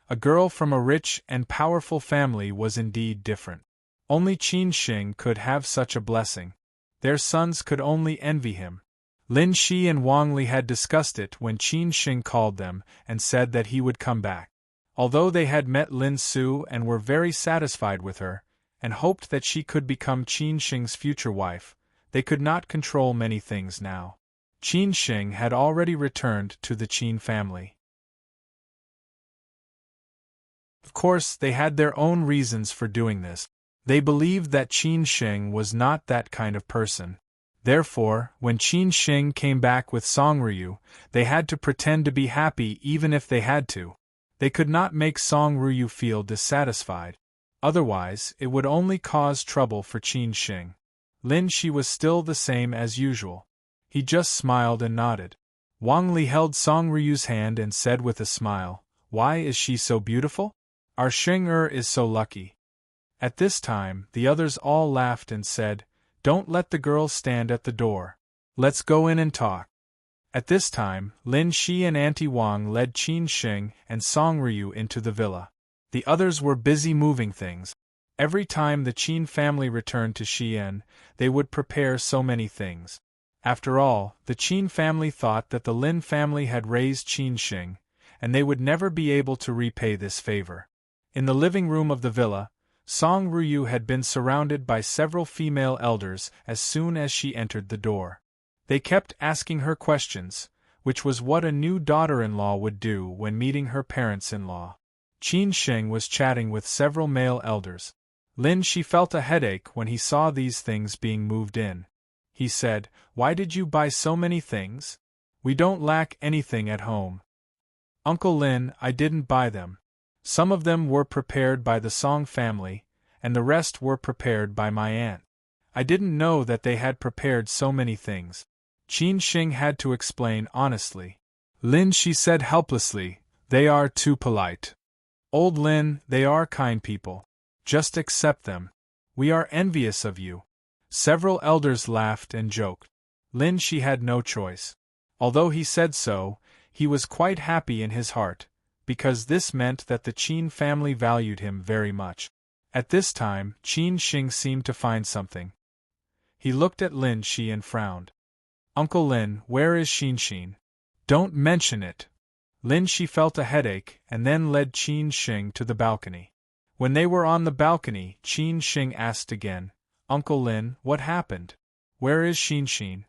A girl from a rich and powerful family was indeed different. Only Qin Shing could have such a blessing. Their sons could only envy him. Lin Shi and Wang Li had discussed it when Qin Shing called them and said that he would come back. Although they had met Lin Su and were very satisfied with her, and hoped that she could become Qin Shing's future wife, they could not control many things now. Qin Shing had already returned to the Qin family. Of course, they had their own reasons for doing this. They believed that Qin Shing was not that kind of person. Therefore, when Qin Shing came back with Songryu, they had to pretend to be happy even if they had to. They could not make Songryu feel dissatisfied. Otherwise, it would only cause trouble for Qin Shing. Lin Shi was still the same as usual. He just smiled and nodded. Wang Li held Songryu's hand and said with a smile, Why is she so beautiful? Our Xing is so lucky. At this time, the others all laughed and said, Don't let the girl stand at the door. Let's go in and talk. At this time, Lin Shi and Auntie Wang led Qin Shing and Songryu into the villa. The others were busy moving things. Every time the Qin family returned to Xi'an, they would prepare so many things. After all, the Qin family thought that the Lin family had raised Qin Shing, and they would never be able to repay this favor. In the living room of the villa, Songryu had been surrounded by several female elders as soon as she entered the door. They kept asking her questions, which was what a new daughter-in-law would do when meeting her parents-in-law. Qin Shing was chatting with several male elders. Lin Shi felt a headache when he saw these things being moved in. He said, Why did you buy so many things? We don't lack anything at home. Uncle Lin, I didn't buy them. Some of them were prepared by the Song family, and the rest were prepared by my aunt. I didn't know that they had prepared so many things. Qin Shing had to explain honestly. Lin Shi said helplessly, They are too polite. Old Lin, they are kind people. Just accept them. We are envious of you. Several elders laughed and joked. Lin Shi had no choice. Although he said so, he was quite happy in his heart, because this meant that the Qin family valued him very much. At this time, Qin Shing seemed to find something. He looked at Lin Shi and frowned. Uncle Lin, where is Xin? Don't mention it. Lin Shi felt a headache and then led Qin Shing to the balcony. When they were on the balcony, Qin Shing asked again, Uncle Lin, what happened? Where is Xin?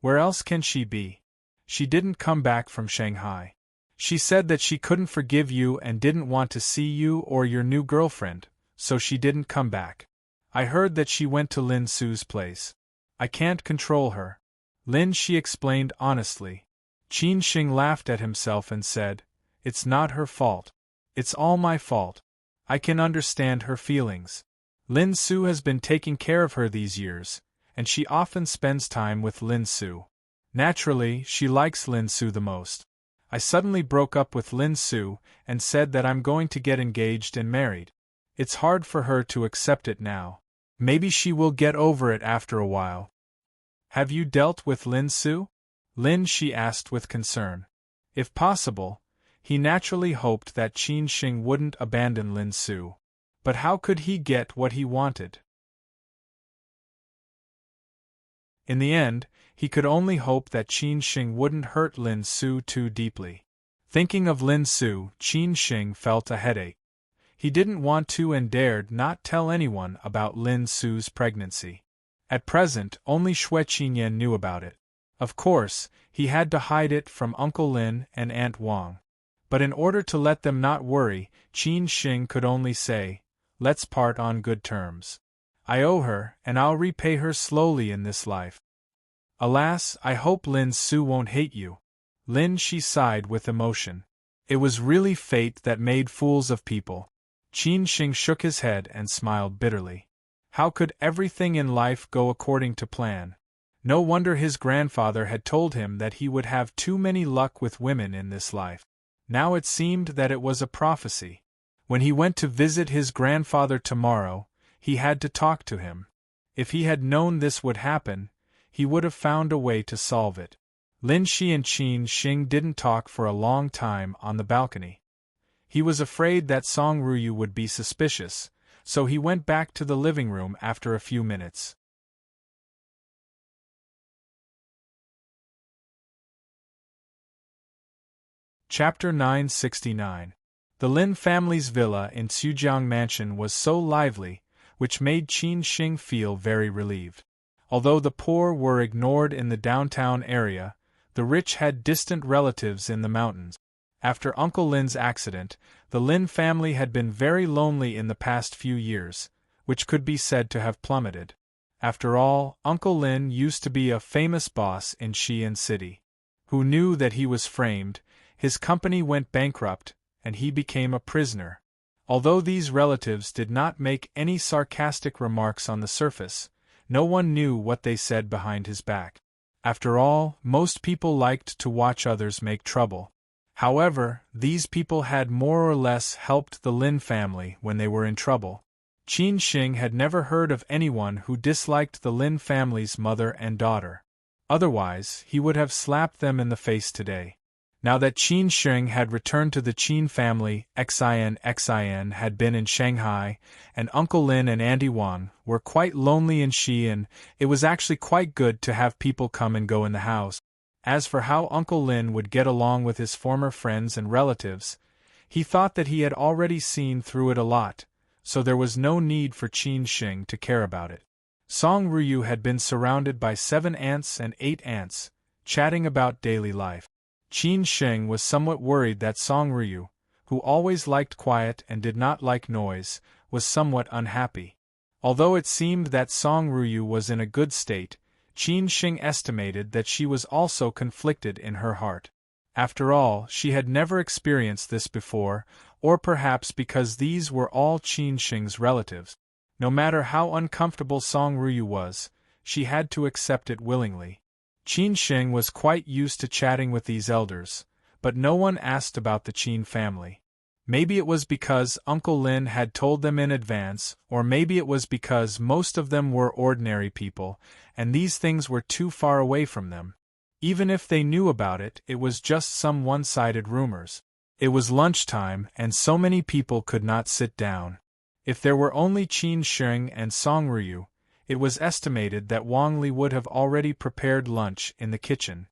Where else can she be? She didn't come back from Shanghai. She said that she couldn't forgive you and didn't want to see you or your new girlfriend, so she didn't come back. I heard that she went to Lin Su's place. I can't control her. Lin, she explained honestly. Qin Sheng laughed at himself and said, "It's not her fault. It's all my fault. I can understand her feelings. Lin Su has been taking care of her these years, and she often spends time with Lin Su. Naturally, she likes Lin Su the most. I suddenly broke up with Lin Su and said that I'm going to get engaged and married. It's hard for her to accept it now. Maybe she will get over it after a while." "Have you dealt with Lin Su?" Lin, she asked with concern. If possible, he naturally hoped that Qin Sheng wouldn't abandon Lin Su. But how could he get what he wanted? In the end, he could only hope that Qin Sheng wouldn't hurt Lin Su too deeply. Thinking of Lin Su, Qin Sheng felt a headache. He didn't want to and dared not tell anyone about Lin Su's pregnancy. At present, only Xue Qinyan knew about it. Of course, he had to hide it from Uncle Lin and Aunt Wang. But in order to let them not worry, Qin Sheng could only say, "Let's part on good terms. I owe her, and I'll repay her slowly in this life." "Alas, I hope Lin Su won't hate you." Lin, she sighed with emotion. It was really fate that made fools of people. Qin Sheng shook his head and smiled bitterly. How could everything in life go according to plan? No wonder his grandfather had told him that he would have too many luck with women in this life. Now it seemed that it was a prophecy. When he went to visit his grandfather tomorrow, he had to talk to him. If he had known this would happen, he would have found a way to solve it. Lin Shi and Qin Sheng didn't talk for a long time on the balcony. He was afraid that Song Ruyu would be suspicious, so he went back to the living room after a few minutes. Chapter 969. The Lin family's villa in Xujiang Mansion was so lively, which made Qin Sheng feel very relieved. Although the poor were ignored in the downtown area, the rich had distant relatives in the mountains. After Uncle Lin's accident, the Lin family had been very lonely in the past few years, which could be said to have plummeted. After all, Uncle Lin used to be a famous boss in Xi'an City. Who knew that he was framed? His company went bankrupt, and he became a prisoner. Although these relatives did not make any sarcastic remarks on the surface, no one knew what they said behind his back. After all, most people liked to watch others make trouble. However, these people had more or less helped the Lin family when they were in trouble. Qin Sheng had never heard of anyone who disliked the Lin family's mother and daughter. Otherwise, he would have slapped them in the face today. Now that Qin Sheng had returned to the Qin family, Xin had been in Shanghai, and Uncle Lin and Auntie Wang were quite lonely in Xi'an. It was actually quite good to have people come and go in the house. As for how Uncle Lin would get along with his former friends and relatives, he thought that he had already seen through it a lot, so there was no need for Qin Sheng to care about it. Song Ruyu had been surrounded by 7 aunts and 8 aunts, chatting about daily life. Qin Sheng was somewhat worried that Song Ruyu, who always liked quiet and did not like noise, was somewhat unhappy. Although it seemed that Song Ruyu was in a good state, Qin Sheng estimated that she was also conflicted in her heart. After all, she had never experienced this before, or perhaps because these were all Qin Sheng's relatives. No matter how uncomfortable Song Ruyu was, she had to accept it willingly. Qin Sheng was quite used to chatting with these elders, but no one asked about the Qin family. Maybe it was because Uncle Lin had told them in advance, or maybe it was because most of them were ordinary people, and these things were too far away from them. Even if they knew about it, it was just some one-sided rumors. It was lunchtime, and so many people could not sit down. If there were only Qin Sheng and Song Ruyu, it was estimated that Wang Li would have already prepared lunch in the kitchen.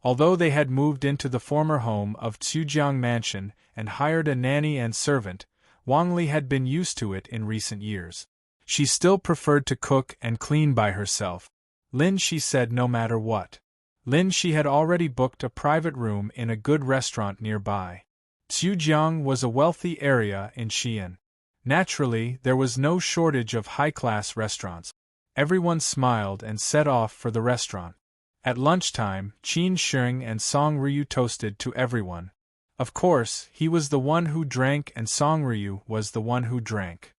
Although they had moved into the former home of Xujiang Mansion and hired a nanny and servant, Wang Li had been used to it in recent years. She still preferred to cook and clean by herself. Lin, she said, no matter what. Lin Shi had already booked a private room in a good restaurant nearby. Xiujiang was a wealthy area in Xi'an. Naturally, there was no shortage of high-class restaurants. Everyone smiled and set off for the restaurant. At lunchtime, Qin Sheng and Song Ryu toasted to everyone. Of course, he was the one who drank and Song Ryu was the one who drank.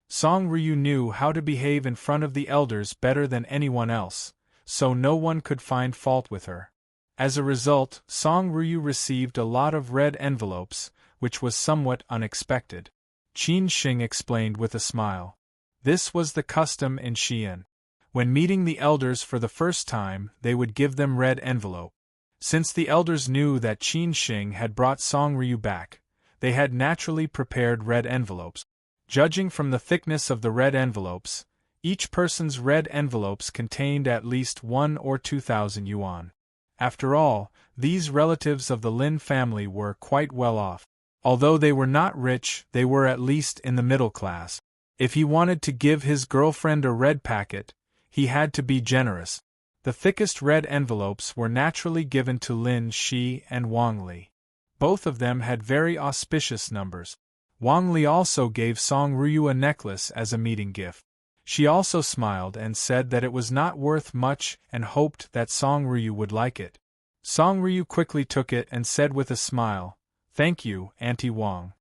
Song Ryu knew how to behave in front of the elders better than anyone else, so no one could find fault with her. As a result, Song Ryu received a lot of red envelopes, which was somewhat unexpected. Qin Sheng explained with a smile. This was the custom in Xi'an. When meeting the elders for the first time, they would give them red envelope. Since the elders knew that Qin Sheng had brought Song Ryu back, they had naturally prepared red envelopes. Judging from the thickness of the red envelopes, each person's red envelopes contained at least 1 or 2,000 yuan. After all, these relatives of the Lin family were quite well off. Although they were not rich, they were at least in the middle class. If he wanted to give his girlfriend a red packet, he had to be generous. The thickest red envelopes were naturally given to Lin Shi and Wang Li. Both of them had very auspicious numbers. Wang Li also gave Song Ryu a necklace as a meeting gift. She also smiled and said that it was not worth much and hoped that Song Ryu would like it. Song Ryu quickly took it and said with a smile, "Thank you, Auntie Wang."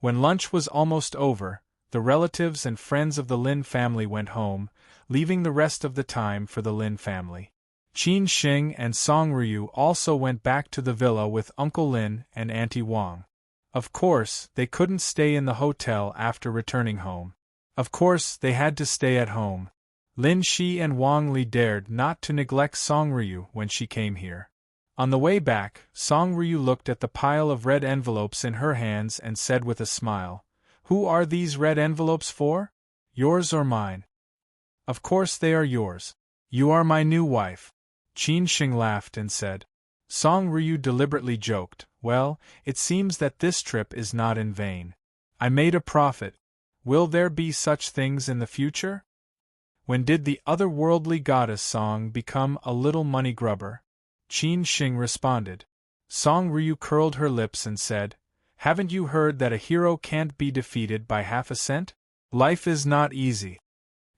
When lunch was almost over, the relatives and friends of the Lin family went home, leaving the rest of the time for the Lin family. Qin Sheng and Song Ryu also went back to the villa with Uncle Lin and Auntie Wang. Of course, they couldn't stay in the hotel after returning home. Of course, they had to stay at home. Lin Shi and Wang Li dared not to neglect Song Ryu when she came here. On the way back, Song Ryu looked at the pile of red envelopes in her hands and said with a smile, "Who are these red envelopes for? Yours or mine?" "Of course they are yours. You are my new wife." Qin Sheng laughed and said. Song Ryu deliberately joked, "Well, it seems that this trip is not in vain. I made a profit. Will there be such things in the future?" When did the otherworldly goddess Song become a little money grubber? Qin Sheng responded. Song Ryu curled her lips and said, "Haven't you heard that a hero can't be defeated by half a cent? Life is not easy."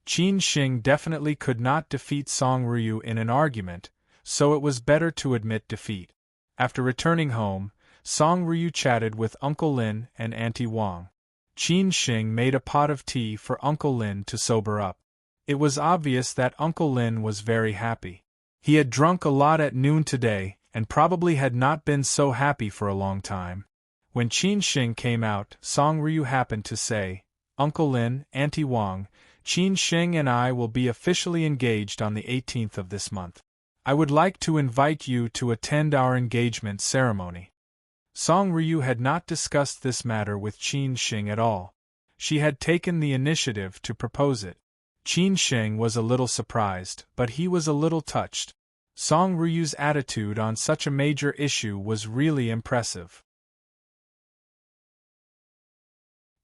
Qin Sheng definitely could not defeat Song Ryu in an argument, so it was better to admit defeat. After returning home, Song Ryu chatted with Uncle Lin and Auntie Wang. Qin Sheng made a pot of tea for Uncle Lin to sober up. It was obvious that Uncle Lin was very happy. He had drunk a lot at noon today, and probably had not been so happy for a long time. When Qin Sheng came out, Song Ryu happened to say, "Uncle Lin, Auntie Wang, Qin Sheng and I will be officially engaged on the 18th of this month. I would like to invite you to attend our engagement ceremony." Song Ryu had not discussed this matter with Qin Sheng at all. She had taken the initiative to propose it. Qin Sheng was a little surprised, but he was a little touched. Song Ryu's attitude on such a major issue was really impressive.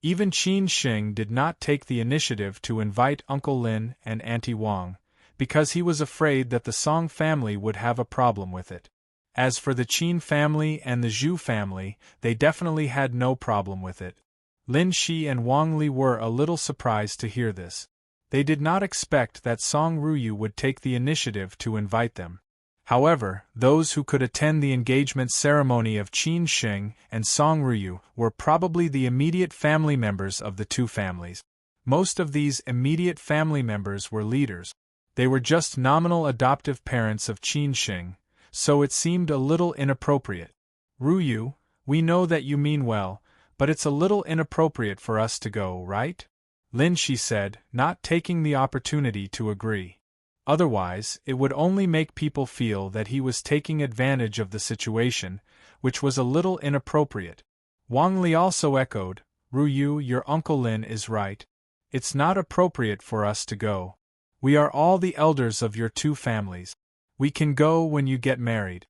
Even Qin Sheng did not take the initiative to invite Uncle Lin and Auntie Wang, because he was afraid that the Song family would have a problem with it. As for the Qin family and the Zhu family, they definitely had no problem with it. Lin Shi and Wang Li were a little surprised to hear this. They did not expect that Song Ryu would take the initiative to invite them. However, those who could attend the engagement ceremony of Qin Sheng and Song Ryu were probably the immediate family members of the two families. Most of these immediate family members were leaders. They were just nominal adoptive parents of Qin Sheng, so it seemed a little inappropriate. "Ryu, we know that you mean well, but it's a little inappropriate for us to go, right?" Lin Shi said, not taking the opportunity to agree. Otherwise, it would only make people feel that he was taking advantage of the situation, which was a little inappropriate. Wang Li also echoed, "Ryu, your Uncle Lin is right. It's not appropriate for us to go. We are all the elders of your two families. We can go when you get married."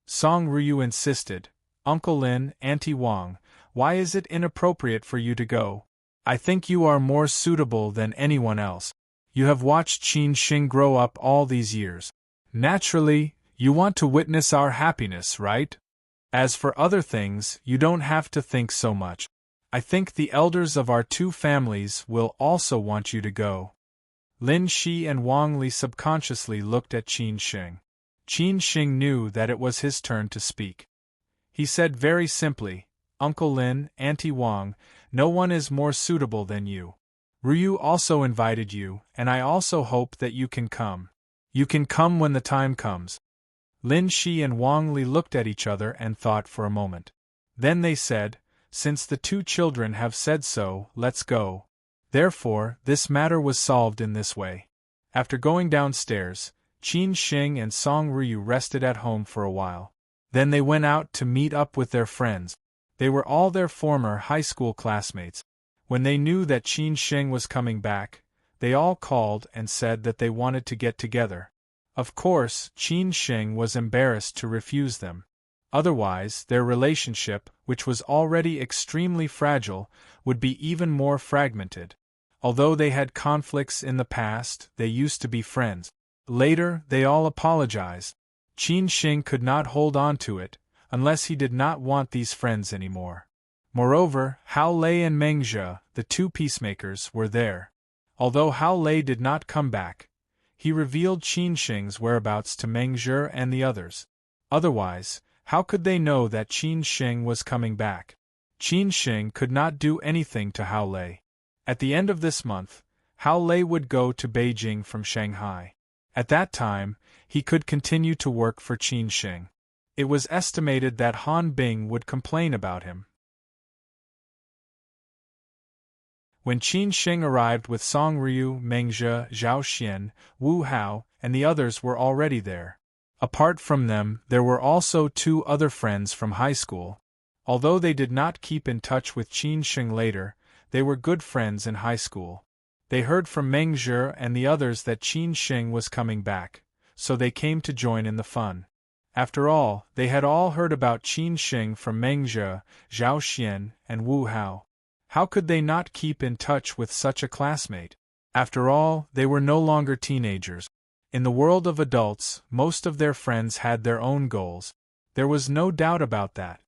Song Ryu insisted, "Uncle Lin, Auntie Wang, why is it inappropriate for you to go? I think you are more suitable than anyone else. You have watched Qin Xing grow up all these years. Naturally, you want to witness our happiness, right? As for other things, you don't have to think so much. I think the elders of our two families will also want you to go. Lin Shi and Wang Li subconsciously looked at Qin Xing. Qin Xing knew that it was his turn to speak. He said very simply, Uncle Lin, Auntie Wang, no one is more suitable than you. Ryu also invited you, and I also hope that you can come. You can come when the time comes. Lin Shi and Wang Li looked at each other and thought for a moment. Then they said, since the two children have said so, let's go. Therefore, this matter was solved in this way. After going downstairs, Qin Xing and Song Ryu rested at home for a while. Then they went out to meet up with their friends. They were all their former high school classmates. When they knew that Qin Xing was coming back, they all called and said that they wanted to get together. Of course, Qin Xing was embarrassed to refuse them. Otherwise, their relationship, which was already extremely fragile, would be even more fragmented. Although they had conflicts in the past, they used to be friends. Later, they all apologized. Qin Xing could not hold on to it, unless he did not want these friends anymore. Moreover, Hao Lei and Meng Zhe, the two peacemakers, were there. Although Hao Lei did not come back, he revealed Qin Xing's whereabouts to Meng Zhe and the others. Otherwise, how could they know that Qin Xing was coming back? Qin Xing could not do anything to Hao Lei. At the end of this month, Hao Lei would go to Beijing from Shanghai. At that time, he could continue to work for Qin Xing. It was estimated that Han Bing would complain about him. When Qin Xing arrived with Song Ryu, Meng Zhe, Zhao Xian, Wu Hao, and the others were already there. Apart from them, there were also two other friends from high school. Although they did not keep in touch with Qin Xing later, they were good friends in high school. They heard from Meng Zhe and the others that Qin Xing was coming back, so they came to join in the fun. After all, they had all heard about Qin Xing from Meng Zhe, Zhao Xian, and Wu Hao. How could they not keep in touch with such a classmate? After all, they were no longer teenagers. In the world of adults, most of their friends had their own goals. There was no doubt about that.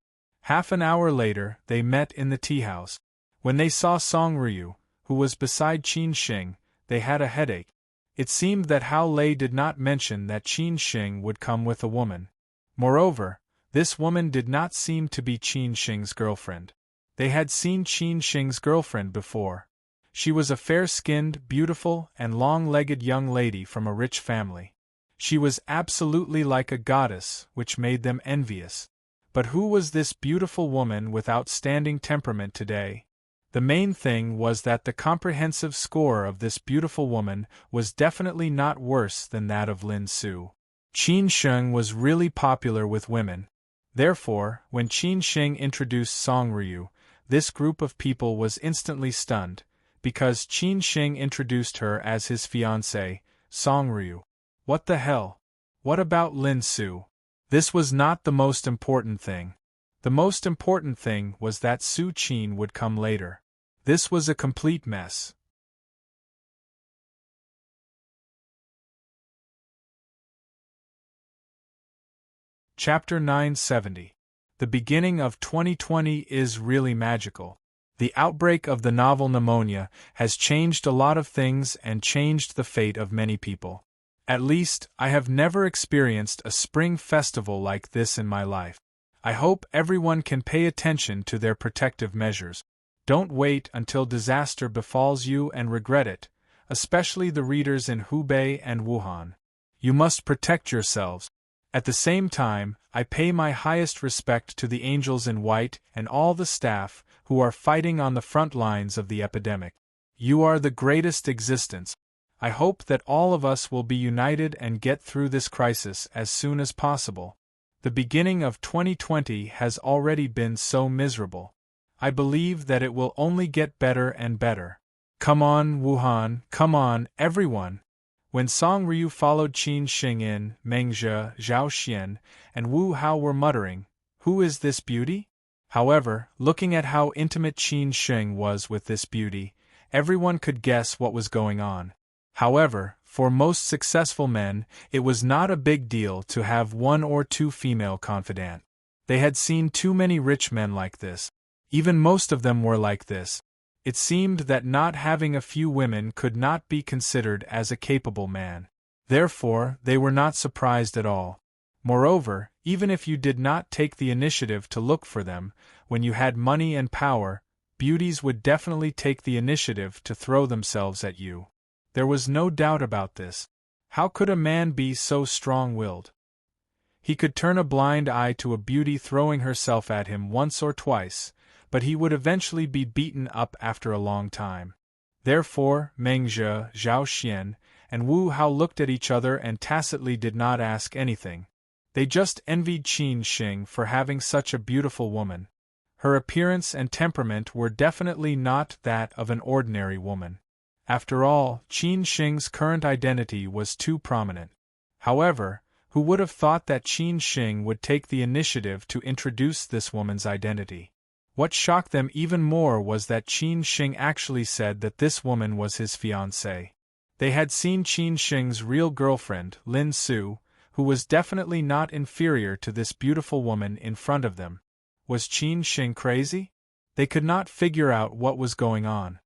Half an hour later, they met in the tea house. When they saw Song Ryu, who was beside Qin Xing, they had a headache. It seemed that Hao Lei did not mention that Qin Xing would come with a woman. Moreover, this woman did not seem to be Qin Xing's girlfriend. They had seen Qin Xing's girlfriend before. She was a fair-skinned, beautiful, and long-legged young lady from a rich family. She was absolutely like a goddess, which made them envious. But who was this beautiful woman with outstanding temperament today? The main thing was that the comprehensive score of this beautiful woman was definitely not worse than that of Lin Su. Qin Xing was really popular with women. Therefore, when Qin Xing introduced Song Ryu, this group of people was instantly stunned, because Qin Xing introduced her as his fiancée, Song Ryu. What the hell? What about Lin Su? This was not the most important thing. The most important thing was that Su Qin would come later. This was a complete mess. Chapter 970. The beginning of 2020 is really magical. The outbreak of the novel pneumonia has changed a lot of things and changed the fate of many people. At least, I have never experienced a spring festival like this in my life. I hope everyone can pay attention to their protective measures. Don't wait until disaster befalls you and regret it, especially the readers in Hubei and Wuhan. You must protect yourselves. At the same time, I pay my highest respect to the angels in white and all the staff who are fighting on the front lines of the epidemic. You are the greatest existence. I hope that all of us will be united and get through this crisis as soon as possible. The beginning of 2020 has already been so miserable. I believe that it will only get better and better. Come on, Wuhan, come on, everyone! When Song Ryu followed Qin Xing in, Meng Zhe, Zhao Xian, and Wu Hao were muttering, "Who is this beauty?" However, looking at how intimate Qin Xing was with this beauty, everyone could guess what was going on. However, for most successful men, it was not a big deal to have one or two female confidants. They had seen too many rich men like this. Even most of them were like this. It seemed that not having a few women could not be considered as a capable man. Therefore, they were not surprised at all. Moreover, even if you did not take the initiative to look for them, when you had money and power, beauties would definitely take the initiative to throw themselves at you. There was no doubt about this. How could a man be so strong-willed? He could turn a blind eye to a beauty throwing herself at him once or twice, but he would eventually be beaten up after a long time. Therefore, Meng Zhe, Zhao Xian, and Wu Hao looked at each other and tacitly did not ask anything. They just envied Qin Xing for having such a beautiful woman. Her appearance and temperament were definitely not that of an ordinary woman. After all, Qin Xing's current identity was too prominent. However, who would have thought that Qin Xing would take the initiative to introduce this woman's identity? What shocked them even more was that Qin Xing actually said that this woman was his fiancée. They had seen Qin Xing's real girlfriend, Lin Su, who was definitely not inferior to this beautiful woman in front of them. Was Qin Xing crazy? They could not figure out what was going on.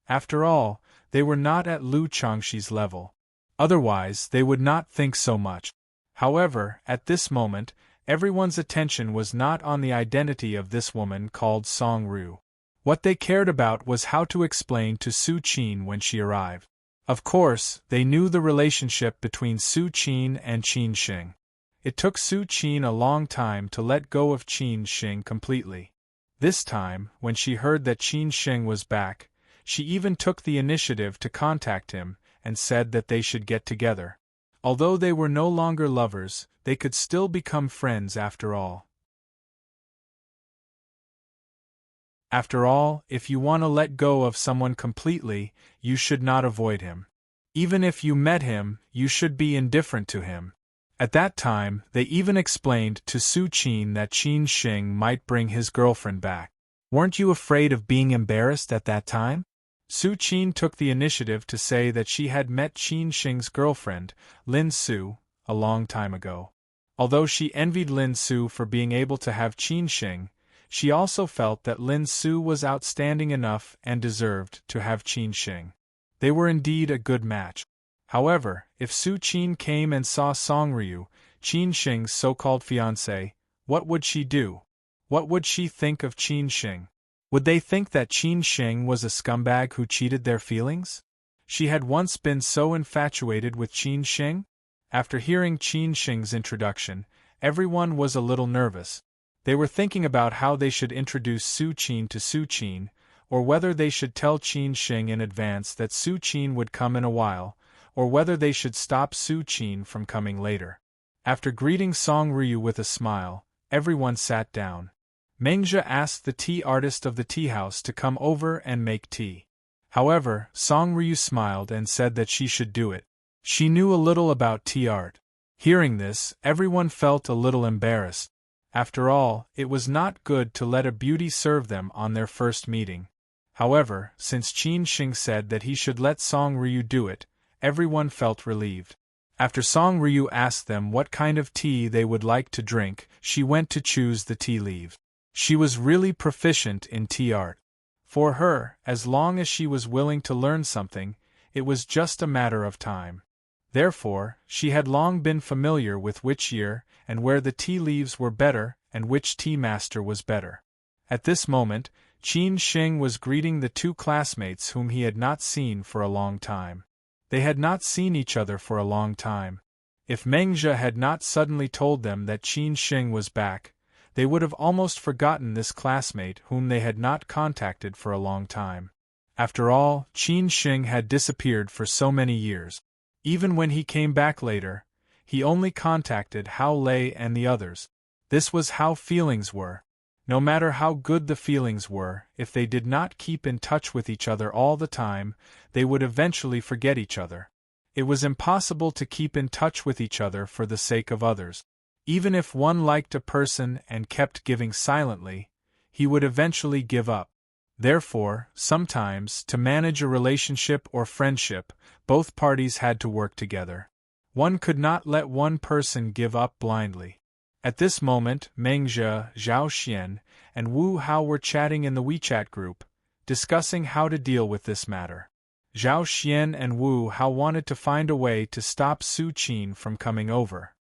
After all, they were not at Lu Changxi's level. Otherwise, they would not think so much. However, at this moment, everyone's attention was not on the identity of this woman called Song Ru. What they cared about was how to explain to Su Qin when she arrived. Of course, they knew the relationship between Su Qin and Qin Xing. It took Su Qin a long time to let go of Qin Xing completely. This time, when she heard that Qin Xing was back, she even took the initiative to contact him and said that they should get together. Although they were no longer lovers, they could still become friends after all. After all, if you want to let go of someone completely, you should not avoid him. Even if you met him, you should be indifferent to him. At that time, they even explained to Su Qin that Qin Xing might bring his girlfriend back. Weren't you afraid of being embarrassed at that time? Su Qin took the initiative to say that she had met Qin Xing's girlfriend, Lin Su, a long time ago. Although she envied Lin Su for being able to have Qin Xing, she also felt that Lin Su was outstanding enough and deserved to have Qin Xing. They were indeed a good match. However, if Su Qin came and saw Song Ryu, Qin Xing's so-called fiancé, what would she do? What would she think of Qin Xing? Would they think that Qin Xing was a scumbag who cheated their feelings? She had once been so infatuated with Qin Xing? After hearing Qin Xing's introduction, everyone was a little nervous. They were thinking about how they should introduce Su Qin to Su Qin, or whether they should tell Qin Xing in advance that Su Qin would come in a while, or whether they should stop Su Qin from coming later. After greeting Song Ryu with a smile, everyone sat down. Meng Zhe asked the tea artist of the tea house to come over and make tea. However, Song Ryu smiled and said that she should do it. She knew a little about tea art. Hearing this, everyone felt a little embarrassed. After all, it was not good to let a beauty serve them on their first meeting. However, since Qin Xing said that he should let Song Ryu do it, everyone felt relieved. After Song Ryu asked them what kind of tea they would like to drink, she went to choose the tea leaves. She was really proficient in tea art. For her, as long as she was willing to learn something, it was just a matter of time. Therefore, she had long been familiar with which year and where the tea leaves were better and which tea master was better. At this moment, Qin Xing was greeting the two classmates whom he had not seen for a long time. They had not seen each other for a long time. If Meng Zhe had not suddenly told them that Qin Xing was back, they would have almost forgotten this classmate whom they had not contacted for a long time. After all, Qin Xing had disappeared for so many years. Even when he came back later, he only contacted Hao Lei and the others. This was how feelings were. No matter how good the feelings were, if they did not keep in touch with each other all the time, they would eventually forget each other. It was impossible to keep in touch with each other for the sake of others. Even if one liked a person and kept giving silently, he would eventually give up. Therefore, sometimes, to manage a relationship or friendship, both parties had to work together. One could not let one person give up blindly. At this moment, Mengzhe, Zhao Xian, and Wu Hao were chatting in the WeChat group, discussing how to deal with this matter. Zhao Xian and Wu Hao wanted to find a way to stop Su Qin from coming over.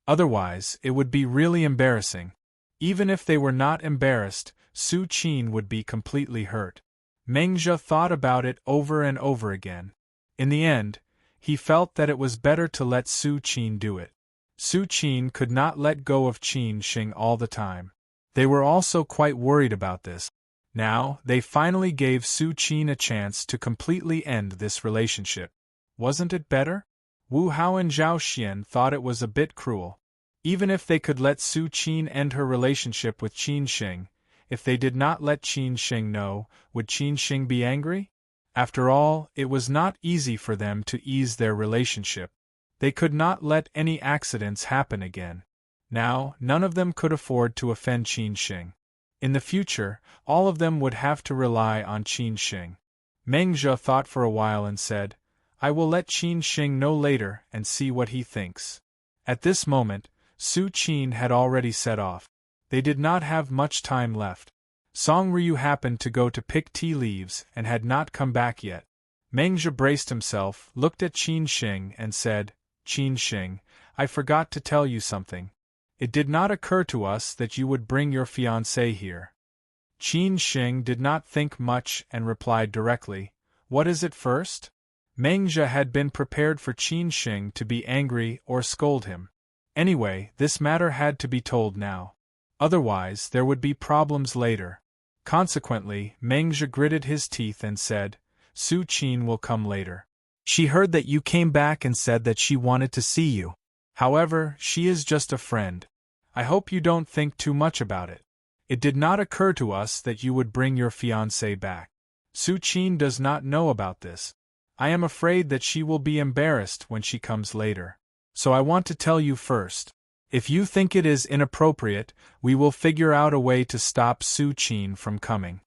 Otherwise, it would be really embarrassing. Even if they were not embarrassed, Su Qin would be completely hurt. Mengzhe thought about it over and over again. In the end, he felt that it was better to let Su Qin do it. Su Qin could not let go of Qin Xing all the time. They were also quite worried about this. Now, they finally gave Su Qin a chance to completely end this relationship. Wasn't it better? Wu Hao and Zhao Xian thought it was a bit cruel. Even if they could let Su Qin end her relationship with Qin Xing, if they did not let Qin Xing know, would Qin Xing be angry? After all, it was not easy for them to ease their relationship. They could not let any accidents happen again. Now, none of them could afford to offend Qin Xing. In the future, all of them would have to rely on Qin Xing. Mengzhe thought for a while and said, "I will let Qin Xing know later and see what he thinks." At this moment, Su Qin had already set off. They did not have much time left. Song Ryu happened to go to pick tea leaves and had not come back yet. Mengzhe braced himself, looked at Qin Xing and said, "Qin Xing, I forgot to tell you something. It did not occur to us that you would bring your fiancé here." Qin Xing did not think much and replied directly, "What is it first?" Mengzhe had been prepared for Qin Xing to be angry or scold him. Anyway, this matter had to be told now. Otherwise, there would be problems later. Consequently, Mengzhe gritted his teeth and said, "Su Qin will come later. She heard that you came back and said that she wanted to see you. However, she is just a friend. I hope you don't think too much about it. It did not occur to us that you would bring your fiancé back. Su Qin does not know about this. I am afraid that she will be embarrassed when she comes later. So I want to tell you first. If you think it is inappropriate, we will figure out a way to stop Su Qin from coming."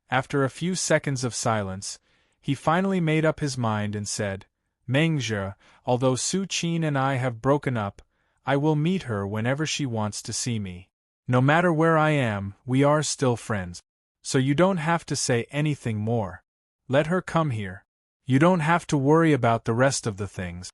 After a few seconds of silence, he finally made up his mind and said, "Mengzhe, although Su Qin and I have broken up, I will meet her whenever she wants to see me. No matter where I am, we are still friends. So you don't have to say anything more. Let her come here. You don't have to worry about the rest of the things,"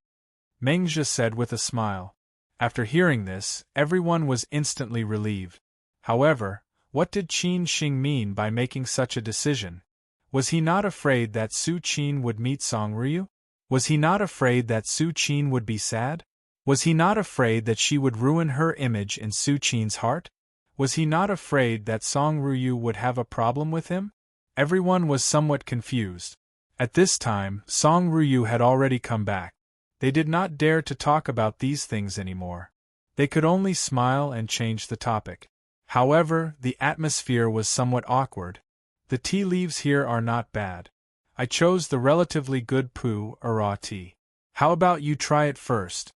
Mengzhe said with a smile. After hearing this, everyone was instantly relieved. However, what did Qin Xing mean by making such a decision? Was he not afraid that Su Qin would meet Song Ryu? Was he not afraid that Su Qin would be sad? Was he not afraid that she would ruin her image in Su Qin's heart? Was he not afraid that Song Ryu would have a problem with him? Everyone was somewhat confused. At this time, Song Ryu had already come back. They did not dare to talk about these things anymore. They could only smile and change the topic. However, the atmosphere was somewhat awkward. The tea leaves here are not bad. I chose the relatively good pu raw tea. How about you try it first?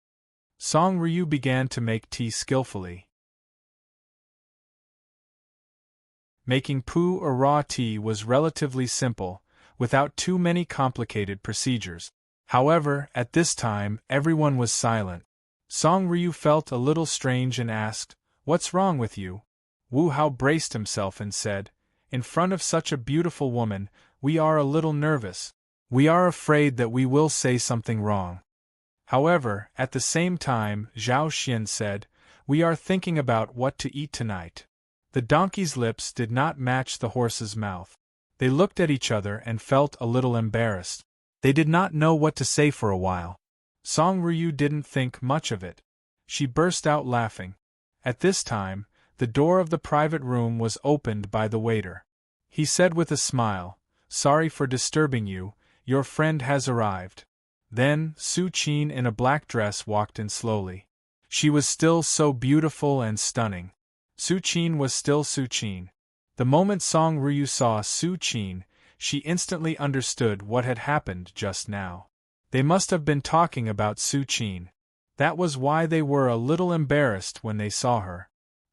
Song Ryu began to make tea skillfully. Making pu raw tea was relatively simple, without too many complicated procedures. However, at this time, everyone was silent. Song Ryu felt a little strange and asked, "What's wrong with you?" Wu Hao braced himself and said, "In front of such a beautiful woman, we are a little nervous. We are afraid that we will say something wrong." However, at the same time, Zhao Xian said, "We are thinking about what to eat tonight." The donkey's lips did not match the horse's mouth. They looked at each other and felt a little embarrassed. They did not know what to say for a while. Song Ryu didn't think much of it. She burst out laughing. At this time, the door of the private room was opened by the waiter. He said with a smile, "Sorry for disturbing you, your friend has arrived." Then, Su Qin in a black dress walked in slowly. She was still so beautiful and stunning. Su Qin was still Su Qin. The moment Song Ryu saw Su Qin, she instantly understood what had happened just now. They must have been talking about Su Qin. That was why they were a little embarrassed when they saw her.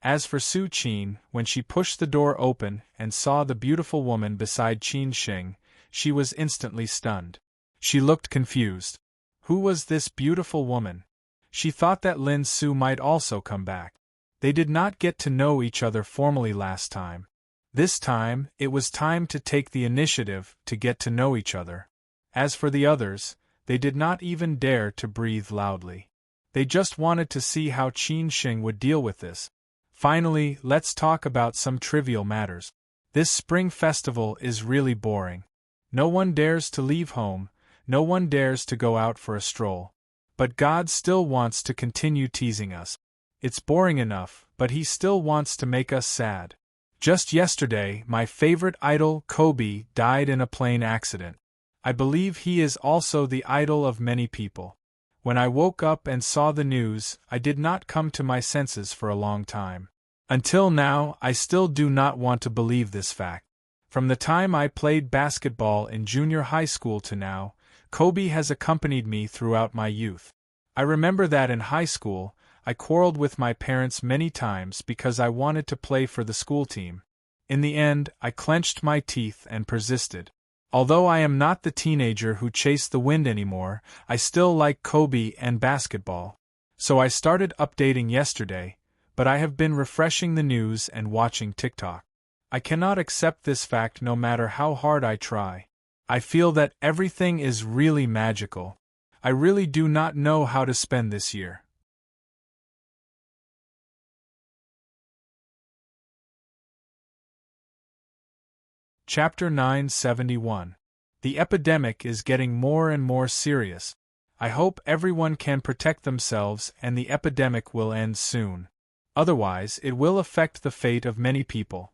As for Su Qin, when she pushed the door open and saw the beautiful woman beside Qin Shing, she was instantly stunned. She looked confused. Who was this beautiful woman? She thought that Lin Su might also come back. They did not get to know each other formally last time. This time, it was time to take the initiative to get to know each other. As for the others, they did not even dare to breathe loudly. They just wanted to see how Qin Shing would deal with this. Finally, let's talk about some trivial matters. This spring festival is really boring. No one dares to leave home, no one dares to go out for a stroll. But God still wants to continue teasing us. It's boring enough, but He still wants to make us sad. Just yesterday, my favorite idol, Kobe, died in a plane accident. I believe he is also the idol of many people. When I woke up and saw the news, I did not come to my senses for a long time. Until now, I still do not want to believe this fact. From the time I played basketball in junior high school to now, Kobe has accompanied me throughout my youth. I remember that in high school, I quarreled with my parents many times because I wanted to play for the school team. In the end, I clenched my teeth and persisted. Although I am not the teenager who chased the wind anymore, I still like Kobe and basketball. So I started updating yesterday, but I have been refreshing the news and watching TikTok. I cannot accept this fact no matter how hard I try. I feel that everything is really magical. I really do not know how to spend this year. Chapter 971. The epidemic is getting more and more serious. I hope everyone can protect themselves and the epidemic will end soon. Otherwise, it will affect the fate of many people.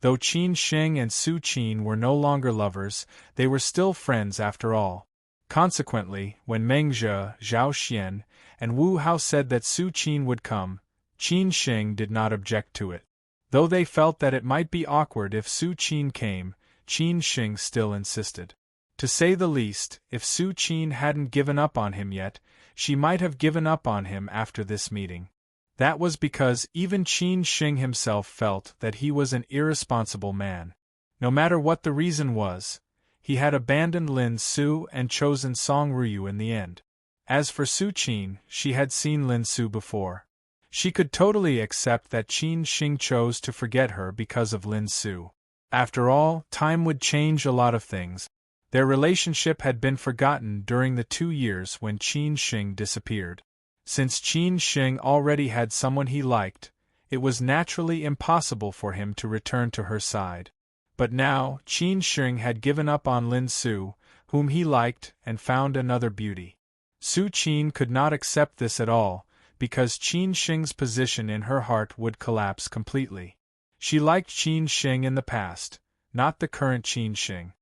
Though Qin Shing and Su Qin were no longer lovers, they were still friends after all. Consequently, when Meng Zhe, Zhao Xian, and Wu Hao said that Su Qin would come, Qin Shing did not object to it. Though they felt that it might be awkward if Su Qin came, Qin Shing still insisted. To say the least, if Su Qin hadn't given up on him yet, she might have given up on him after this meeting. That was because even Qin Shing himself felt that he was an irresponsible man. No matter what the reason was, he had abandoned Lin Su and chosen Song Ruyu in the end. As for Su Qin, she had seen Lin Su before. She could totally accept that Qin Shing chose to forget her because of Lin Su. After all, time would change a lot of things. Their relationship had been forgotten during the 2 years when Qin Shing disappeared. Since Qin Shing already had someone he liked, it was naturally impossible for him to return to her side. But now, Qin Shing had given up on Lin Su, whom he liked, and found another beauty. Su Qin could not accept this at all, because Qin Shing's position in her heart would collapse completely. She liked Qin Shing in the past, not the current Qin Shing.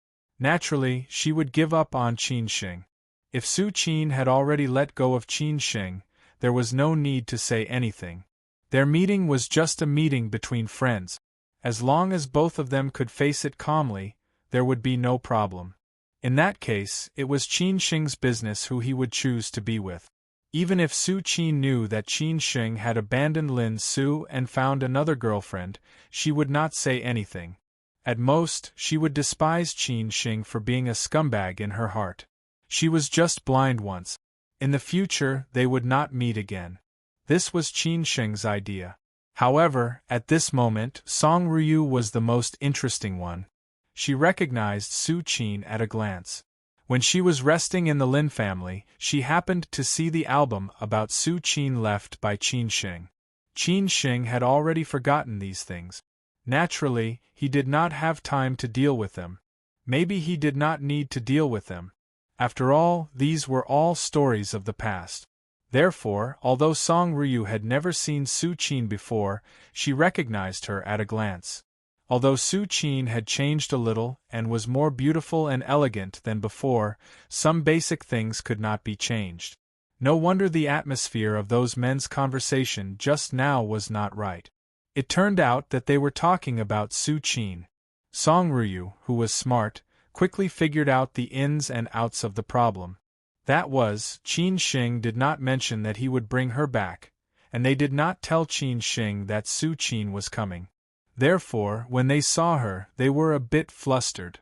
Naturally, she would give up on Qin Shing. If Su Qin had already let go of Qin Shing, there was no need to say anything. Their meeting was just a meeting between friends. As long as both of them could face it calmly, there would be no problem. In that case, it was Qin Shing's business who he would choose to be with. Even if Su Qin knew that Qin Shing had abandoned Lin Su and found another girlfriend, she would not say anything. At most, she would despise Qin Shing for being a scumbag in her heart. She was just blind once. In the future, they would not meet again. This was Qin Shing's idea. However, at this moment, Song Ruyu was the most interesting one. She recognized Su Qin at a glance. When she was resting in the Lin family, she happened to see the album about Su Qin left by Qin Shing. Qin Shing had already forgotten these things. Naturally, he did not have time to deal with them. Maybe he did not need to deal with them. After all, these were all stories of the past. Therefore, although Song Ruyu had never seen Su Qin before, she recognized her at a glance. Although Su Qin had changed a little and was more beautiful and elegant than before, some basic things could not be changed. No wonder the atmosphere of those men's conversation just now was not right. It turned out that they were talking about Su Qin. Song Ruyu, who was smart, quickly figured out the ins and outs of the problem. That was, Qin Shing did not mention that he would bring her back, and they did not tell Qin Shing that Su Qin was coming. Therefore, when they saw her, they were a bit flustered.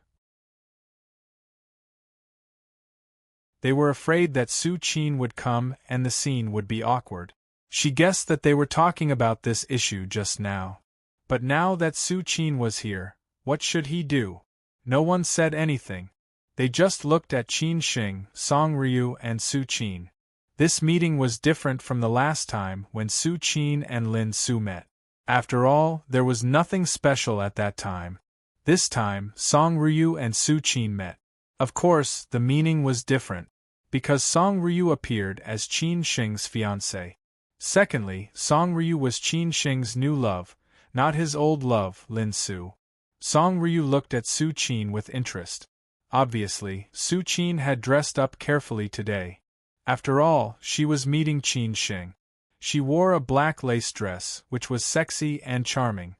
They were afraid that Su Qin would come and the scene would be awkward. She guessed that they were talking about this issue just now. But now that Su Qin was here, what should he do? No one said anything. They just looked at Qin Shing, Song Ryu, and Su Qin. This meeting was different from the last time when Su Qin and Lin Su met. After all, there was nothing special at that time. This time, Song Ryu and Su Qin met. Of course, the meaning was different, because Song Ryu appeared as Qin Shing's fiancé. Secondly, Song Ryu was Qin Shing's new love, not his old love, Lin Su. Song Ryu looked at Su Qin with interest. Obviously, Su Qin had dressed up carefully today. After all, she was meeting Qin Shing. She wore a black lace dress, which was sexy and charming.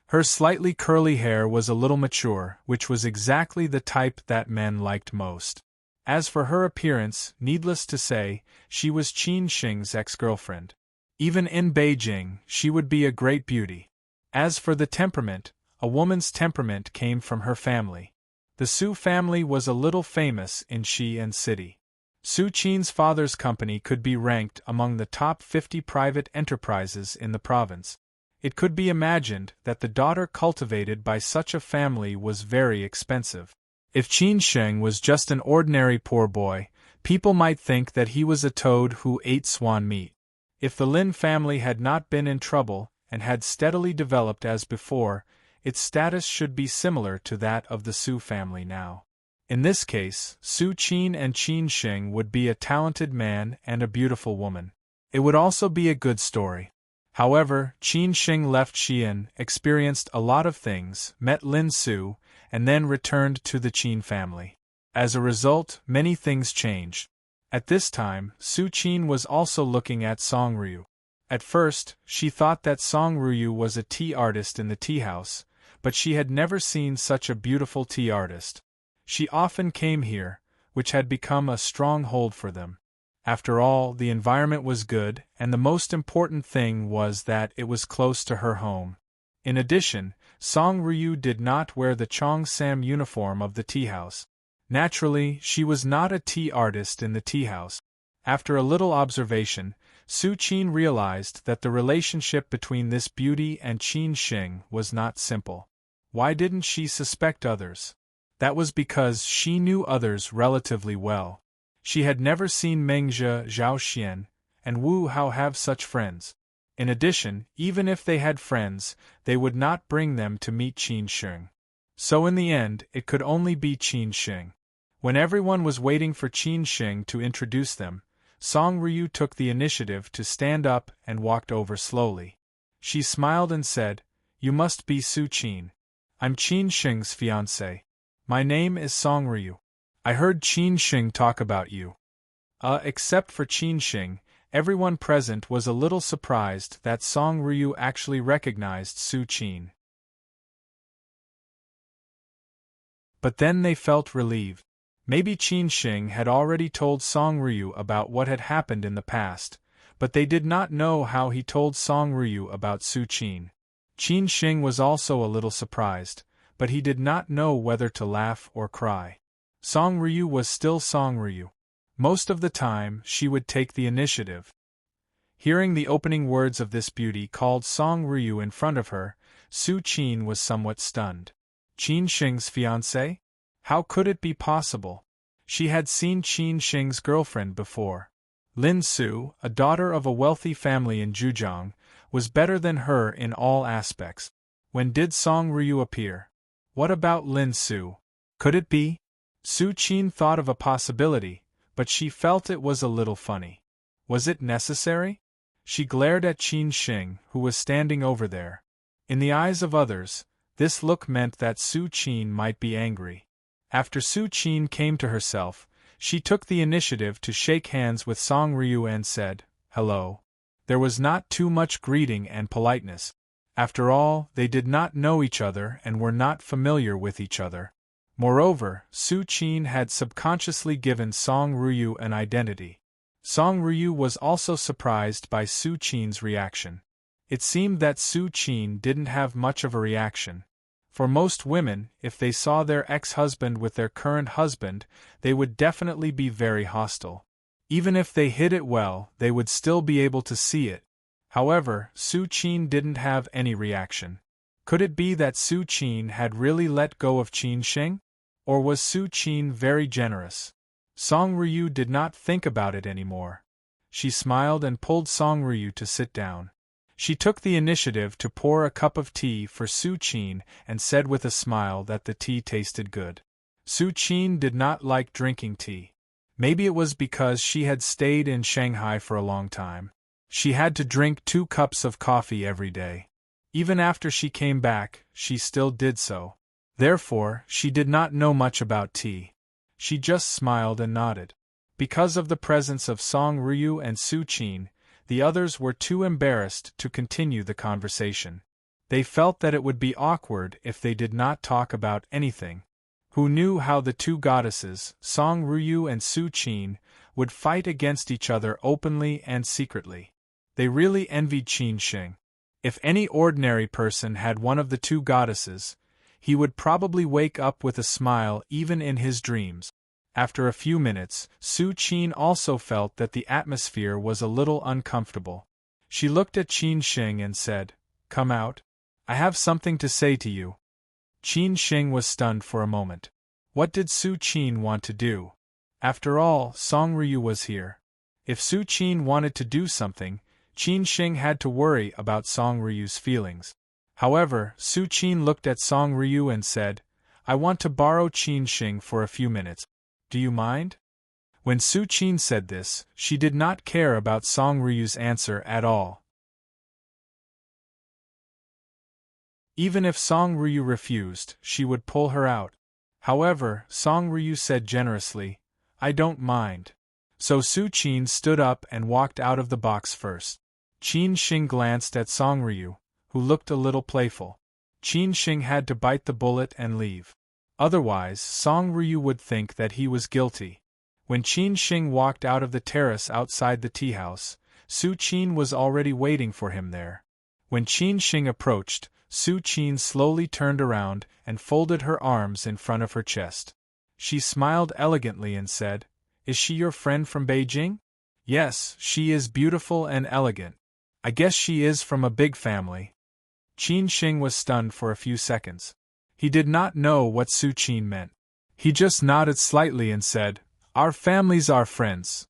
Her slightly curly hair was a little mature, which was exactly the type that men liked most. As for her appearance, needless to say, she was Qin Shing's ex-girlfriend. Even in Beijing, she would be a great beauty. As for the temperament, a woman's temperament came from her family. The Su family was a little famous in Xi'an City. Su Qin's father's company could be ranked among the top 50 private enterprises in the province. It could be imagined that the daughter cultivated by such a family was very expensive. If Qin Shing was just an ordinary poor boy, people might think that he was a toad who ate swan meat. If the Lin family had not been in trouble and had steadily developed as before, its status should be similar to that of the Su family now. In this case, Su Qin and Qin Shing would be a talented man and a beautiful woman. It would also be a good story. However, Qin Shing left Xi'an, experienced a lot of things, met Lin Su, and then returned to the Qin family. As a result, many things changed. At this time, Su Qin was also looking at Song Ryu. At first, she thought that Song Ryu was a tea artist in the tea house, but she had never seen such a beautiful tea artist. She often came here, which had become a stronghold for them. After all, the environment was good, and the most important thing was that it was close to her home. In addition, Song Ryu did not wear the Cheongsam uniform of the tea house. Naturally, she was not a tea artist in the tea house. After a little observation, Su Qin realized that the relationship between this beauty and Qin Shing was not simple. Why didn't she suspect others? That was because she knew others relatively well. She had never seen Mengzhe, Zhao Xian, and Wu Hao have such friends. In addition, even if they had friends, they would not bring them to meet Qin Shing. So in the end, it could only be Qin Shing. When everyone was waiting for Qin Shing to introduce them, Song Ryu took the initiative to stand up and walked over slowly. She smiled and said, "You must be Su Qin. I'm Qin Shing's fiancé. My name is Song Ryu. I heard Qin Shing talk about you." Except for Qin Shing, everyone present was a little surprised that Song Ryu actually recognized Su Qin. But then they felt relieved. Maybe Qin Shing had already told Song Ryu about what had happened in the past, but they did not know how he told Song Ryu about Su Qin. Qin Shing was also a little surprised, but he did not know whether to laugh or cry. Song Ryu was still Song Ryu. Most of the time, she would take the initiative. Hearing the opening words of this beauty called Song Ryu in front of her, Su Qin was somewhat stunned. Qin Shing's fiancé? How could it be possible? She had seen Qin Shing's girlfriend before. Lin Su, a daughter of a wealthy family in Zhujiang, was better than her in all aspects. When did Song Ryu appear? What about Lin Su? Could it be? Su Qin thought of a possibility, but she felt it was a little funny. Was it necessary? She glared at Qin Shing, who was standing over there. In the eyes of others, this look meant that Su Qin might be angry. After Su Qin came to herself, she took the initiative to shake hands with Song Ryu and said, "Hello." There was not too much greeting and politeness. After all, they did not know each other and were not familiar with each other. Moreover, Su Qin had subconsciously given Song Ryu an identity. Song Ryu was also surprised by Su Qin's reaction. It seemed that Su Qin didn't have much of a reaction. For most women, if they saw their ex-husband with their current husband, they would definitely be very hostile. Even if they hid it well, they would still be able to see it. However, Su Qin didn't have any reaction. Could it be that Su Qin had really let go of Qin Sheng? Or was Su Qin very generous? Song Ryu did not think about it anymore. She smiled and pulled Song Ryu to sit down. She took the initiative to pour a cup of tea for Su Qin and said with a smile that the tea tasted good. Su Qin did not like drinking tea. Maybe it was because she had stayed in Shanghai for a long time. She had to drink 2 cups of coffee every day. Even after she came back, she still did so. Therefore, she did not know much about tea. She just smiled and nodded. Because of the presence of Song Ryu and Su Qin, the others were too embarrassed to continue the conversation. They felt that it would be awkward if they did not talk about anything. Who knew how the 2 goddesses, Song Ryu and Su Qin, would fight against each other openly and secretly? They really envied Qin Sheng. If any ordinary person had one of the 2 goddesses, he would probably wake up with a smile even in his dreams. After a few minutes, Su Qin also felt that the atmosphere was a little uncomfortable. She looked at Qin Sheng and said, "Come out. I have something to say to you." Qin Sheng was stunned for a moment. What did Su Qin want to do? After all, Song Ryu was here. If Su Qin wanted to do something, Qin Sheng had to worry about Song Ryu's feelings. However, Su Qin looked at Song Ryu and said, "I want to borrow Qin Sheng for a few minutes. Do you mind?" When Su Qin said this, she did not care about Song Ryu's answer at all. Even if Song Ryu refused, she would pull her out. However, Song Ryu said generously, "I don't mind." So Su Qin stood up and walked out of the box first. Qin Sheng glanced at Song Ryu, who looked a little playful. Qin Sheng had to bite the bullet and leave. Otherwise, Song Ryu would think that he was guilty. When Qin Sheng walked out of the terrace outside the tea house, Su Qin was already waiting for him there. When Qin Sheng approached, Su Qin slowly turned around and folded her arms in front of her chest. She smiled elegantly and said, "Is she your friend from Beijing?" "Yes, she is beautiful and elegant. I guess she is from a big family." Qin Sheng was stunned for a few seconds. He did not know what Su Qin meant. He just nodded slightly and said, "Our families are friends."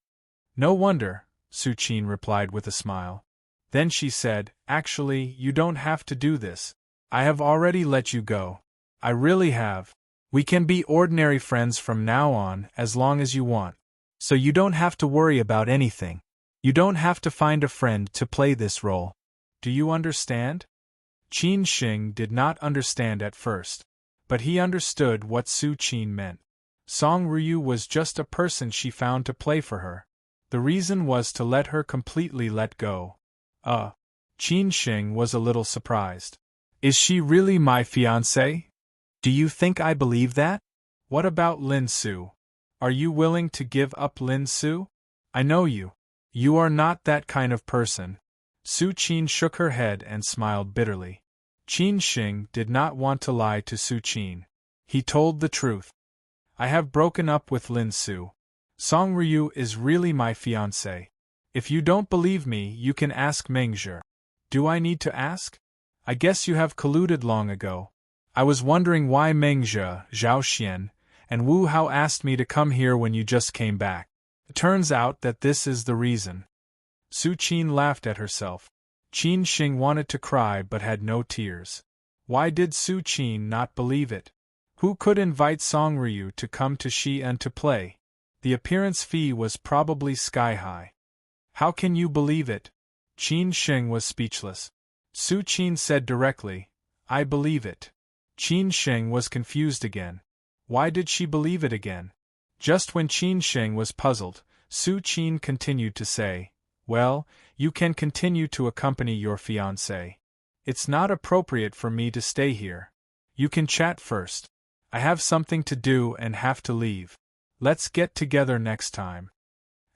"No wonder," Su Qin replied with a smile. Then she said, "Actually, you don't have to do this. I have already let you go. I really have. We can be ordinary friends from now on as long as you want. So you don't have to worry about anything. You don't have to find a friend to play this role. Do you understand?" Qin Sheng did not understand at first, but he understood what Su Qin meant. Song Ryu was just a person she found to play for her. The reason was to let her completely let go. Qin Sheng was a little surprised. "Is she really my fiancée? Do you think I believe that? What about Lin Su? Are you willing to give up Lin Su? I know you. You are not that kind of person." Su Qin shook her head and smiled bitterly. Qin Sheng did not want to lie to Su Qin. He told the truth. "I have broken up with Lin Su. Song Ryu is really my fiancé. If you don't believe me, you can ask Mengzhe." "Do I need to ask? I guess you have colluded long ago. I was wondering why Mengzhe, Zhao Xian, and Wu Hao asked me to come here when you just came back. It turns out that this is the reason." Su Qin laughed at herself. Qin Sheng wanted to cry but had no tears. Why did Su Qin not believe it? Who could invite Song Ryu to come to Xi'an to play? The appearance fee was probably sky-high. "How can you believe it?" Qin Sheng was speechless. Su Qin said directly, "I believe it." Qin Sheng was confused again. Why did she believe it again? Just when Qin Sheng was puzzled, Su Qin continued to say, "Well, you can continue to accompany your fiancé. It's not appropriate for me to stay here. You can chat first. I have something to do and have to leave. Let's get together next time."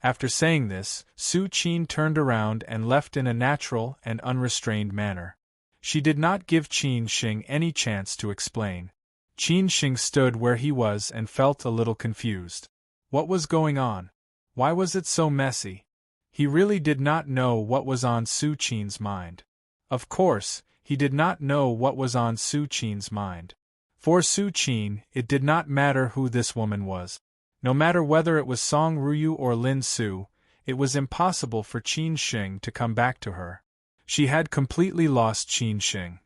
After saying this, Su Qin turned around and left in a natural and unrestrained manner. She did not give Qin Shing any chance to explain. Qin Shing stood where he was and felt a little confused. What was going on? Why was it so messy? He really did not know what was on Su Qin's mind. Of course, he did not know what was on Su Qin's mind. For Su Qin, it did not matter who this woman was. No matter whether it was Song Ruyu or Lin Su, it was impossible for Qin Shing to come back to her. She had completely lost Qin Shing.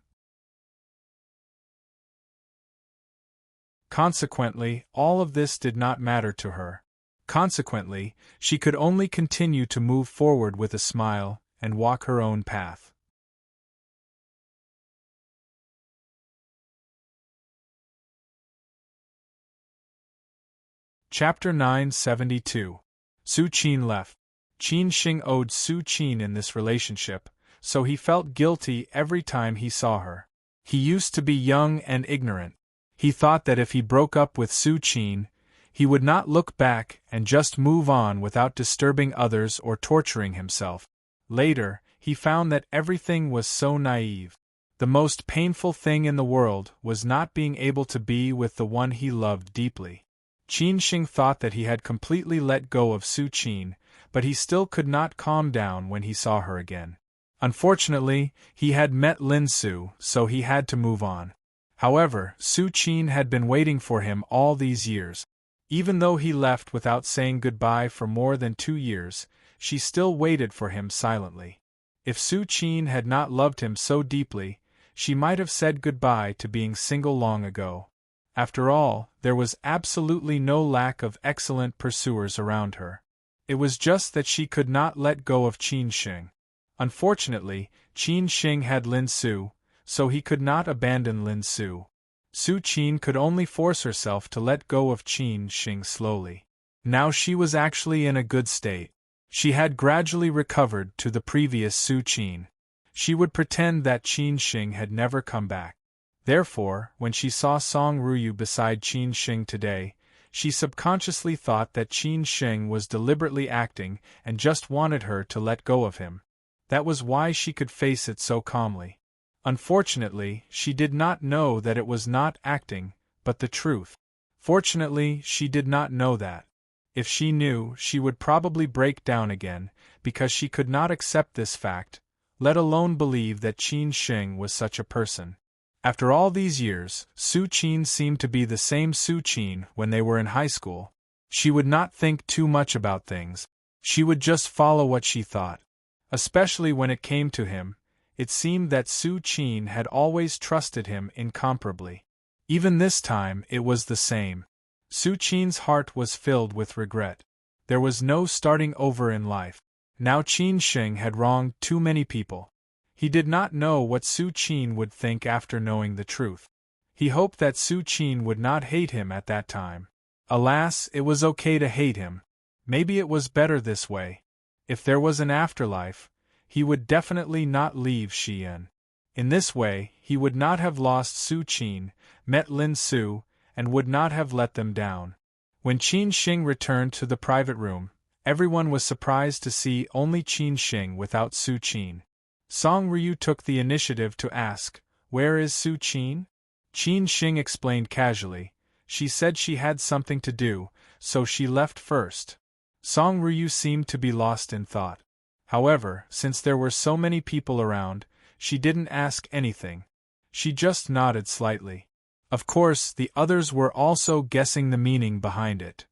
Consequently, all of this did not matter to her. Consequently, she could only continue to move forward with a smile and walk her own path. Chapter 972. Su Qin left. Qin Shing owed Su Qin in this relationship, so he felt guilty every time he saw her. He used to be young and ignorant. He thought that if he broke up with Su Qin, he would not look back and just move on without disturbing others or torturing himself. Later, he found that everything was so naive. The most painful thing in the world was not being able to be with the one he loved deeply. Qin Shing thought that he had completely let go of Su Qin, but he still could not calm down when he saw her again. Unfortunately, he had met Lin Su, so he had to move on. However, Su Qin had been waiting for him all these years. Even though he left without saying goodbye for more than 2 years, she still waited for him silently. If Su Qin had not loved him so deeply, she might have said goodbye to being single long ago. After all, there was absolutely no lack of excellent pursuers around her. It was just that she could not let go of Qin Shing. Unfortunately, Qin Shing had Lin Su, so he could not abandon Lin Su. Su Qin could only force herself to let go of Qin Shing slowly. Now she was actually in a good state. She had gradually recovered to the previous Su Qin. She would pretend that Qin Shing had never come back. Therefore, when she saw Song Ruyu beside Qin Shing today, she subconsciously thought that Qin Shing was deliberately acting and just wanted her to let go of him. That was why she could face it so calmly. Unfortunately, she did not know that it was not acting, but the truth. Fortunately, she did not know that. If she knew, she would probably break down again, because she could not accept this fact, let alone believe that Qin Shing was such a person. After all these years, Su Qin seemed to be the same Su Qin when they were in high school. She would not think too much about things. She would just follow what she thought. Especially when it came to him, it seemed that Su Qin had always trusted him incomparably. Even this time it was the same. Su Qin's heart was filled with regret. There was no starting over in life. Now Qin Shing had wronged too many people. He did not know what Su Qin would think after knowing the truth. He hoped that Su Qin would not hate him at that time. Alas, it was okay to hate him. Maybe it was better this way. If there was an afterlife, he would definitely not leave Xian. In this way, he would not have lost Su Qin, met Lin Su, and would not have let them down. When Qin Shing returned to the private room, everyone was surprised to see only Qin Shing without Su Qin. Song Ruyu took the initiative to ask, "Where is Su Qin?" Qin Shing explained casually. She said she had something to do, so she left first. Song Ruyu seemed to be lost in thought. However, since there were so many people around, she didn't ask anything. She just nodded slightly. Of course, the others were also guessing the meaning behind it.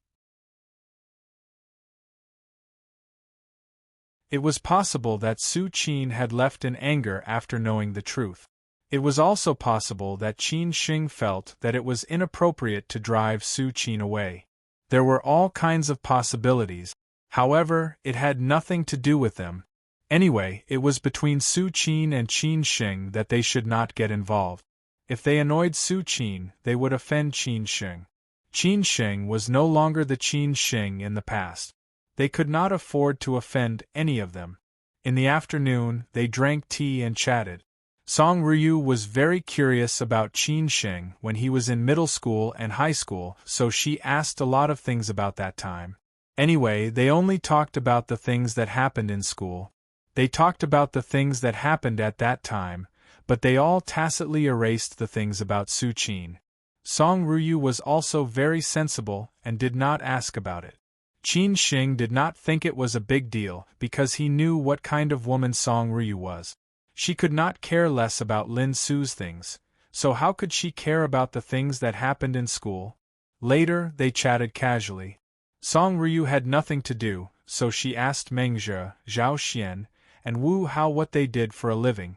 It was possible that Su Qin had left in anger after knowing the truth. It was also possible that Qin Shing felt that it was inappropriate to drive Su Qin away. There were all kinds of possibilities. However, it had nothing to do with them. Anyway, it was between Su Qin and Qin Shing that they should not get involved. If they annoyed Su Qin, they would offend Qin Shing. Qin Shing was no longer the Qin Shing in the past. They could not afford to offend any of them. In the afternoon, they drank tea and chatted. Song Ruyu was very curious about Qin Shing when he was in middle school and high school, so she asked a lot of things about that time. Anyway, they only talked about the things that happened in school. They talked about the things that happened at that time, but they all tacitly erased the things about Su Qin. Song Ruyu was also very sensible and did not ask about it. Qin Xing did not think it was a big deal because he knew what kind of woman Song Ruyu was. She could not care less about Lin Su's things, so how could she care about the things that happened in school? Later, they chatted casually. Song Ruyu had nothing to do, so she asked Mengzhe, Zhao Xian, and Wu Hao what they did for a living.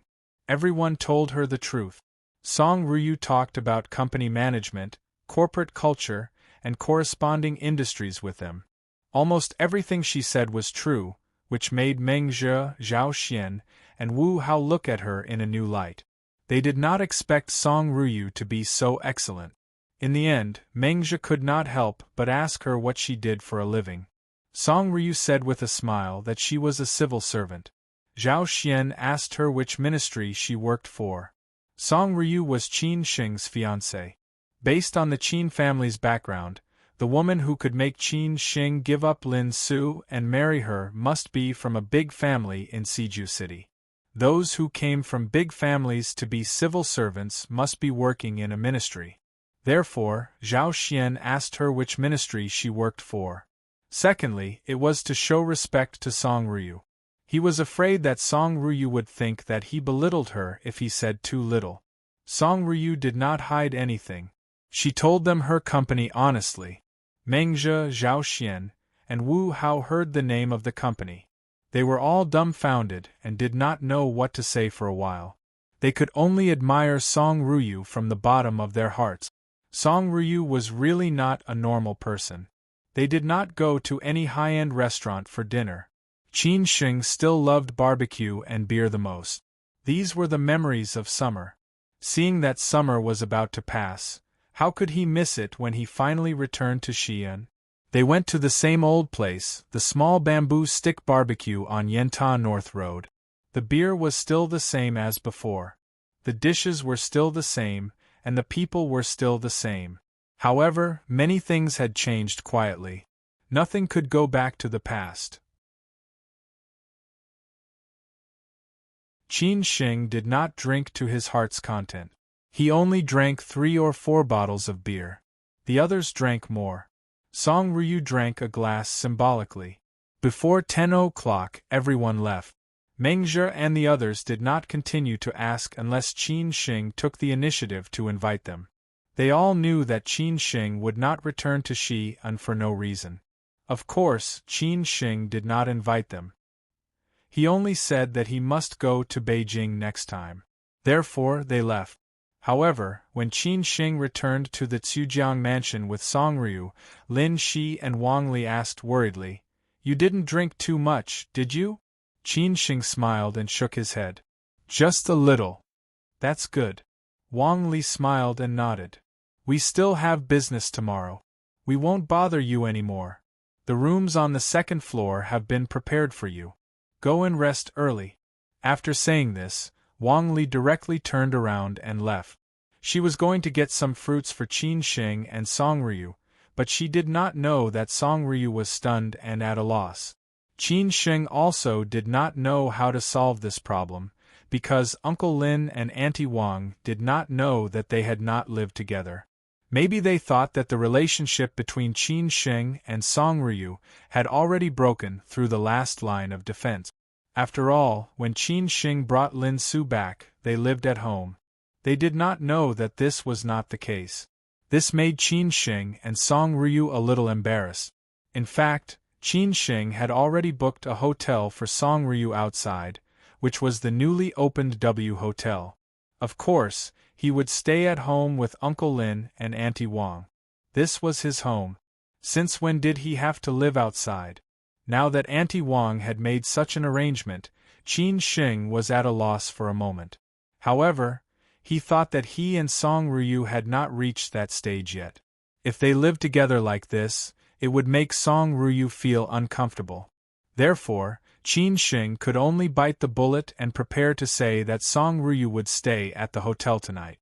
Everyone told her the truth. Song Ruyu talked about company management, corporate culture, and corresponding industries with them. Almost everything she said was true, which made Mengzhe, Zhao Xian, and Wu Hao look at her in a new light. They did not expect Song Ruyu to be so excellent. In the end, Mengzhe could not help but ask her what she did for a living. Song Ruyu said with a smile that she was a civil servant. Zhao Xian asked her which ministry she worked for. Song Ruyu was Qin Xing's fiancée. Based on the Qin family's background, the woman who could make Qin Xing give up Lin Su and marry her must be from a big family in Siju City. Those who came from big families to be civil servants must be working in a ministry. Therefore, Zhao Xian asked her which ministry she worked for. Secondly, it was to show respect to Song Ruyu. He was afraid that Song Ruyu would think that he belittled her if he said too little. Song Ruyu did not hide anything. She told them her company honestly. Mengzhe, Zhao Xian, and Wu Hao heard the name of the company. They were all dumbfounded and did not know what to say for a while. They could only admire Song Ruyu from the bottom of their hearts. Song Ruyu was really not a normal person. They did not go to any high-end restaurant for dinner. Qin Xing still loved barbecue and beer the most. These were the memories of summer. Seeing that summer was about to pass, how could he miss it when he finally returned to Xi'an? They went to the same old place, the small bamboo stick barbecue on Yenta North Road. The beer was still the same as before. The dishes were still the same, and the people were still the same. However, many things had changed quietly. Nothing could go back to the past. Qin Xing did not drink to his heart's content. He only drank 3 or 4 bottles of beer. The others drank more. Song Ruyu drank a glass symbolically. Before 10 o'clock, everyone left. Mengzhe and the others did not continue to ask unless Qin Xing took the initiative to invite them. They all knew that Qin Xing would not return to Xi'an for no reason. Of course, Qin Xing did not invite them. He only said that he must go to Beijing next time. Therefore, they left. However, when Qin Xing returned to the Tsujiang mansion with Song Ruyu, Lin Shi and Wang Li asked worriedly, "You didn't drink too much, did you?" Qin Xing smiled and shook his head. "Just a little." "That's good." Wang Li smiled and nodded. "We still have business tomorrow. We won't bother you anymore. The rooms on the 2nd floor have been prepared for you. Go and rest early." After saying this, Wang Li directly turned around and left. She was going to get some fruits for Qin Xing and Song Ruyu, but she did not know that Song Ruyu was stunned and at a loss. Qin Xing also did not know how to solve this problem, because Uncle Lin and Auntie Wang did not know that they had not lived together. Maybe they thought that the relationship between Qin Xing and Song Ruyu had already broken through the last line of defense. After all, when Qin Xing brought Lin Su back, they lived at home. They did not know that this was not the case. This made Qin Xing and Song Ruyu a little embarrassed. In fact, Qin Xing had already booked a hotel for Song Ruyu outside, which was the newly opened W Hotel. Of course, he would stay at home with Uncle Lin and Auntie Wang. This was his home. Since when did he have to live outside? Now that Auntie Wang had made such an arrangement, Qin Xing was at a loss for a moment. However, he thought that he and Song Ruyu had not reached that stage yet. If they lived together like this, it would make Song Ruyu feel uncomfortable. Therefore, Qin Xing could only bite the bullet and prepare to say that Song Ruyu would stay at the hotel tonight.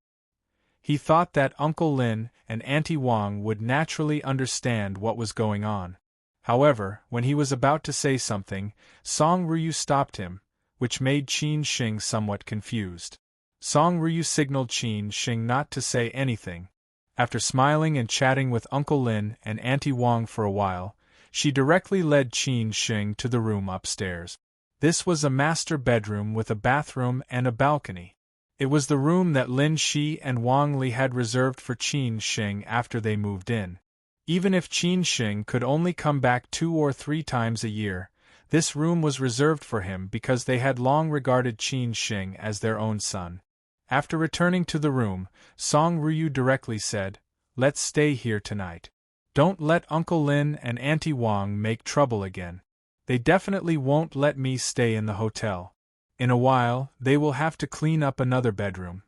He thought that Uncle Lin and Auntie Wang would naturally understand what was going on. However, when he was about to say something, Song Ryu stopped him, which made Qin Shing somewhat confused. Song Ryu signaled Qin Shing not to say anything. After smiling and chatting with Uncle Lin and Auntie Wang for a while, she directly led Qin Shing to the room upstairs. This was a master bedroom with a bathroom and a balcony. It was the room that Lin Shi and Wang Li had reserved for Qin Shing after they moved in. Even if Qin Shing could only come back 2 or 3 times a year, this room was reserved for him because they had long regarded Qin Shing as their own son. After returning to the room, Song Ryu directly said, "Let's stay here tonight. Don't let Uncle Lin and Auntie Wang make trouble again. They definitely won't let me stay in the hotel. In a while, they will have to clean up another bedroom."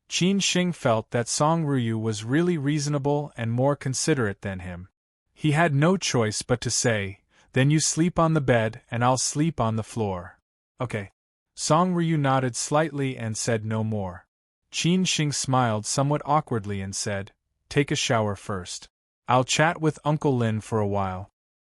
Qin Shing felt that Song Ryu was really reasonable and more considerate than him. He had no choice but to say, "Then you sleep on the bed and I'll sleep on the floor." "Okay." Song Ryu nodded slightly and said no more. Qin Shing smiled somewhat awkwardly and said, "Take a shower first. I'll chat with Uncle Lin for a while."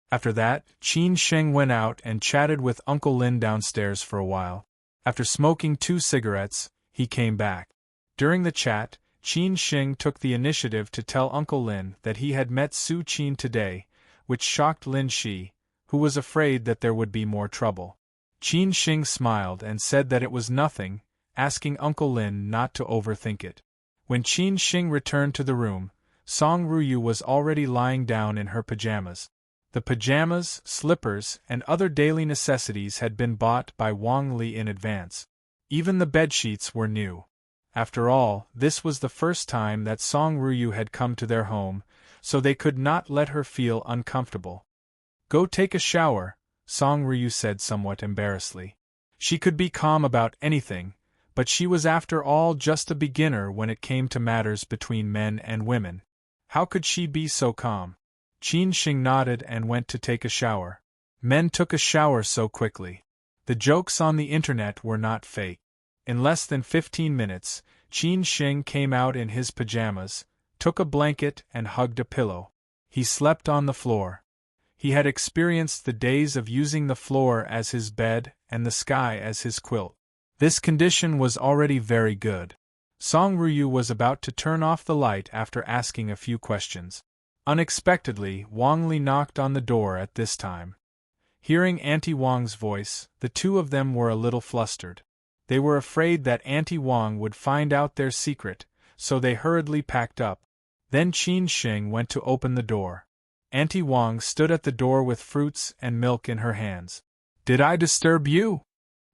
After that, Qin Shing went out and chatted with Uncle Lin downstairs for a while. After smoking 2 cigarettes, he came back. During the chat, Qin Shing took the initiative to tell Uncle Lin that he had met Su Qin today, which shocked Lin Shi, who was afraid that there would be more trouble. Qin Shing smiled and said that it was nothing, asking Uncle Lin not to overthink it. When Qin Shing returned to the room, Song Ryu was already lying down in her pajamas. The pajamas, slippers, and other daily necessities had been bought by Wang Li in advance. Even the bedsheets were new. After all, this was the first time that Song Ryu had come to their home, so they could not let her feel uncomfortable. "Go take a shower," Song Ryu said somewhat embarrassedly. She could be calm about anything, but she was after all just a beginner when it came to matters between men and women. How could she be so calm? Qin Shing nodded and went to take a shower. Men took a shower so quickly. The jokes on the internet were not fake. In less than 15 minutes, Qin Shing came out in his pajamas, took a blanket and hugged a pillow. He slept on the floor. He had experienced the days of using the floor as his bed and the sky as his quilt. This condition was already very good. Song Ryu was about to turn off the light after asking a few questions. Unexpectedly, Wang Li knocked on the door at this time. Hearing Auntie Wang's voice, the two of them were a little flustered. They were afraid that Auntie Wang would find out their secret, so they hurriedly packed up. Then Qin Shing went to open the door. Auntie Wang stood at the door with fruits and milk in her hands. "Did I disturb you?"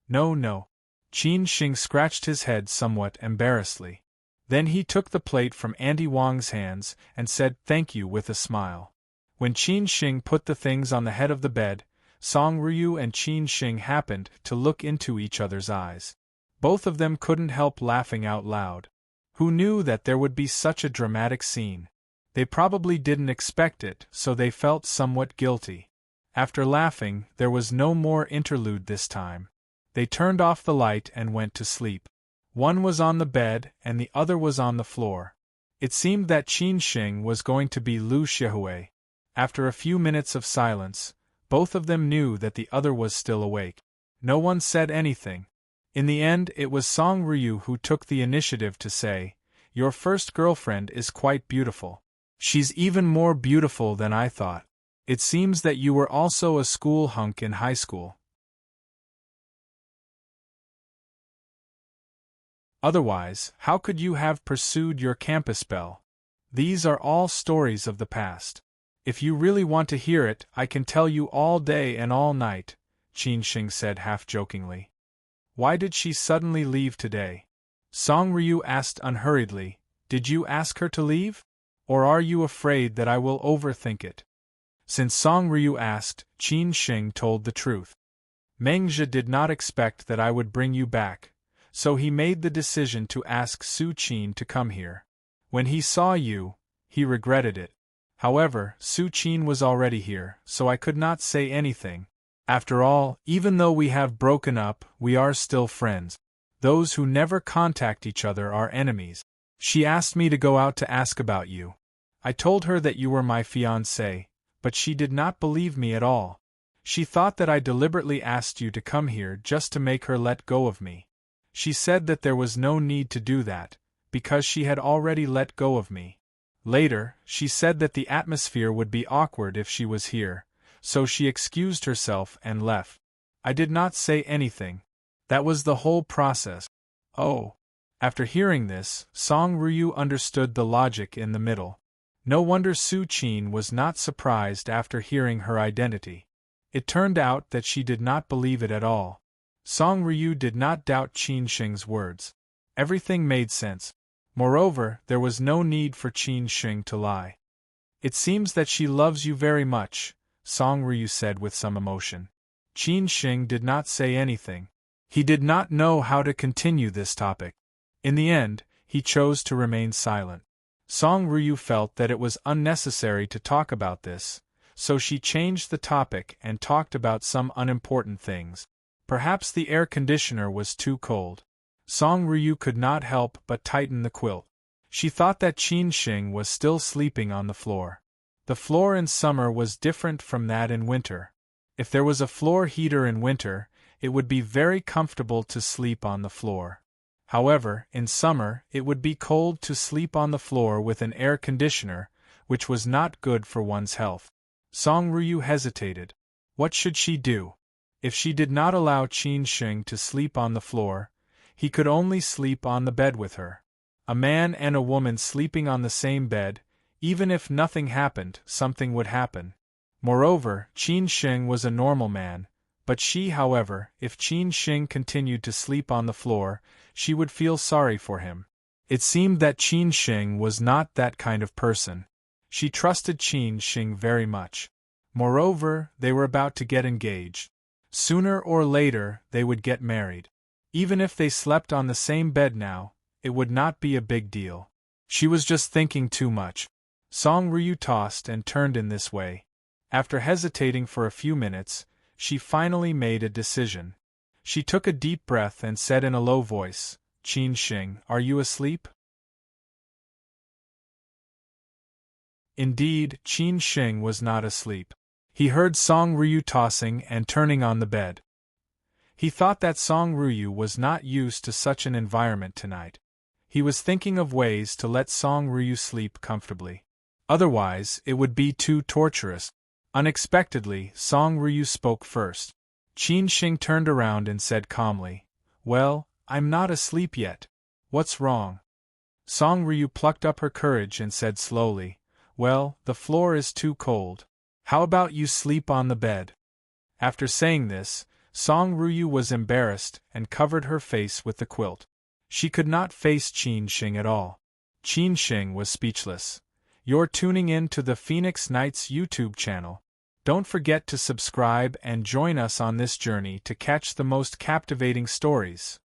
No. Qin Shing scratched his head somewhat embarrassedly. Then he took the plate from Auntie Wang's hands and said thank you with a smile. When Qin Shing put the things on the head of the bed, Song Ryu and Qin Shing happened to look into each other's eyes. Both of them couldn't help laughing out loud. Who knew that there would be such a dramatic scene? They probably didn't expect it, so they felt somewhat guilty. After laughing, there was no more interlude this time. They turned off the light and went to sleep. One was on the bed and the other was on the floor. It seemed that Qin Shing was going to be Lu Xiaohui. After a few minutes of silence, both of them knew that the other was still awake. No one said anything. In the end, it was Song Ryu who took the initiative to say, "Your first girlfriend is quite beautiful. She's even more beautiful than I thought. It seems that you were also a school hunk in high school. Otherwise, how could you have pursued your campus belle? These are all stories of the past. If you really want to hear it, I can tell you all day and all night," Qin Shing said half-jokingly. "Why did she suddenly leave today?" Song Ryu asked unhurriedly. "Did you ask her to leave? Or are you afraid that I will overthink it?" Since Song Ryu asked, Qin Shing told the truth. "Mengzhi did not expect that I would bring you back, so he made the decision to ask Su Qin to come here. When he saw you, he regretted it. However, Su Qin was already here, so I could not say anything. After all, even though we have broken up, we are still friends. Those who never contact each other are enemies. She asked me to go out to ask about you. I told her that you were my fiancé, but she did not believe me at all. She thought that I deliberately asked you to come here just to make her let go of me. She said that there was no need to do that, because she had already let go of me. Later, she said that the atmosphere would be awkward if she was here, so she excused herself and left. I did not say anything. That was the whole process. Oh. After hearing this, Song Ryu understood the logic in the middle. No wonder Su Qin was not surprised after hearing her identity. It turned out that she did not believe it at all. Song Ryu did not doubt Qin Sheng's words. Everything made sense. Moreover, there was no need for Qin Sheng to lie. It seems that she loves you very much, Song Ryu said with some emotion. Qin Sheng did not say anything. He did not know how to continue this topic. In the end, he chose to remain silent. Song Ryu felt that it was unnecessary to talk about this, so she changed the topic and talked about some unimportant things. Perhaps the air conditioner was too cold. Song Ryu could not help but tighten the quilt. She thought that Qin Sheng was still sleeping on the floor. The floor in summer was different from that in winter. If there was a floor heater in winter, it would be very comfortable to sleep on the floor. However, in summer, it would be cold to sleep on the floor with an air conditioner, which was not good for one's health. Song Ryu hesitated. What should she do? If she did not allow Qin Sheng to sleep on the floor, he could only sleep on the bed with her. A man and a woman sleeping on the same bed, even if nothing happened, something would happen. Moreover, Qin Sheng was a normal man, but she, however, if Qin Sheng continued to sleep on the floor, she would feel sorry for him. It seemed that Qin Sheng was not that kind of person. She trusted Qin Sheng very much. Moreover, they were about to get engaged. Sooner or later, they would get married. Even if they slept on the same bed now, it would not be a big deal. She was just thinking too much. Song Ryu tossed and turned in this way. After hesitating for a few minutes, she finally made a decision. She took a deep breath and said in a low voice, "Qin Sheng, are you asleep?" Indeed, Qin Sheng was not asleep. He heard Song Ryu tossing and turning on the bed. He thought that Song Ryu was not used to such an environment tonight. He was thinking of ways to let Song Ryu sleep comfortably. Otherwise, it would be too torturous. Unexpectedly, Song Ryu spoke first. Qin Sheng turned around and said calmly, "Well, I'm not asleep yet. What's wrong?" Song Ryu plucked up her courage and said slowly, "Well, the floor is too cold. How about you sleep on the bed?" After saying this, Song Ryu was embarrassed and covered her face with the quilt. She could not face Qin Sheng at all. Qin Sheng was speechless. You're tuning in to the Phoenix Nights YouTube channel. Don't forget to subscribe and join us on this journey to catch the most captivating stories.